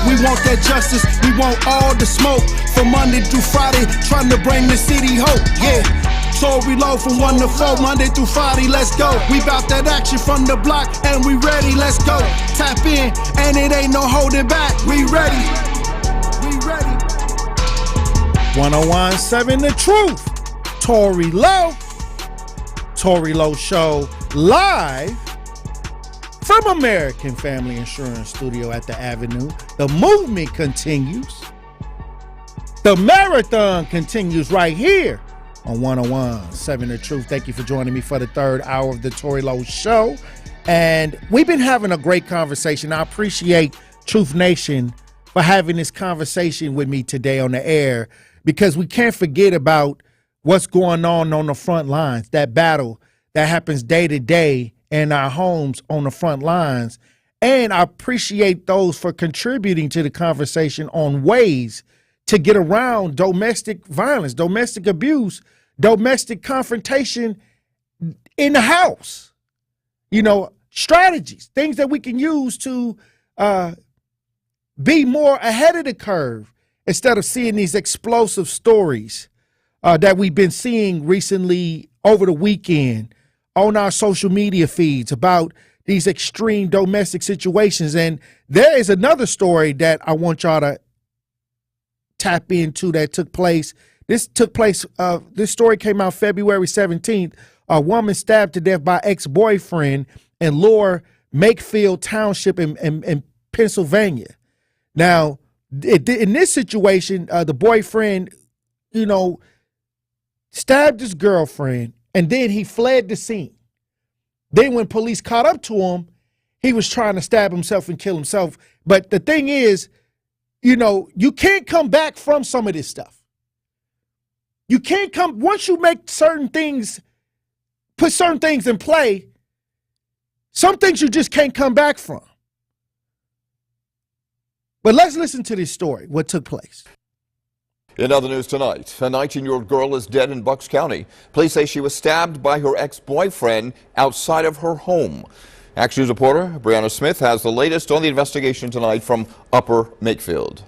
We want that justice, we want all the smoke. From Monday through Friday, trying to bring the city hope. Tory Lowe from 1 to 4, Monday through Friday, let's go. We bout that action from the block, and we ready, let's go. Tap in, and it ain't no holding back. We ready. 1017 The Truth. Tory Lowe. Tory Lowe Show live from American Family Insurance Studio at the Avenue. The movement continues. The marathon continues right here on 1017 The Truth. Thank you for joining me for the third hour of the Tory Lowe Show. And we've been having a great conversation. I appreciate Truth Nation for having this conversation with me today on the air, because we can't forget about what's going on the front lines, that battle that happens day to day in our homes on the front lines. And I appreciate those for contributing to the conversation on ways to get around domestic violence, domestic abuse, domestic confrontation in the house. You know, strategies, things that we can use to be more ahead of the curve instead of seeing these explosive stories that we've been seeing recently over the weekend on our social media feeds about these extreme domestic situations. And there is another story that I want y'all to tap into that took place. This story came out February 17th. A woman stabbed to death by ex-boyfriend in Lowe Makefield Township in Pennsylvania. Now, in this situation, the boyfriend, stabbed his girlfriend, and then he fled the scene. Then when police caught up to him, he was trying to stab himself and kill himself. But the thing is, you can't come back from some of this stuff. You can't once you make put certain things in play, some things you just can't come back from. But let's listen to this story, what took place. In other news tonight, a 19-year-old girl is dead in Bucks County. Police say she was stabbed by her ex-boyfriend outside of her home. Action News reporter Brianna Smith has the latest on the investigation tonight from Upper Makefield.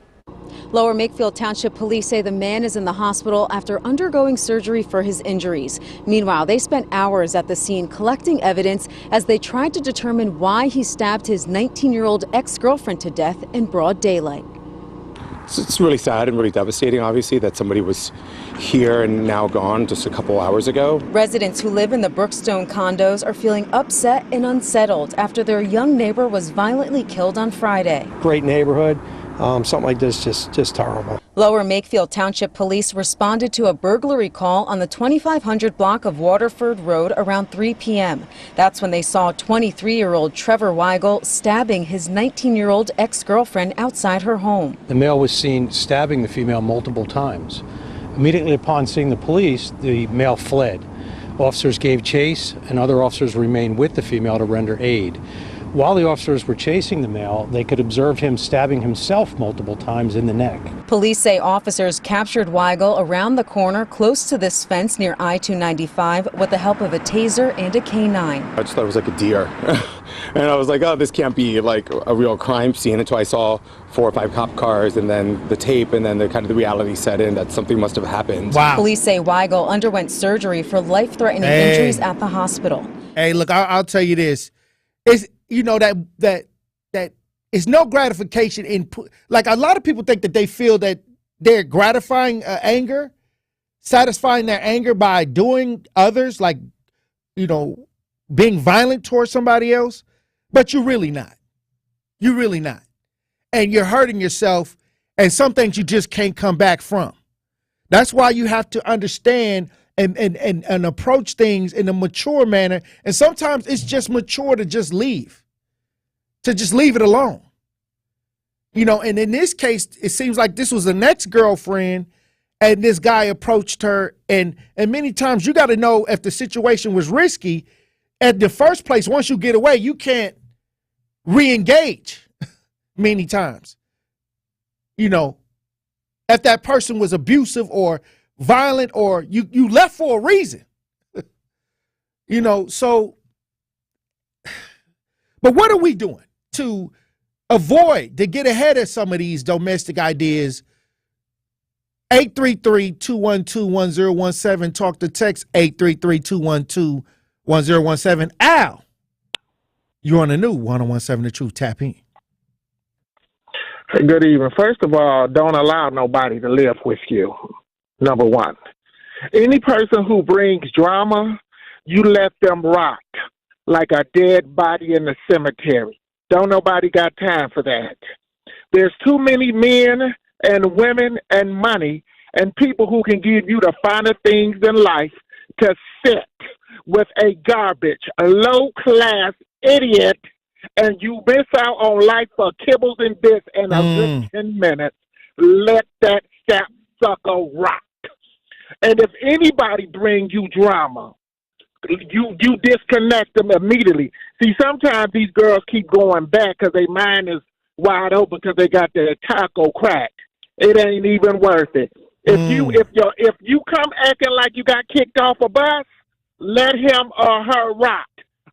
Lower Makefield Township Police say the man is in the hospital after undergoing surgery for his injuries. Meanwhile, they spent hours at the scene collecting evidence as they tried to determine why he stabbed his 19-year-old ex-girlfriend to death in broad daylight. It's really sad and really devastating, obviously, that somebody was here and now gone just a couple hours ago. Residents who live in the Brookstone condos are feeling upset and unsettled after their young neighbor was violently killed on Friday. Great neighborhood. Something like this just horrible. Lower Makefield Township Police responded to a burglary call on the 2500 block of Waterford Road around 3 p.m. That's when they saw 23-year-old Trevor Weigel stabbing his 19-year-old ex-girlfriend outside her home. The male was seen stabbing the female multiple times. Immediately upon seeing the police, the male fled. Officers gave chase, and other officers remained with the female to render aid. While the officers were chasing the male, they could observe him stabbing himself multiple times in the neck. Police say officers captured Weigel around the corner close to this fence near I-295 with the help of a taser and a K9. I just thought it was like a deer. And I was like, oh, this can't be like a real crime scene until I saw 4 or 5 cop cars and then the tape and then the reality set in that something must have happened. Wow. Police say Weigel underwent surgery for life-threatening injuries at the hospital. Hey, look, I'll tell you this. It's, you know, that it's no gratification in, like a lot of people think that they feel that they're gratifying anger, satisfying their anger by doing others, like, you know, being violent towards somebody else, but you're really not. You're really not. And you're hurting yourself, and some things you just can't come back from. That's why you have to understand and approach things in a mature manner. And sometimes it's just mature to just leave it alone. You know, and in this case, it seems like this was an ex-girlfriend, and this guy approached her. And many times you got to know if the situation was risky. At the first place, once you get away, you can't re-engage many times. You know, if that person was abusive or violent, or you left for a reason. You know, so, but what are we doing to get ahead of some of these domestic ideas? 833-212-1017. Talk to text 833-212-1017. Al, you're on the new 1017 The Truth. Tap in. Hey, good evening. First of all, don't allow nobody to live with you. Number one. Any person who brings drama, you let them rot like a dead body in the cemetery. Don't nobody got time for that. There's too many men and women and money and people who can give you the finer things in life to sit with a low-class idiot, and you miss out on life for kibbles and bits in a good 10 minutes. Let that sapsucker rot. And if anybody brings you drama, you disconnect them immediately. See, sometimes these girls keep going back because their mind is wide open because they got their taco cracked. It ain't even worth it. If you come acting like you got kicked off a bus, let him or her rot.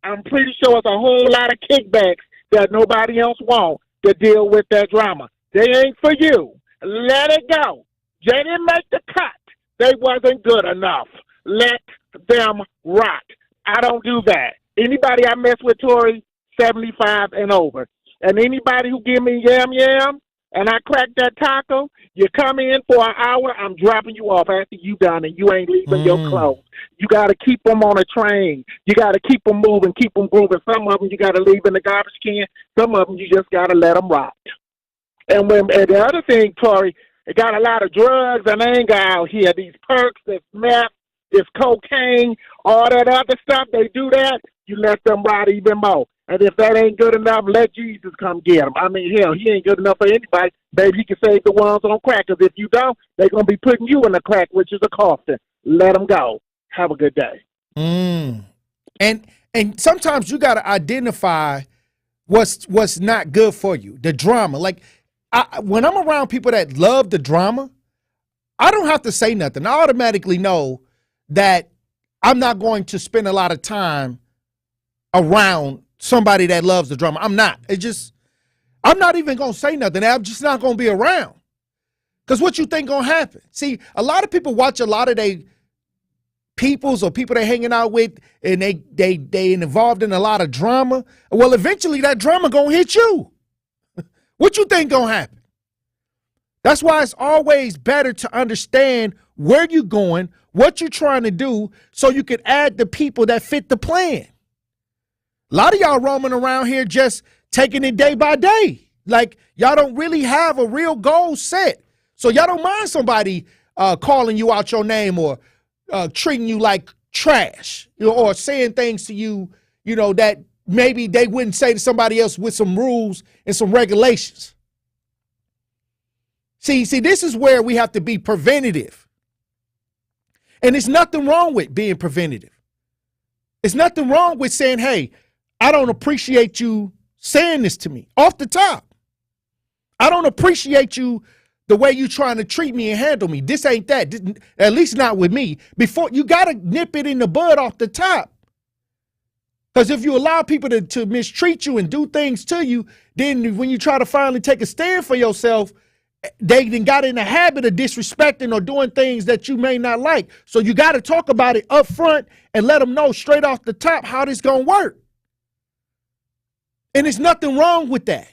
I'm pretty sure it's a whole lot of kickbacks that nobody else wants to deal with that drama. They ain't for you. Let it go. They didn't make the cut. They wasn't good enough. Let them rot. I don't do that. Anybody I mess with, Tory, 75 and over. And anybody who give me yam and I crack that taco, you come in for an hour, I'm dropping you off after you done, and you ain't leaving your clothes. You got to keep them on a train. You got to keep them moving, keep them grooving. Some of them you got to leave in the garbage can. Some of them you just got to let them rot. And the other thing, Tory, they got a lot of drugs and anger out here. These perks, this meth, this cocaine, all that other stuff, they do that, you let them rot even more. And if that ain't good enough, let Jesus come get him. I mean, hell, he ain't good enough for anybody. Maybe he can save the ones on crack, because if you don't, they're going to be putting you in the crack, which is a coffin. Let them go. Have a good day. And sometimes you got to identify what's not good for you, the drama. Like, when I'm around people that love the drama, I don't have to say nothing. I automatically know that I'm not going to spend a lot of time around somebody that loves the drama. I'm not. I'm not even going to say nothing. I'm just not going to be around. Because what you think going to happen? See, a lot of people watch a lot of they peoples or people they're hanging out with, and they involved in a lot of drama. Well, eventually that drama going to hit you. What you think going to happen? That's why it's always better to understand where you're going, what you're trying to do, so you can add the people that fit the plan. A lot of y'all roaming around here just taking it day by day. Like, y'all don't really have a real goal set. So y'all don't mind somebody calling you out your name or treating you like trash, or saying things to you, that maybe they wouldn't say to somebody else with some rules and some regulations. See, this is where we have to be preventative. And there's nothing wrong with being preventative. There's nothing wrong with saying, hey, I don't appreciate you saying this to me off the top. I don't appreciate you the way you trying to treat me and handle me. This ain't that, at least not with me. Before, you got to nip it in the bud off the top. Because if you allow people to mistreat you and do things to you, then when you try to finally take a stand for yourself, they then got in the habit of disrespecting or doing things that you may not like. So you got to talk about it up front and let them know straight off the top how this going to work. And there's nothing wrong with that.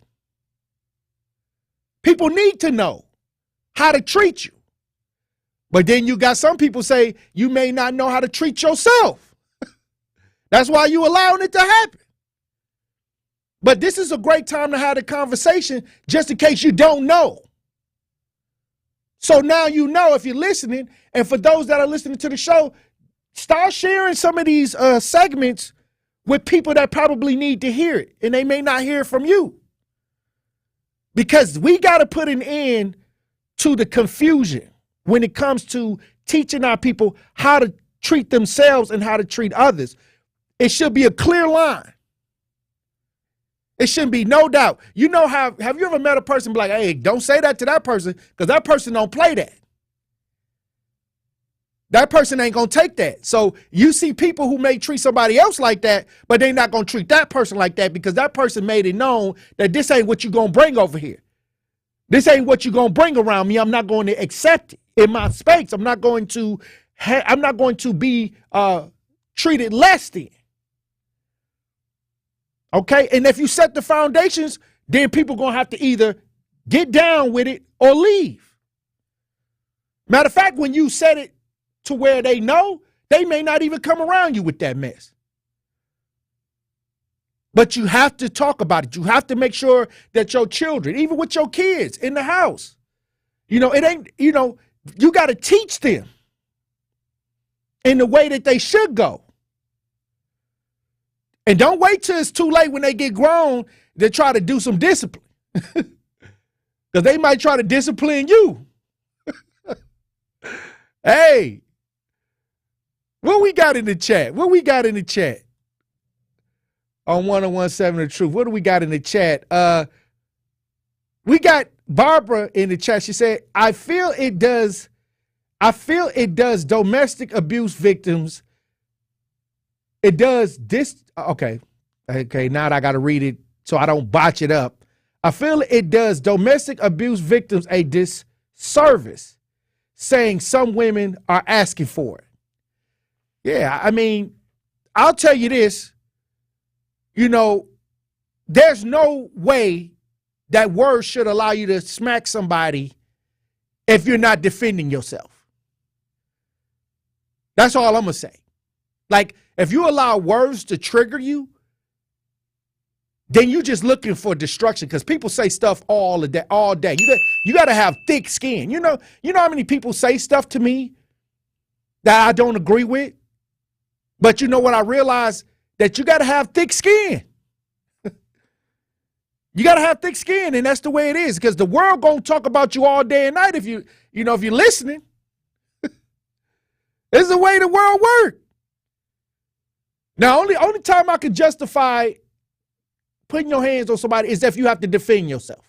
People need to know how to treat you. But then you got some people say you may not know how to treat yourself. That's why you allowing it to happen. But this is a great time to have the conversation just in case you don't know. So now you know if you're listening, and for those that are listening to the show, start sharing some of these segments with people that probably need to hear it, and they may not hear it from you. Because we got to put an end to the confusion when it comes to teaching our people how to treat themselves and how to treat others. It should be a clear line. It shouldn't be no doubt. You know how, have you ever met a person be like, hey, don't say that to that person, because that person don't play that. That person ain't going to take that. So you see people who may treat somebody else like that, but they're not going to treat that person like that because that person made it known that this ain't what you're going to bring over here. This ain't what you're going to bring around me. I'm not going to accept it in my space. I'm not going to be treated less than. Okay, and if you set the foundations, then people are going to have to either get down with it or leave. Matter of fact, when you set it to where they know, they may not even come around you with that mess. But you have to talk about it. You have to make sure that your children, even with your kids in the house, it ain't, you got to teach them in the way that they should go. And don't wait till it's too late when they get grown to try to do some discipline. Because they might try to discipline you. Hey, what we got in the chat? What we got in the chat? On 1017 The Truth. What do we got in the chat? We got Barbara in the chat. She said, I feel it does domestic abuse victims. It does this. Okay, now I got to read it so I don't botch it up. I feel it does domestic abuse victims a disservice saying some women are asking for it. Yeah, I mean, I'll tell you this. There's no way that words should allow you to smack somebody if you're not defending yourself. That's all I'm going to say. Like, if you allow words to trigger you, then you're just looking for destruction, because people say stuff all day. You got to have thick skin. You know how many people say stuff to me that I don't agree with? But you know what I realize? That you got to have thick skin. You got to have thick skin, and that's the way it is, because the world going to talk about you all day and night if you're listening. This is the way the world works. Now, only time I can justify putting your hands on somebody is if you have to defend yourself.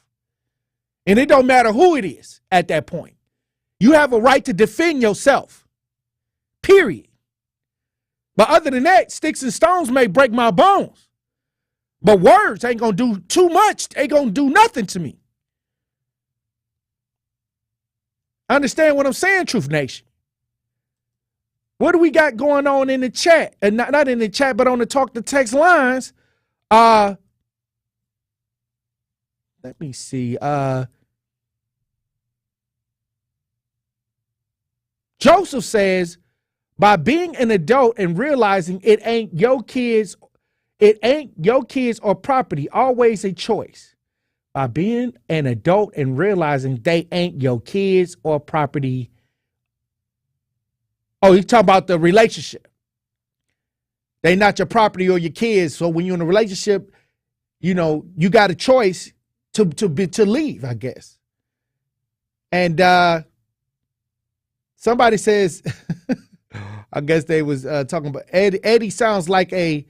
And it don't matter who it is at that point. You have a right to defend yourself, period. But other than that, sticks and stones may break my bones. But words ain't going to do too much. They going to do nothing to me. Understand what I'm saying, Truth Nation? What do we got going on in the chat? And not in the chat, but on the talk to text lines. Let me see. Joseph says, by being an adult and realizing it ain't your kids or property, always a choice. By being an adult and realizing they ain't your kids or property. Oh, he's talking about the relationship. They not your property or your kids. So when you're in a relationship, you know, you got a choice to leave, I guess. And somebody says, I guess they was talking about Eddie sounds like a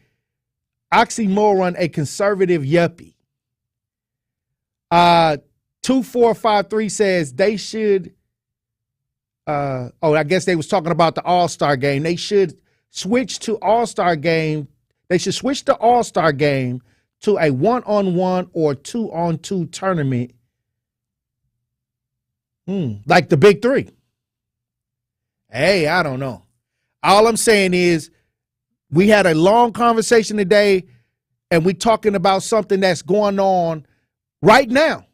oxymoron, a conservative yuppie. 2453 says they should. I guess they was talking about the All-Star game. They should switch to All-Star game. They should switch the All-Star game to a 1-on-1 or 2-on-2 tournament, like the Big Three. Hey, I don't know. All I'm saying is we had a long conversation today, and we're talking about something that's going on right now.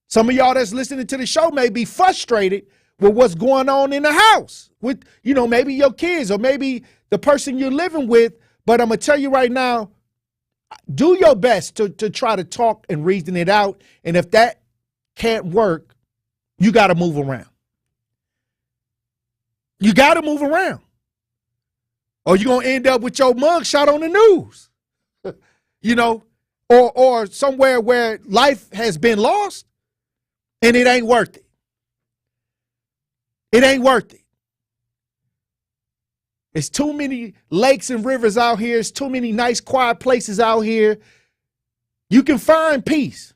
Some of y'all that's listening to the show may be frustrated with what's going on in the house with, you know, maybe your kids or maybe the person you're living with. But I'm going to tell you right now, do your best to try to talk and reason it out. And if that can't work, you got to move around. You got to move around. Or you're going to end up with your mug shot on the news, you know, or somewhere where life has been lost and it ain't worth it. It ain't worth it. It's too many lakes and rivers out here. It's too many nice, quiet places out here. You can find peace.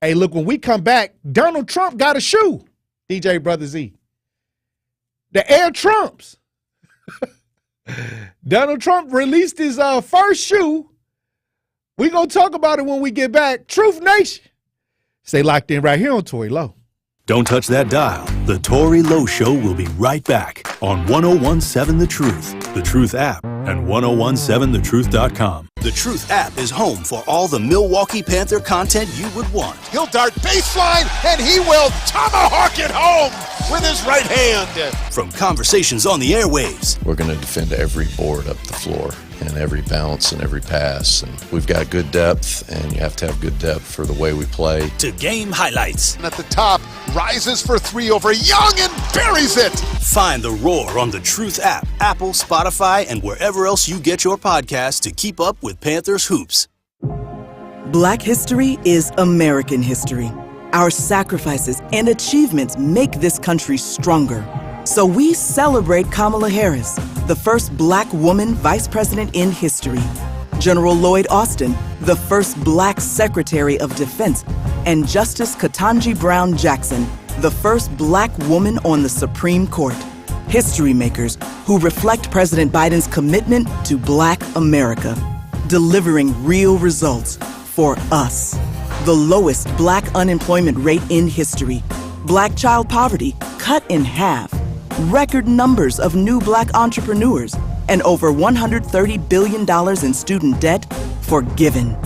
Hey, look, when we come back, Donald Trump got a shoe, DJ Brother Z. The Air Trumps. Donald Trump released his first shoe. We're going to talk about it when we get back. Truth Nation. Stay locked in right here on Tory Lowe. Don't touch that dial. The Tory Lowe Show will be right back on 1017 The Truth app, and 1017thetruth.com. The Truth app is home for all the Milwaukee Panther content you would want. He'll dart baseline, and he will tomahawk it home with his right hand. From conversations on the airwaves. We're going to defend every board up the floor and every bounce and every pass. And we've got good depth, and you have to have good depth for the way we play. To game highlights. At the top, rises for three over Young and buries it. Find The Roar on the Truth app, Apple, Spotify, and wherever else you get your podcasts to keep up with Panthers hoops. Black history is American history. Our sacrifices and achievements make this country stronger. So we celebrate Kamala Harris, the first Black woman vice president in history, General Lloyd Austin, the first Black Secretary of Defense, and Justice Ketanji Brown Jackson, the first Black woman on the Supreme Court. History makers who reflect President Biden's commitment to Black America, delivering real results for us. The lowest Black unemployment rate in history, Black child poverty cut in half, record numbers of new Black entrepreneurs, and over $130 billion in student debt forgiven.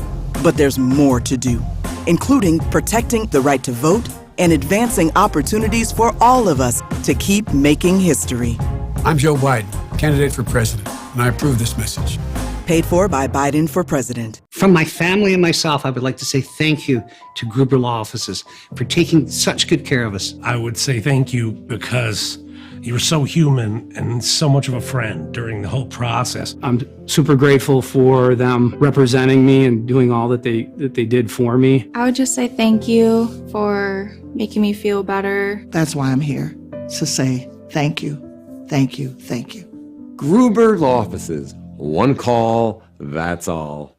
But there's more to do, including protecting the right to vote and advancing opportunities for all of us to keep making history. I'm Joe Biden, candidate for president, and I approve this message. Paid for by Biden for president. From my family and myself, I would like to say thank you to Gruber Law Offices for taking such good care of us. I would say thank you because you were so human and so much of a friend during the whole process. I'm super grateful for them representing me and doing all that they did for me. I would just say thank you for making me feel better. That's why I'm here, to say thank you, thank you, thank you. Gruber Law Offices. One call, that's all.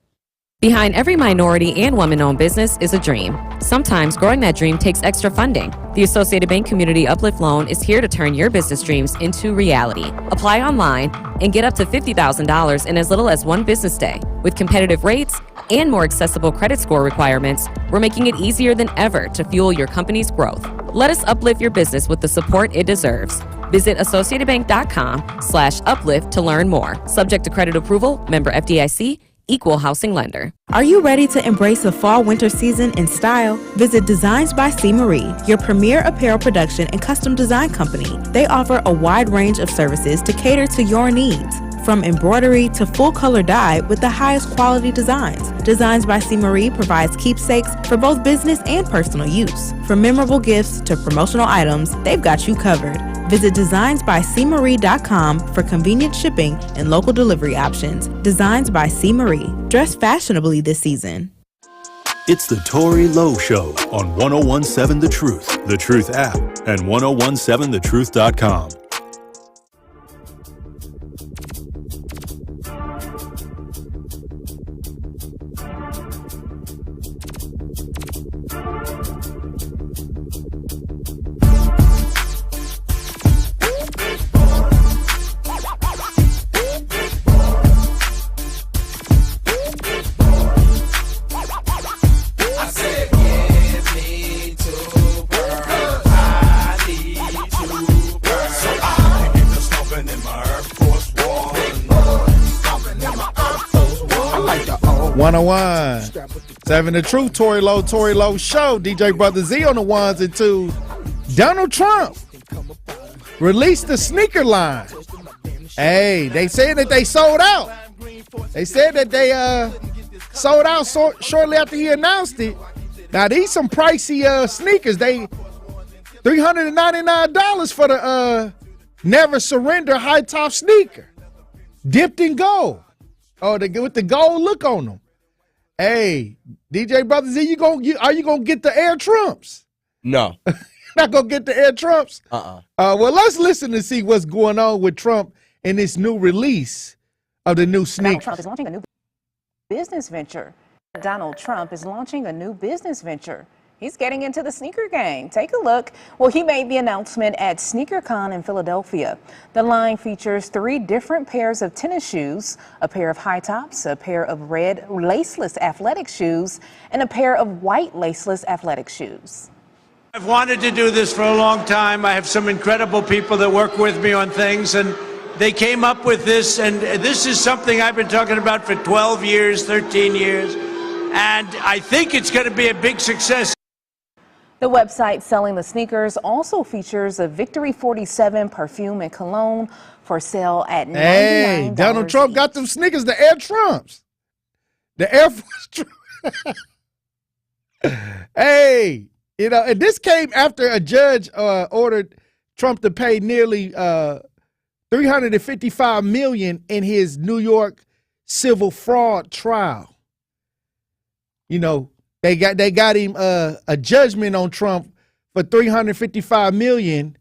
Behind every minority and woman-owned business is a dream. Sometimes growing that dream takes extra funding. The Associated Bank Community Uplift Loan is here to turn your business dreams into reality. Apply online and get up to $50,000 in as little as one business day. With competitive rates and more accessible credit score requirements, we're making it easier than ever to fuel your company's growth. Let us uplift your business with the support it deserves. Visit associatedbank.com/uplift to learn more. Subject to credit approval, member FDIC, equal housing lender. Are you ready to embrace a fall-winter season in style? Visit Designs by C. Marie, your premier apparel production and custom design company. They offer a wide range of services to cater to your needs. From embroidery to full-color dye with the highest quality designs. Designs by C. Marie provides keepsakes for both business and personal use. From memorable gifts to promotional items, they've got you covered. Visit designsbycmarie.com for convenient shipping and local delivery options. Designs by C. Marie. Dress fashionably this season. It's the Tory Lowe Show on 1017 The Truth app, and 1017thetruth.com. Seven The Truth, Tory Lowe Show. DJ Brother Z on the ones and twos. Donald Trump released the sneaker line. Hey, they said that they sold out. They said that they sold out shortly after he announced it. Now these some pricey sneakers. They $399 for the Never Surrender high top sneaker, dipped in gold. Oh, with the gold look on them. Hey, DJ Brother Z, are you gonna get the Air Trumps? No. Not gonna get the Air Trumps? Well, let's listen to see what's going on with Trump and this new release of the new sneakers. Donald Trump is launching a new business venture. Donald Trump is launching a new business venture. He's getting into the sneaker game. Take a look. Well, he made the announcement at SneakerCon in Philadelphia. The line features 3 different pairs of tennis shoes, a pair of high tops, a pair of red laceless athletic shoes, and a pair of white laceless athletic shoes. I've wanted to do this for a long time. I have some incredible people that work with me on things, and they came up with this, and this is something I've been talking about for 12 years, 13 years, and I think it's going to be a big success. The website selling the sneakers also features a Victory 47 perfume and cologne for sale at $99. Hey, Donald Trump got them sneakers, the Air Trumps. The Air Force Trump. Hey, and this came after a judge ordered Trump to pay nearly $355 million in his New York civil fraud trial. They got him a judgment on Trump for $355 million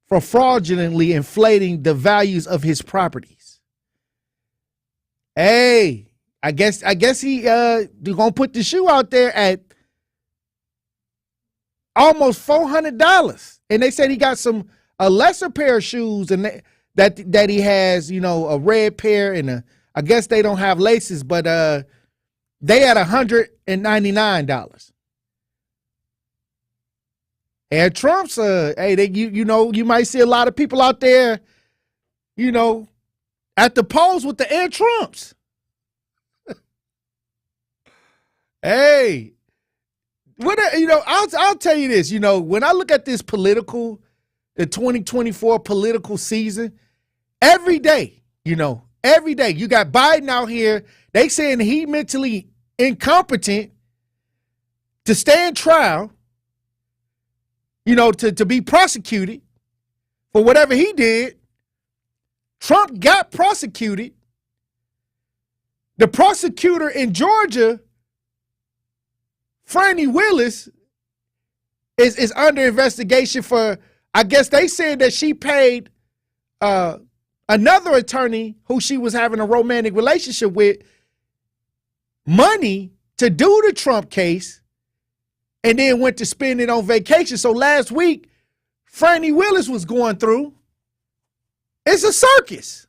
for fraudulently inflating the values of his properties. Hey, I guess he gonna put the shoe out there at almost $400, and they said he got a lesser pair of shoes and that he has, a red pair and I guess they don't have laces, but they had $199. Air Trumps, hey, you might see a lot of people out there, at the polls with the Air Trumps. Hey, I'll tell you this, when I look at this the 2024 political season, every day you got Biden out here. They saying he mentally incompetent to stand trial, to be prosecuted for whatever he did. Trump got prosecuted. The prosecutor in Georgia, Franny Willis, is under investigation for, I guess they said that she paid another attorney who she was having a romantic relationship with money to do the Trump case and then went to spend it on vacation. So last week, Franny Willis was going through. It's a circus.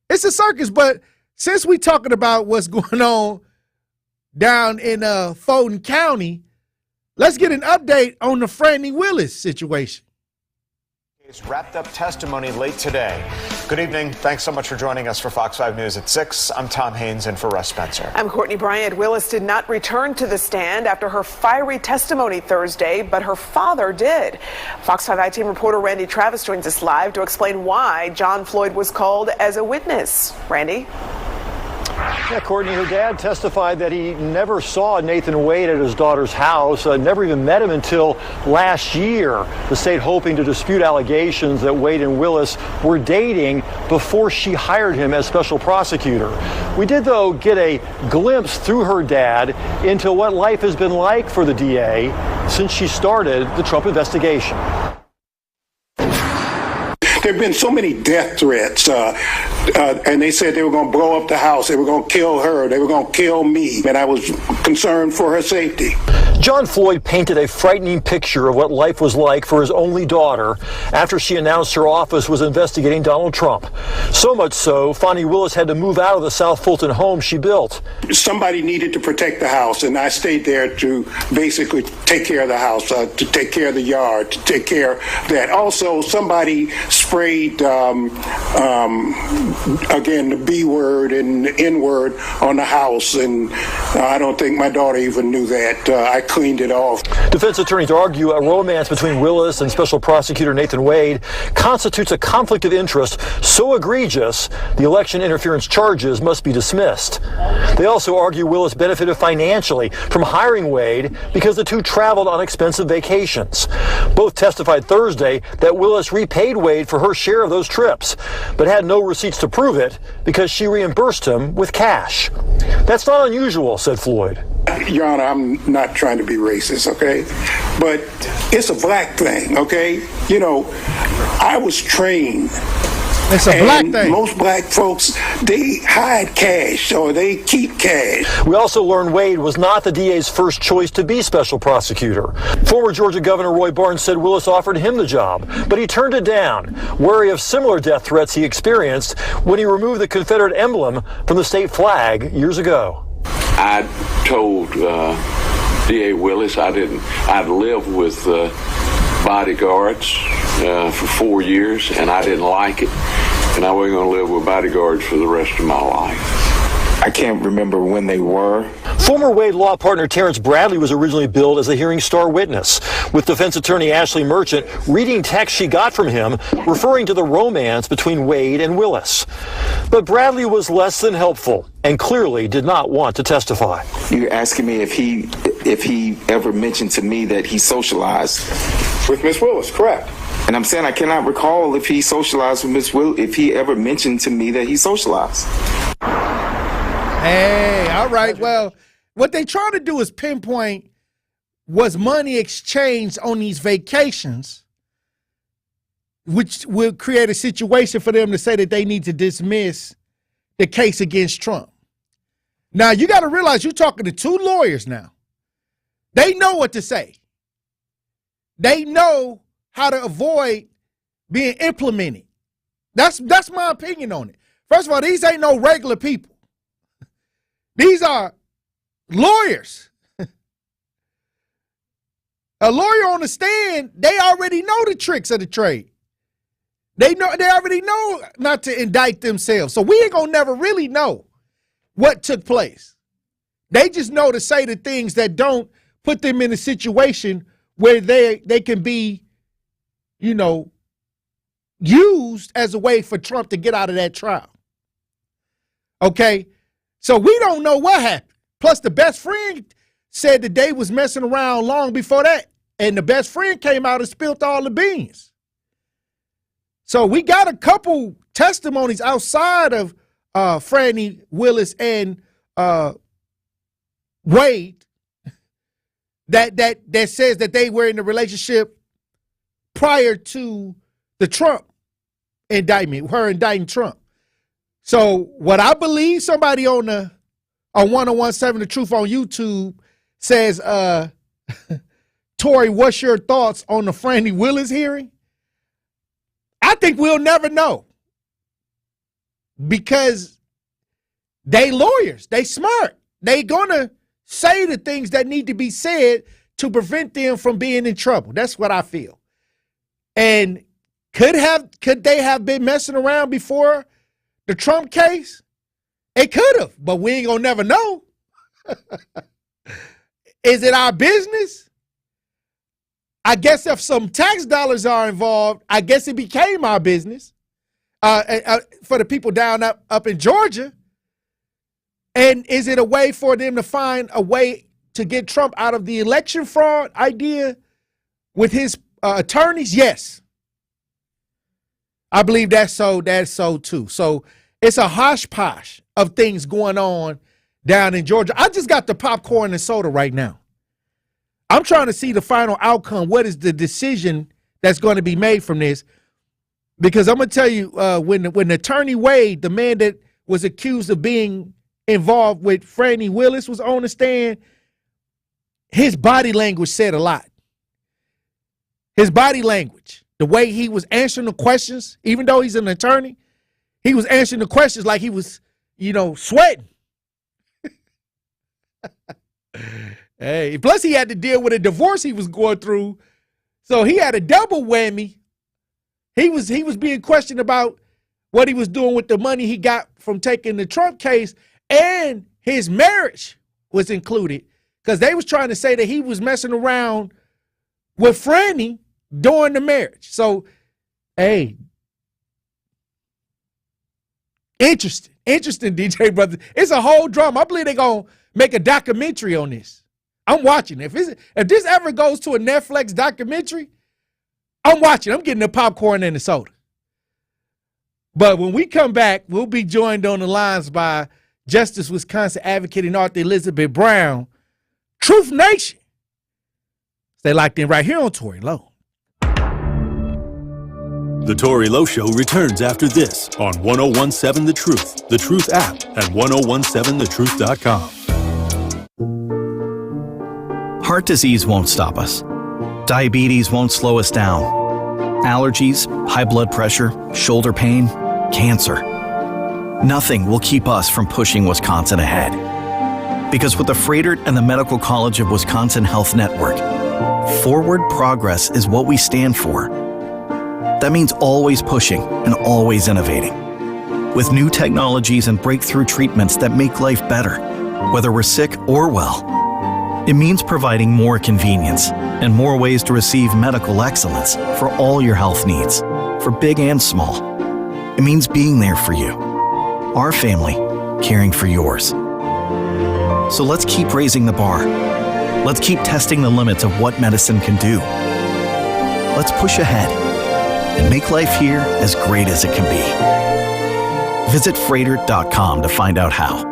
It's a circus. But since we're talking about what's going on down in Fulton County, let's get an update on the Franny Willis situation. Wrapped up testimony late today. Good evening. Thanks so much for joining us for Fox 5 News at 6. I'm Tom Haynes in for Russ Spencer. I'm Courtney Bryant. Willis did not return to the stand after her fiery testimony Thursday, but her father did. Fox 5 I-Team reporter Randy Travis joins us live to explain why John Floyd was called as a witness. Randy? Yeah, Courtney, her dad testified that he never saw Nathan Wade at his daughter's house, never even met him until last year. The state hoping to dispute allegations that Wade and Willis were dating before she hired him as special prosecutor. We did, though, get a glimpse through her dad into what life has been like for the DA since she started the Trump investigation. There have been so many death threats, and they said they were going to blow up the house, they were going to kill her, they were going to kill me, and I was concerned for her safety. John Floyd painted a frightening picture of what life was like for his only daughter after she announced her office was investigating Donald Trump. So much so, Fonnie Willis had to move out of the South Fulton home she built. Somebody needed to protect the house, and I stayed there to basically take care of the house, to take care of the yard, to take care of that. Also, somebody sprayed, again, the B word and the N word on the house, and I don't think my daughter even knew that. I cleaned it off. Defense attorneys argue a romance between Willis and Special Prosecutor Nathan Wade constitutes a conflict of interest so egregious the election interference charges must be dismissed. They also argue Willis benefited financially from hiring Wade because the two traveled on expensive vacations. Both testified Thursday that Willis repaid Wade for her share of those trips, but had no receipts to prove it because she reimbursed him with cash. That's not unusual, said Floyd. Your Honor, I'm not trying to be racist, okay? But it's a black thing, okay? You know, I was trained. It's a black thing. Most black folks, they hide cash or they keep cash. We also learned Wade was not the DA's first choice to be special prosecutor. Former Georgia Governor Roy Barnes said Willis offered him the job, but he turned it down, wary of similar death threats he experienced when he removed the Confederate emblem from the state flag years ago. I told DA Willis I'd lived with bodyguards for 4 years, and I didn't like it, and I wasn't going to live with bodyguards for the rest of my life. I can't remember when they were. Former Wade law partner Terrence Bradley was originally billed as a hearing star witness, with defense attorney Ashley Merchant reading texts she got from him referring to the romance between Wade and Willis. But Bradley was less than helpful and clearly did not want to testify. You're asking me if he ever mentioned to me that he socialized with Miss Willis, correct? And I'm saying I cannot recall if he socialized with Miss Willis, if he ever mentioned to me that he socialized. Hey, all right. Well, what they try to do is pinpoint was money exchanged on these vacations, which will create a situation for them to say that they need to dismiss the case against Trump. Now, you got to realize you're talking to two lawyers now. They know what to say. They know how to avoid being implemented. That's my opinion on it. First of all, these ain't no regular people. These are lawyers. A lawyer on the stand, they already know the tricks of the trade. They already know not to indict themselves. So we ain't gonna never really know what took place. They just know to say the things that don't put them in a situation where they can be, you know, used as a way for Trump to get out of that trial. Okay? So we don't know what happened. Plus, the best friend said that they was messing around long before that. And the best friend came out and spilled all the beans. So we got a couple testimonies outside of Franny Willis and Wade that says that they were in a relationship prior to the Trump indictment, her indicting Trump. So what I believe somebody on the on 1017 The Truth on YouTube says, Tory, what's your thoughts on the Franny Willis hearing? I think we'll never know because they lawyers, they smart. They gonna say the things that need to be said to prevent them from being in trouble. That's what I feel. And could they have been messing around before the Trump case? It could have, but we ain't gonna never know. Is it our business? I guess if some tax dollars are involved, I guess it became our business for the people down up in Georgia. And is it a way for them to find a way to get Trump out of the election fraud idea with his attorneys? Yes. I believe that's so too. So it's a hodgepodge of things going on down in Georgia. I just got the popcorn and soda right now. I'm trying to see the final outcome. What is the decision that's going to be made from this? Because I'm going to tell you, when Attorney Wade, the man that was accused of being involved with Franny Willis, was on the stand, his body language said a lot. His body language, the way he was answering the questions, even though he's an attorney, he was answering the questions like he was, sweating. Hey, plus he had to deal with a divorce he was going through. So he had a double whammy. He was being questioned about what he was doing with the money he got from taking the Trump case, and his marriage was included because they was trying to say that he was messing around with Franny during the marriage. So, hey, interesting, DJ brother. It's a whole drama. I believe they're going to make a documentary on this. I'm watching. If this ever goes to a Netflix documentary, I'm watching. I'm getting the popcorn and the soda. But when we come back, we'll be joined on the lines by Justice Wisconsin advocate and author Elizabeth Brown. Truth Nation. Stay locked in right here on Tory Lowe. The Tory Lowe Show returns after this on 1017 The Truth app, and 1017thetruth.com. Heart disease won't stop us. Diabetes won't slow us down. Allergies, high blood pressure, shoulder pain, cancer. Nothing will keep us from pushing Wisconsin ahead. Because with the Freighter and the Medical College of Wisconsin Health Network, forward progress is what we stand for. That means always pushing and always innovating. With new technologies and breakthrough treatments that make life better, whether we're sick or well. It means providing more convenience and more ways to receive medical excellence for all your health needs, for big and small. It means being there for you, our family, caring for yours. So let's keep raising the bar. Let's keep testing the limits of what medicine can do. Let's push ahead and make life here as great as it can be. Visit Freighter.com to find out how.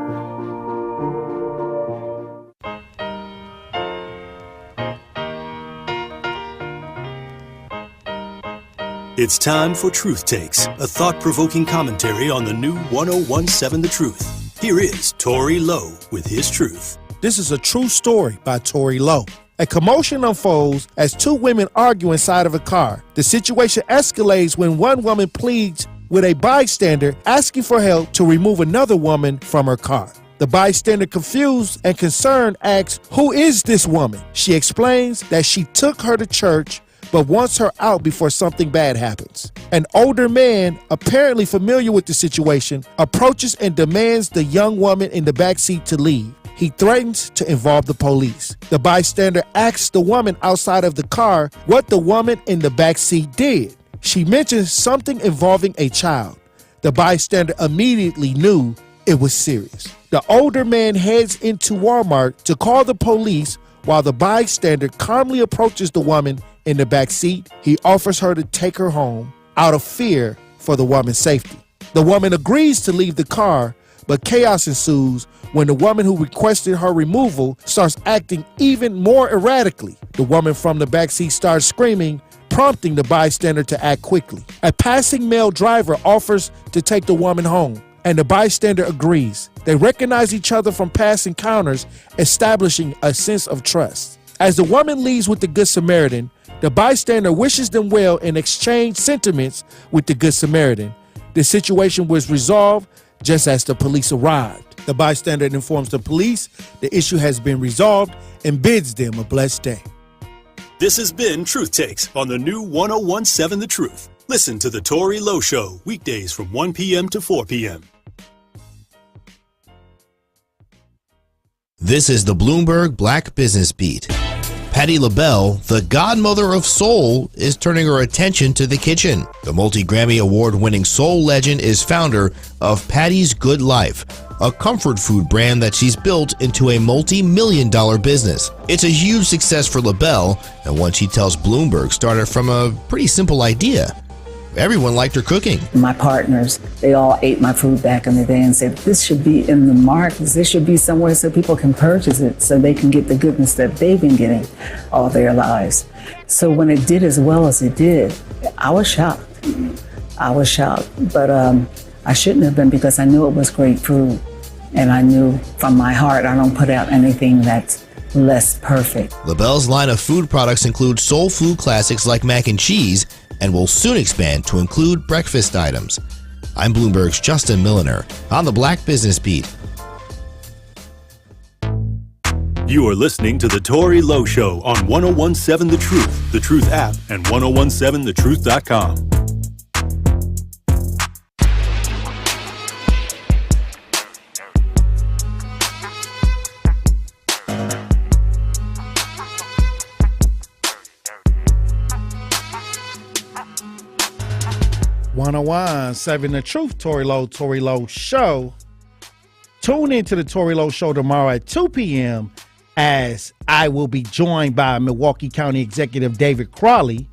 It's time for Truth Takes, a thought-provoking commentary on the new 1017 The Truth. Here is Tory Lowe with his truth. This is a true story by Tory Lowe. A commotion unfolds as two women argue inside of a car. The situation escalates when one woman pleads with a bystander asking for help to remove another woman from her car. The bystander, confused and concerned, asks, "Who is this woman?" She explains that she took her to church but wants her out before something bad happens. An older man, apparently familiar with the situation, approaches and demands the young woman in the backseat to leave. He threatens to involve the police. The bystander asks the woman outside of the car what the woman in the backseat did. She mentions something involving a child. The bystander immediately knew it was serious. The older man heads into Walmart to call the police while the bystander calmly approaches the woman in the back seat. He offers her to take her home out of fear for the woman's safety. The woman agrees to leave the car, but chaos ensues when the woman who requested her removal starts acting even more erratically. The woman from the back seat starts screaming, prompting the bystander to act quickly. A passing male driver offers to take the woman home, and the bystander agrees. They recognize each other from past encounters, establishing a sense of trust. As the woman leaves with the Good Samaritan, the bystander wishes them well and exchange sentiments with the Good Samaritan. The situation was resolved just as the police arrived. The bystander informs the police the issue has been resolved and bids them a blessed day. This has been Truth Takes on the new 1017 The Truth. Listen to The Tory Lowe Show weekdays from 1 p.m. to 4 p.m. This is the Bloomberg Black Business Beat. Patti LaBelle, the godmother of soul, is turning her attention to the kitchen. The multi-Grammy award-winning soul legend is founder of Patti's Good Life, a comfort food brand that she's built into a multi-million-dollar business. It's a huge success for LaBelle, and one she tells Bloomberg started from a pretty simple idea. Everyone liked her cooking. My partners, they all ate my food back in the day and said, this should be in the markets. This should be somewhere so people can purchase it so they can get the goodness that they've been getting all their lives. So when it did as well as it did, I was shocked. But I shouldn't have been, because I knew it was great food. And I knew from my heart, I don't put out anything that's less perfect. LaBelle's line of food products include soul food classics like mac and cheese, and will soon expand to include breakfast items. I'm Bloomberg's Justin Milliner on the Black Business Beat. You are listening to The Tory Lowe Show on 1017 The Truth, The Truth app, and 1017thetruth.com. Seven The Truth, Tory Lowe Show. Tune into the Tory Lowe Show tomorrow at 2 p.m. as I will be joined by Milwaukee County Executive David Crowley.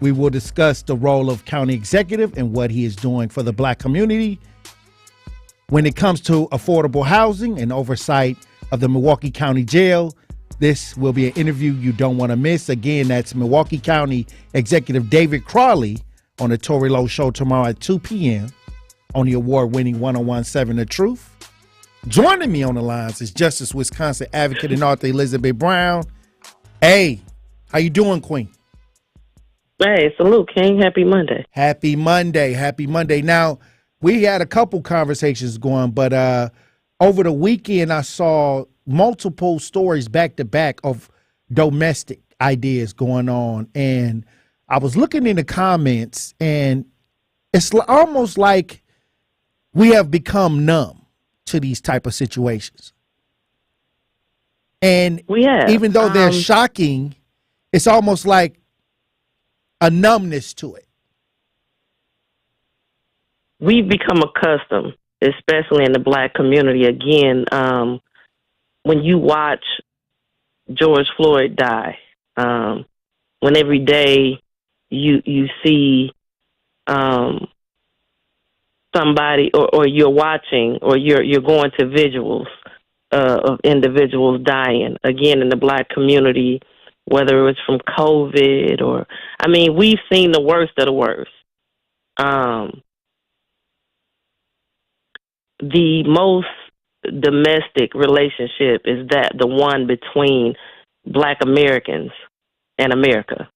We will discuss the role of county executive and what he is doing for the black community when it comes to affordable housing and oversight of the Milwaukee County Jail. This will be an interview you don't want to miss. Again, that's Milwaukee County Executive David Crowley on the Tory Lowe Show tomorrow at 2 p.m. on the award-winning 1017 The Truth. Joining me on the lines is Justice Wisconsin advocate and author Elizabeth Brown. Hey, how you doing, Queen? Hey, salute, King. Happy Monday. Happy Monday. Happy Monday. Now, we had a couple conversations going, but over the weekend I saw multiple stories back-to-back of domestic ideas going on, and I was looking in the comments, and it's almost like we have become numb to these type of situations. And we have. Even though they're shocking, it's almost like a numbness to it. We've become accustomed, especially in the black community. Again, when you watch George Floyd die, when every day you see somebody, or you're watching, or you're going to visuals of individuals dying, again, in the black community, whether it was from COVID or, I mean, we've seen the worst of the worst. The most domestic relationship is that the one between black Americans and America.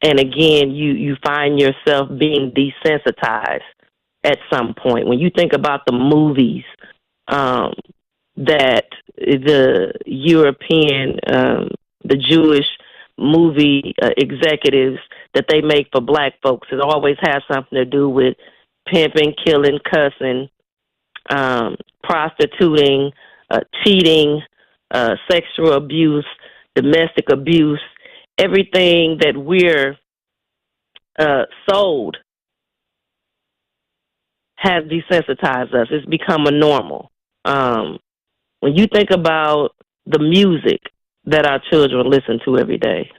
And again, you find yourself being desensitized at some point. When you think about the movies that the European, the Jewish movie executives that they make for black folks, it always has something to do with pimping, killing, cussing, prostituting, cheating, sexual abuse, domestic abuse. Everything that we're sold has desensitized us. It's become a normal. When you think about the music that our children listen to every day,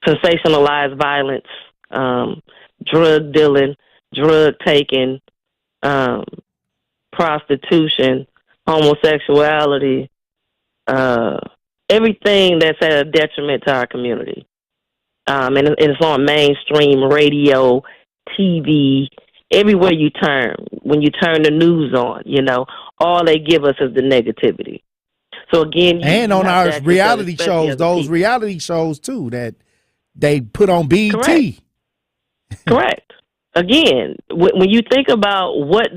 sensationalized violence, drug dealing, drug taking, prostitution, homosexuality, everything that's at a detriment to our community. And it's on mainstream radio, TV, everywhere you turn, when you turn the news on, all they give us is the negativity. So again, and on our reality shows, those people. reality shows too that they put on BET. Correct. Again, when you think about what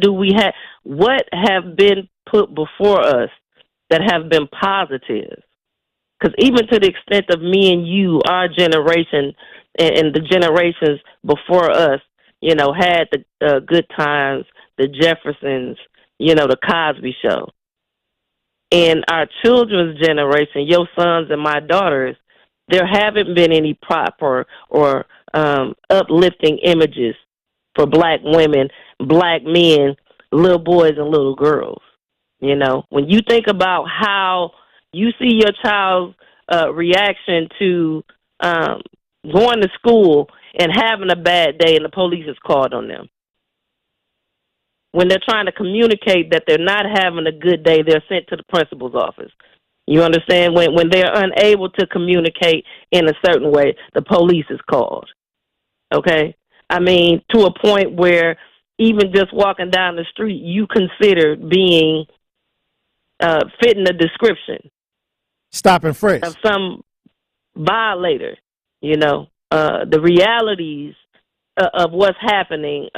have been put before us that have been positive, because even to the extent of me and you, our generation and the generations before us, had the Good Times, the Jeffersons, the Cosby Show. In our children's generation, your sons and my daughters, there haven't been any proper or uplifting images for black women, black men, little boys, and little girls. When you think about how you see your child's reaction to going to school and having a bad day and the police is called on them. When they're trying to communicate that they're not having a good day, they're sent to the principal's office. You understand? When they're unable to communicate in a certain way, the police is called. Okay? I mean, to a point where even just walking down the street, you consider being fitting the description. Stop and frisk. Of some violator, the realities of what's happening.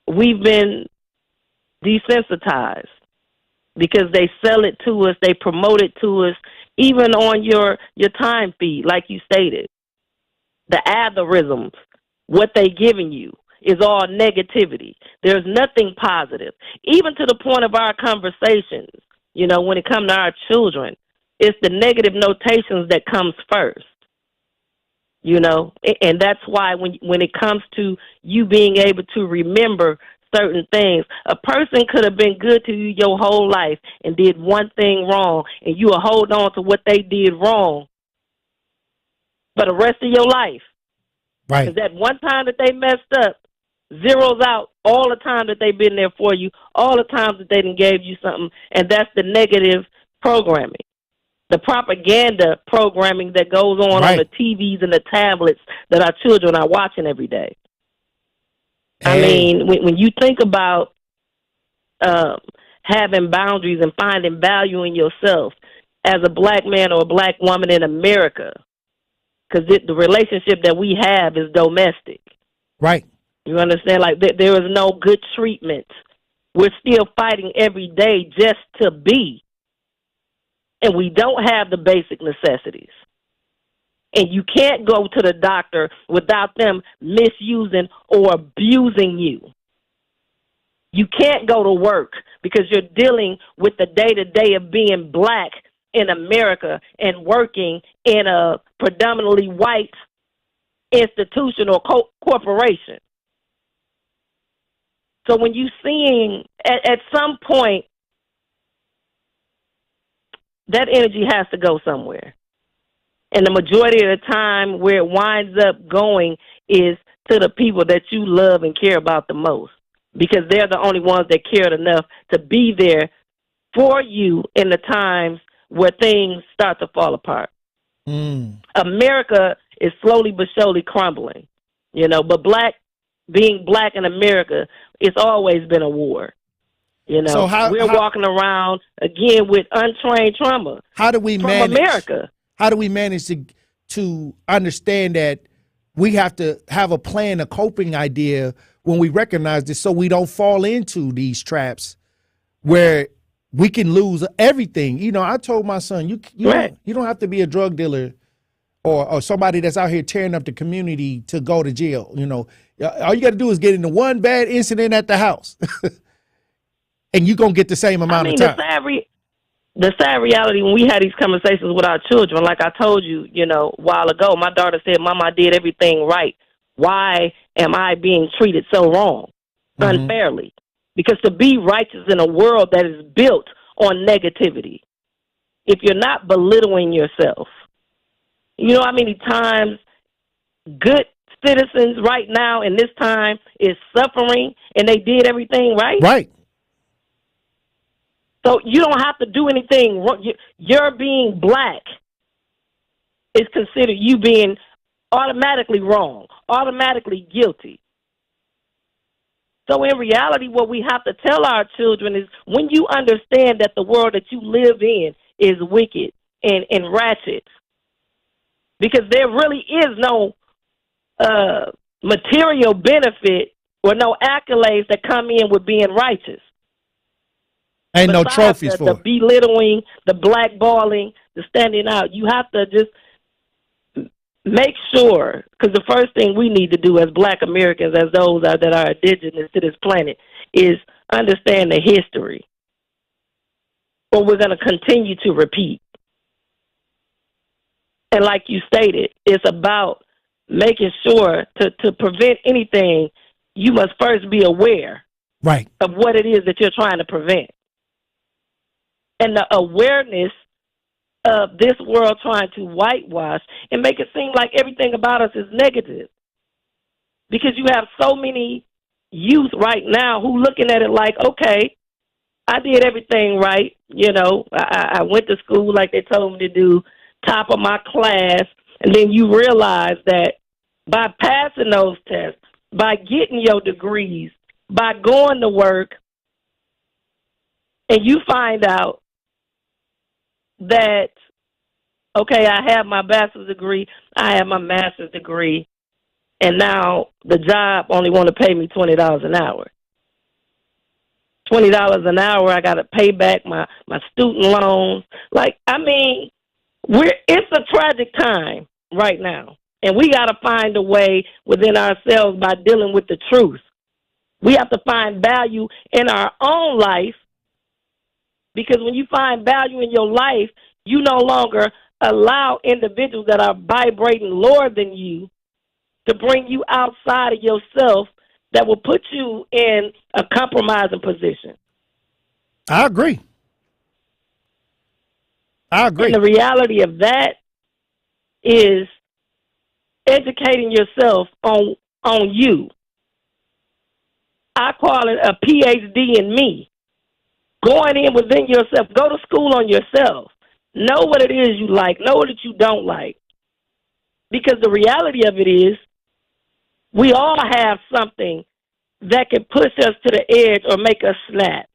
We've been desensitized because they sell it to us, they promote it to us, even on your time feed, like you stated. The algorithms, what they giving you is all negativity. There's nothing positive. Even to the point of our conversations, when it comes to our children, it's the negative notations that comes first. And that's why when it comes to you being able to remember certain things, a person could have been good to you your whole life and did one thing wrong, and you will hold on to what they did wrong for the rest of your life. Right. Because that one time that they messed up zeroes out all the time that they've been there for you, all the times that they done gave you something, and that's the negative programming. The propaganda programming that goes on the TVs and the tablets that our children are watching every day. I mean, when you think about having boundaries and finding value in yourself as a black man or a black woman in America, because the relationship that we have is domestic. Right. You understand? Like, there is no good treatment. We're still fighting every day just to be. And we don't have the basic necessities. And you can't go to the doctor without them misusing or abusing you. You can't go to work because you're dealing with the day-to-day of being black in America and working in a predominantly white institution or corporation. So when you're seeing, at some point, that energy has to go somewhere. And the majority of the time where it winds up going is to the people that you love and care about the most, because they're the only ones that cared enough to be there for you in the times where things start to fall apart. America is slowly but surely crumbling, but being black in America, it's always been a war. So we're walking around again with untrained trauma. How do we manage America? How do we manage to understand that we have to have a plan, a coping idea when we recognize this, so we don't fall into these traps where we can lose everything? I told my son, you don't have to be a drug dealer or somebody that's out here tearing up the community to go to jail. All you got to do is get into one bad incident at the house. And you're going to get the same amount of time. The sad reality, when we had these conversations with our children, like I told you, a while ago, my daughter said, Mom, I did everything right. Why am I being treated so wrong, unfairly? Because to be righteous in a world that is built on negativity, if you're not belittling yourself, you know how many times good citizens right now in this time is suffering and they did everything right? Right. So you don't have to do anything wrong. Your being black is considered you being automatically wrong, automatically guilty. So in reality, what we have to tell our children is when you understand that the world that you live in is wicked and ratchet, because there really is no material benefit or no accolades that come in with being righteous. Ain't no Besides trophies the for it. belittling, the blackballing, the standing out. You have to just make sure, because the first thing we need to do as Black Americans, as those that are indigenous to this planet, is understand the history, or we're going to continue to repeat. And like you stated, it's about making sure to prevent anything, you must first be aware right of what it is that you're trying to prevent. And the awareness of this world trying to whitewash and make it seem like everything about us is negative. Because you have so many youth right now who looking at it like, okay, I did everything right. You know, I went to school like they told me to do, top of my class. And then you realize that by passing those tests, by getting your degrees, by going to work, and you find out that, okay, I have my bachelor's degree, I have my master's degree, and now the job only want to pay me $20 an hour. $20 an hour, I got to pay back my student loans. Like, I mean, it's a tragic time right now, and we got to find a way within ourselves by dealing with the truth. We have to find value in our own life, because when you find value in your life, you no longer allow individuals that are vibrating lower than you to bring you outside of yourself that will put you in a compromising position. I agree. And the reality of that is educating yourself on you. I call it a PhD in me. Going in within yourself. Go to school on yourself. Know what it is you like. Know what you don't like. Because the reality of it is, we all have something that can push us to the edge or make us snap.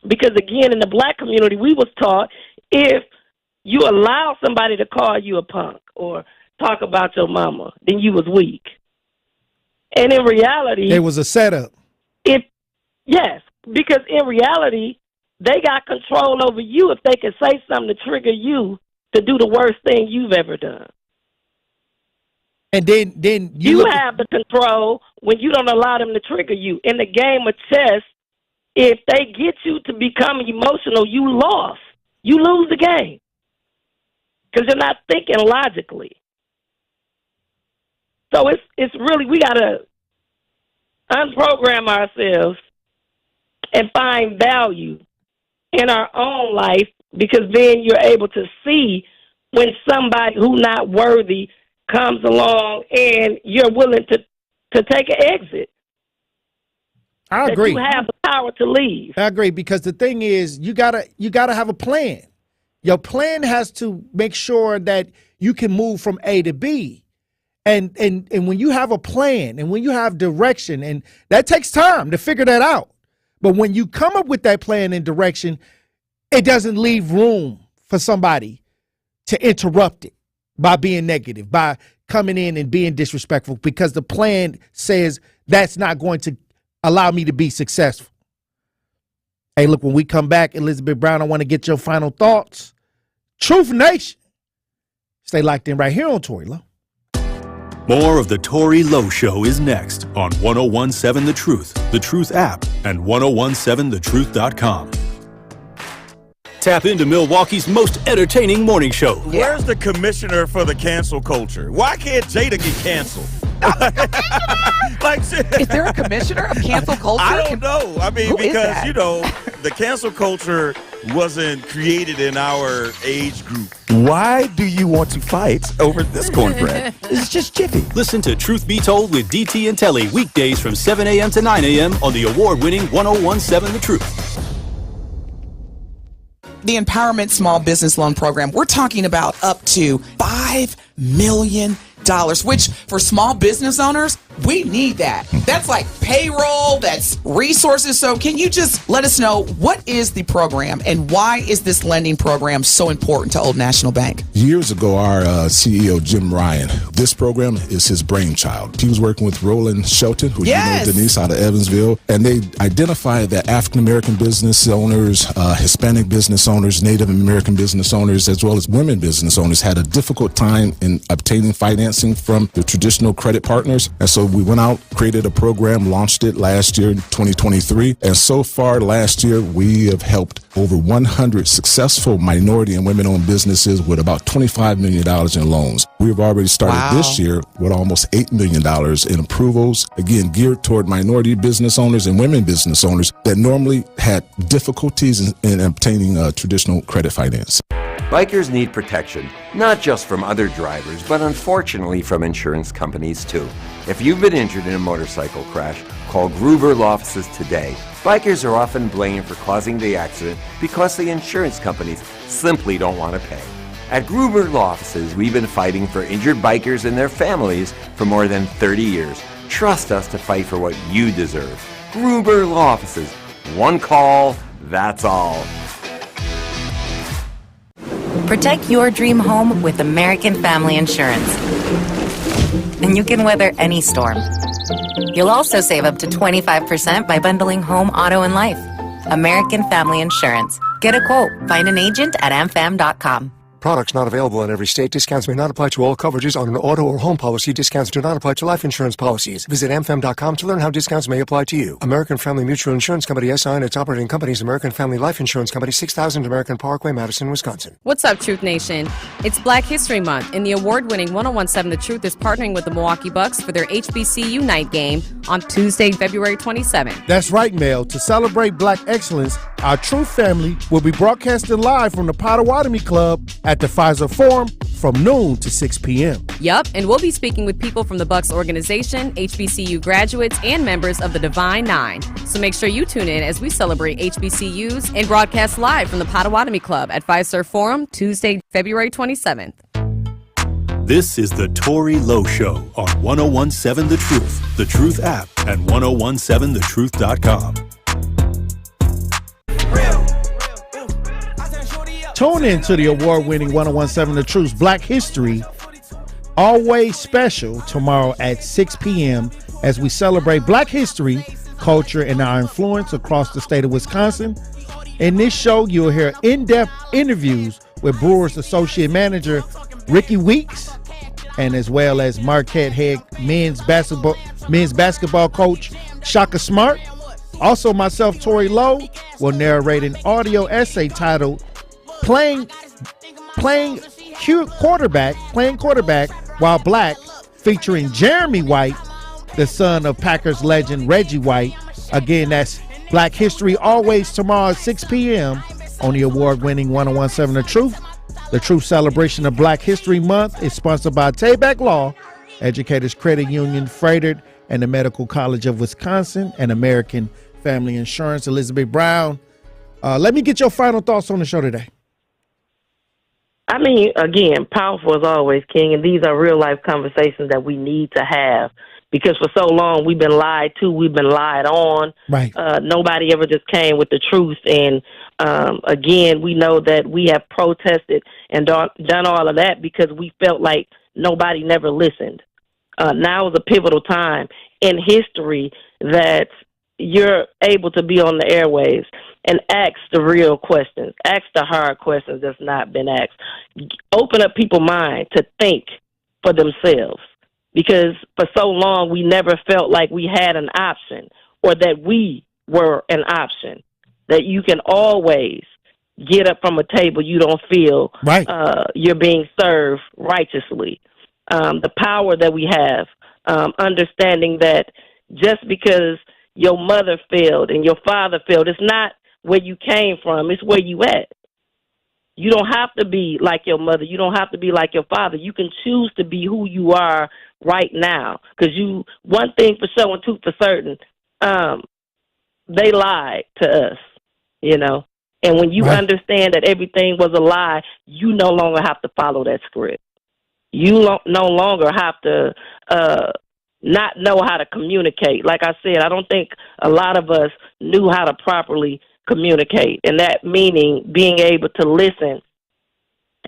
Because again, in the Black community, we was taught if you allow somebody to call you a punk or talk about your mama, then you was weak. And in reality, it was a setup. Yes, because in reality, they got control over you if they can say something to trigger you to do the worst thing you've ever done. And then you have the control when you don't allow them to trigger you. In the game of chess, if they get you to become emotional, you lost. You lose the game because you're not thinking logically. So it's really, we got to unprogram ourselves and find value in our own life, because then you're able to see when somebody who's not worthy comes along and you're willing to take an exit. I agree. You have the power to leave. I agree, because the thing is, you gotta have a plan. Your plan has to make sure that you can move from A to B. And when you have a plan and when you have direction, and that takes time to figure that out. But when you come up with that plan and direction, it doesn't leave room for somebody to interrupt it by being negative, by coming in and being disrespectful, because the plan says that's not going to allow me to be successful. Hey, look, when we come back, Elizabeth Brown, I want to get your final thoughts. Truth Nation. Stay locked in right here on Tory Lowe. More of the Tory Lowe Show is next on 1017 The Truth app, and 1017thetruth.com. Tap into Milwaukee's most entertaining morning show. Where's the commissioner for the cancel culture? Why can't Jada get canceled? Is there a commissioner of cancel culture? I don't know. I mean, because, that? The cancel culture wasn't created in our age group. Why do you want to fight over this cornbread? It's just jiffy. Listen to Truth Be Told with DT and Telly weekdays from 7 a.m. to 9 a.m. on the award-winning 1017 The Truth. The Empowerment Small Business Loan Program, we're talking about up to $5 million, which for small business owners, We need that. That's like payroll, that's resources. So can you just let us know what is the program and why is this lending program so important to Old National Bank? Years ago, our CEO, Jim Ryan, this program is his brainchild. He was working with Roland Shelton, who you know, Denise, out of Evansville, and they identified that African-American business owners, Hispanic business owners, Native American business owners, as well as women business owners had a difficult time in obtaining financing from the traditional credit partners. And so we went out, created a program, launched it last year, 2023. And so far last year, we have helped over 100 successful minority and women-owned businesses with about $25 million in loans. We've already started this year with almost $8 million in approvals, again, geared toward minority business owners and women business owners that normally had difficulties in obtaining traditional credit finance. Bikers need protection, not just from other drivers, but unfortunately from insurance companies too. If you've been injured in a motorcycle crash, call Gruber Law Offices today. Bikers are often blamed for causing the accident because the insurance companies simply don't want to pay. At Gruber Law Offices, we've been fighting for injured bikers and their families for more than 30 years. Trust us to fight for what you deserve. Gruber Law Offices. One call, that's all. Protect your dream home with American Family Insurance. And you can weather any storm. You'll also save up to 25% by bundling home, auto, and life. American Family Insurance. Get a quote. Find an agent at amfam.com. Products not available in every state. Discounts may not apply to all coverages on an auto or home policy. Discounts do not apply to life insurance policies. Visit amfam.com to learn how discounts may apply to you. American Family Mutual Insurance Company, SI, and its operating companies, American Family Life Insurance Company, 6000 American Parkway, Madison, Wisconsin. What's up, Truth Nation? It's Black History Month, and the award-winning 1017 The Truth is partnering with the Milwaukee Bucks for their HBCU night game on Tuesday, February 27th. That's right, Mel. To celebrate Black excellence, our Truth family will be broadcasting live from the Potawatomi Club at the Pfizer Forum from noon to 6 p.m. Yup, and we'll be speaking with people from the Bucks organization, HBCU graduates, and members of the Divine Nine. So make sure you tune in as we celebrate HBCUs and broadcast live from the Potawatomi Club at Pfizer Forum Tuesday, February 27th. This is the Tory Lowe Show on 1017 The Truth app, and 1017thetruth.com. Tune in to the award-winning 1017 The Truth's Black History, always special, tomorrow at 6 p.m. as we celebrate Black history, culture, and our influence across the state of Wisconsin. In this show, you'll hear in-depth interviews with Brewers Associate Manager Ricky Weeks, and as well as Marquette head men's basketball coach Shaka Smart. Also, myself, Tory Lowe, will narrate an audio essay titled Playing Quarterback While Black, featuring Jeremy White, the son of Packers legend Reggie White. Again, that's Black History, always tomorrow at 6 p.m. on the award-winning 1017 The Truth. The Truth celebration of Black History Month is sponsored by Tayback Law, Educators Credit Union, Freighted, and the Medical College of Wisconsin, and American Family Insurance. Elizabeth Brown, let me get your final thoughts on the show today. I mean, again, powerful as always, King, and these are real-life conversations that we need to have because for so long we've been lied to, we've been lied on. Right. Nobody ever just came with the truth, and again, we know that we have protested and done all of that because we felt like nobody never listened. Now is a pivotal time in history that you're able to be on the airwaves and ask the real questions, ask the hard questions that's not been asked. Open up people's mind to think for themselves because for so long we never felt like we had an option or that we were an option, that you can always get up from a table you don't feel right. You're being served righteously. The power that we have, understanding that just because your mother failed and your father failed, it's not where you came from, it's where you at. You don't have to be like your mother. You don't have to be like your father. You can choose to be who you are right now. Because one thing for sure and two for certain, they lied to us, you know. And when you understand that everything was a lie, you no longer have to follow that script. You no longer have to not know how to communicate. Like I said, I don't think a lot of us knew how to properly communicate, and that meaning being able to listen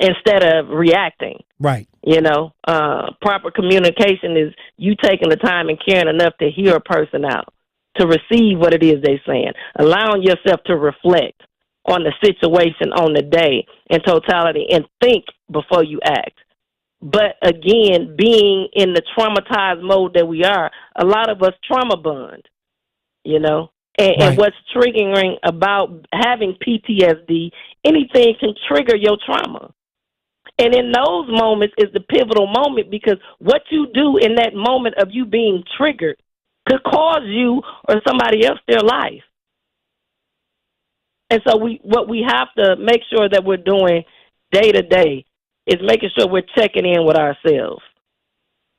instead of reacting. Right. You know, proper communication is you taking the time and caring enough to hear a person out, to receive what it is they're saying, allowing yourself to reflect on the situation, on the day in totality, and think before you act. But again, being in the traumatized mode that we are, a lot of us trauma bond, you know. And what's triggering about having PTSD, anything can trigger your trauma. And in those moments is the pivotal moment, because what you do in that moment of you being triggered could cause you or somebody else their life. And so what we have to make sure that we're doing day to day is making sure we're checking in with ourselves.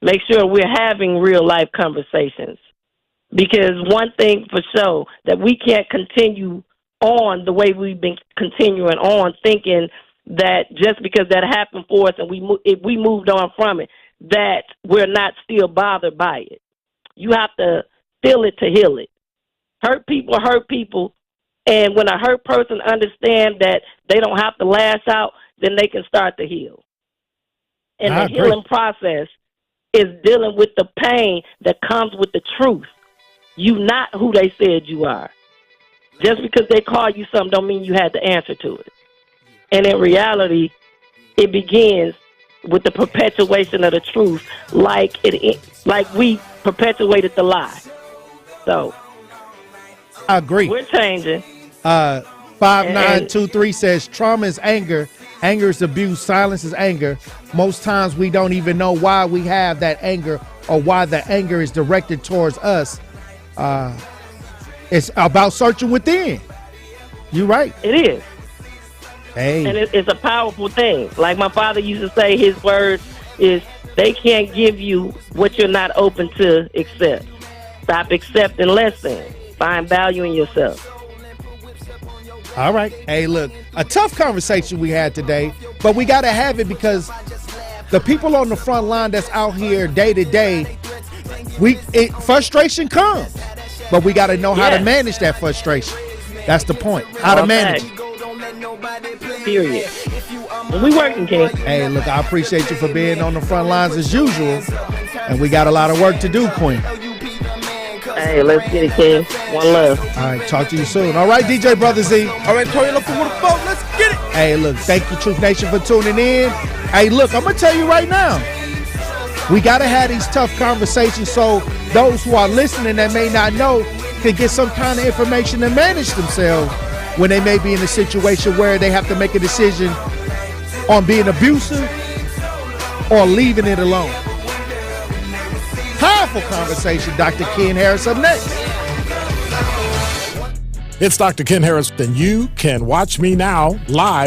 Make sure we're having real life conversations. Because one thing for sure, that we can't continue on the way we've been continuing on, thinking that just because that happened for us and we moved on from it, that we're not still bothered by it. You have to feel it to heal it. Hurt people, and when a hurt person understands that they don't have to lash out, then they can start to heal. And the healing process is dealing with the pain that comes with the truth. You not who they said you are. Just because they call you something don't mean you had the answer to it. And in reality, it begins with the perpetuation of the truth, like we perpetuated the lie. So I agree. We're changing. 5923 says trauma is anger. Anger is abuse. Silence is anger. Most times we don't even know why we have that anger or why the anger is directed towards us. It's about searching within. You're right. It is. Hey. And it's a powerful thing. Like my father used to say, his words is, they can't give you what you're not open to accept. Stop accepting less than. Find value in yourself. All right. Hey, look, a tough conversation we had today, but we got to have it because the people on the front line that's out here day to day, frustration comes, but we got to know how to manage that frustration. That's the point. How to manage it. Period. We working, King. Hey, look, I appreciate you for being on the front lines as usual, and we got a lot of work to do, Queen. Hey, let's get it, King. One love. All right, talk to you soon. All right, DJ Brother Z. All right, Tory, look for what the phone. Let's get it. Hey, look, thank you, Truth Nation, for tuning in. Hey, look, I'm going to tell you right now, we got to have these tough conversations so those who are listening that may not know can get some kind of information to manage themselves when they may be in a situation where they have to make a decision on being abusive or leaving it alone. Powerful conversation. Dr. Ken Harris up next. It's Dr. Ken Harris, and you can watch me now live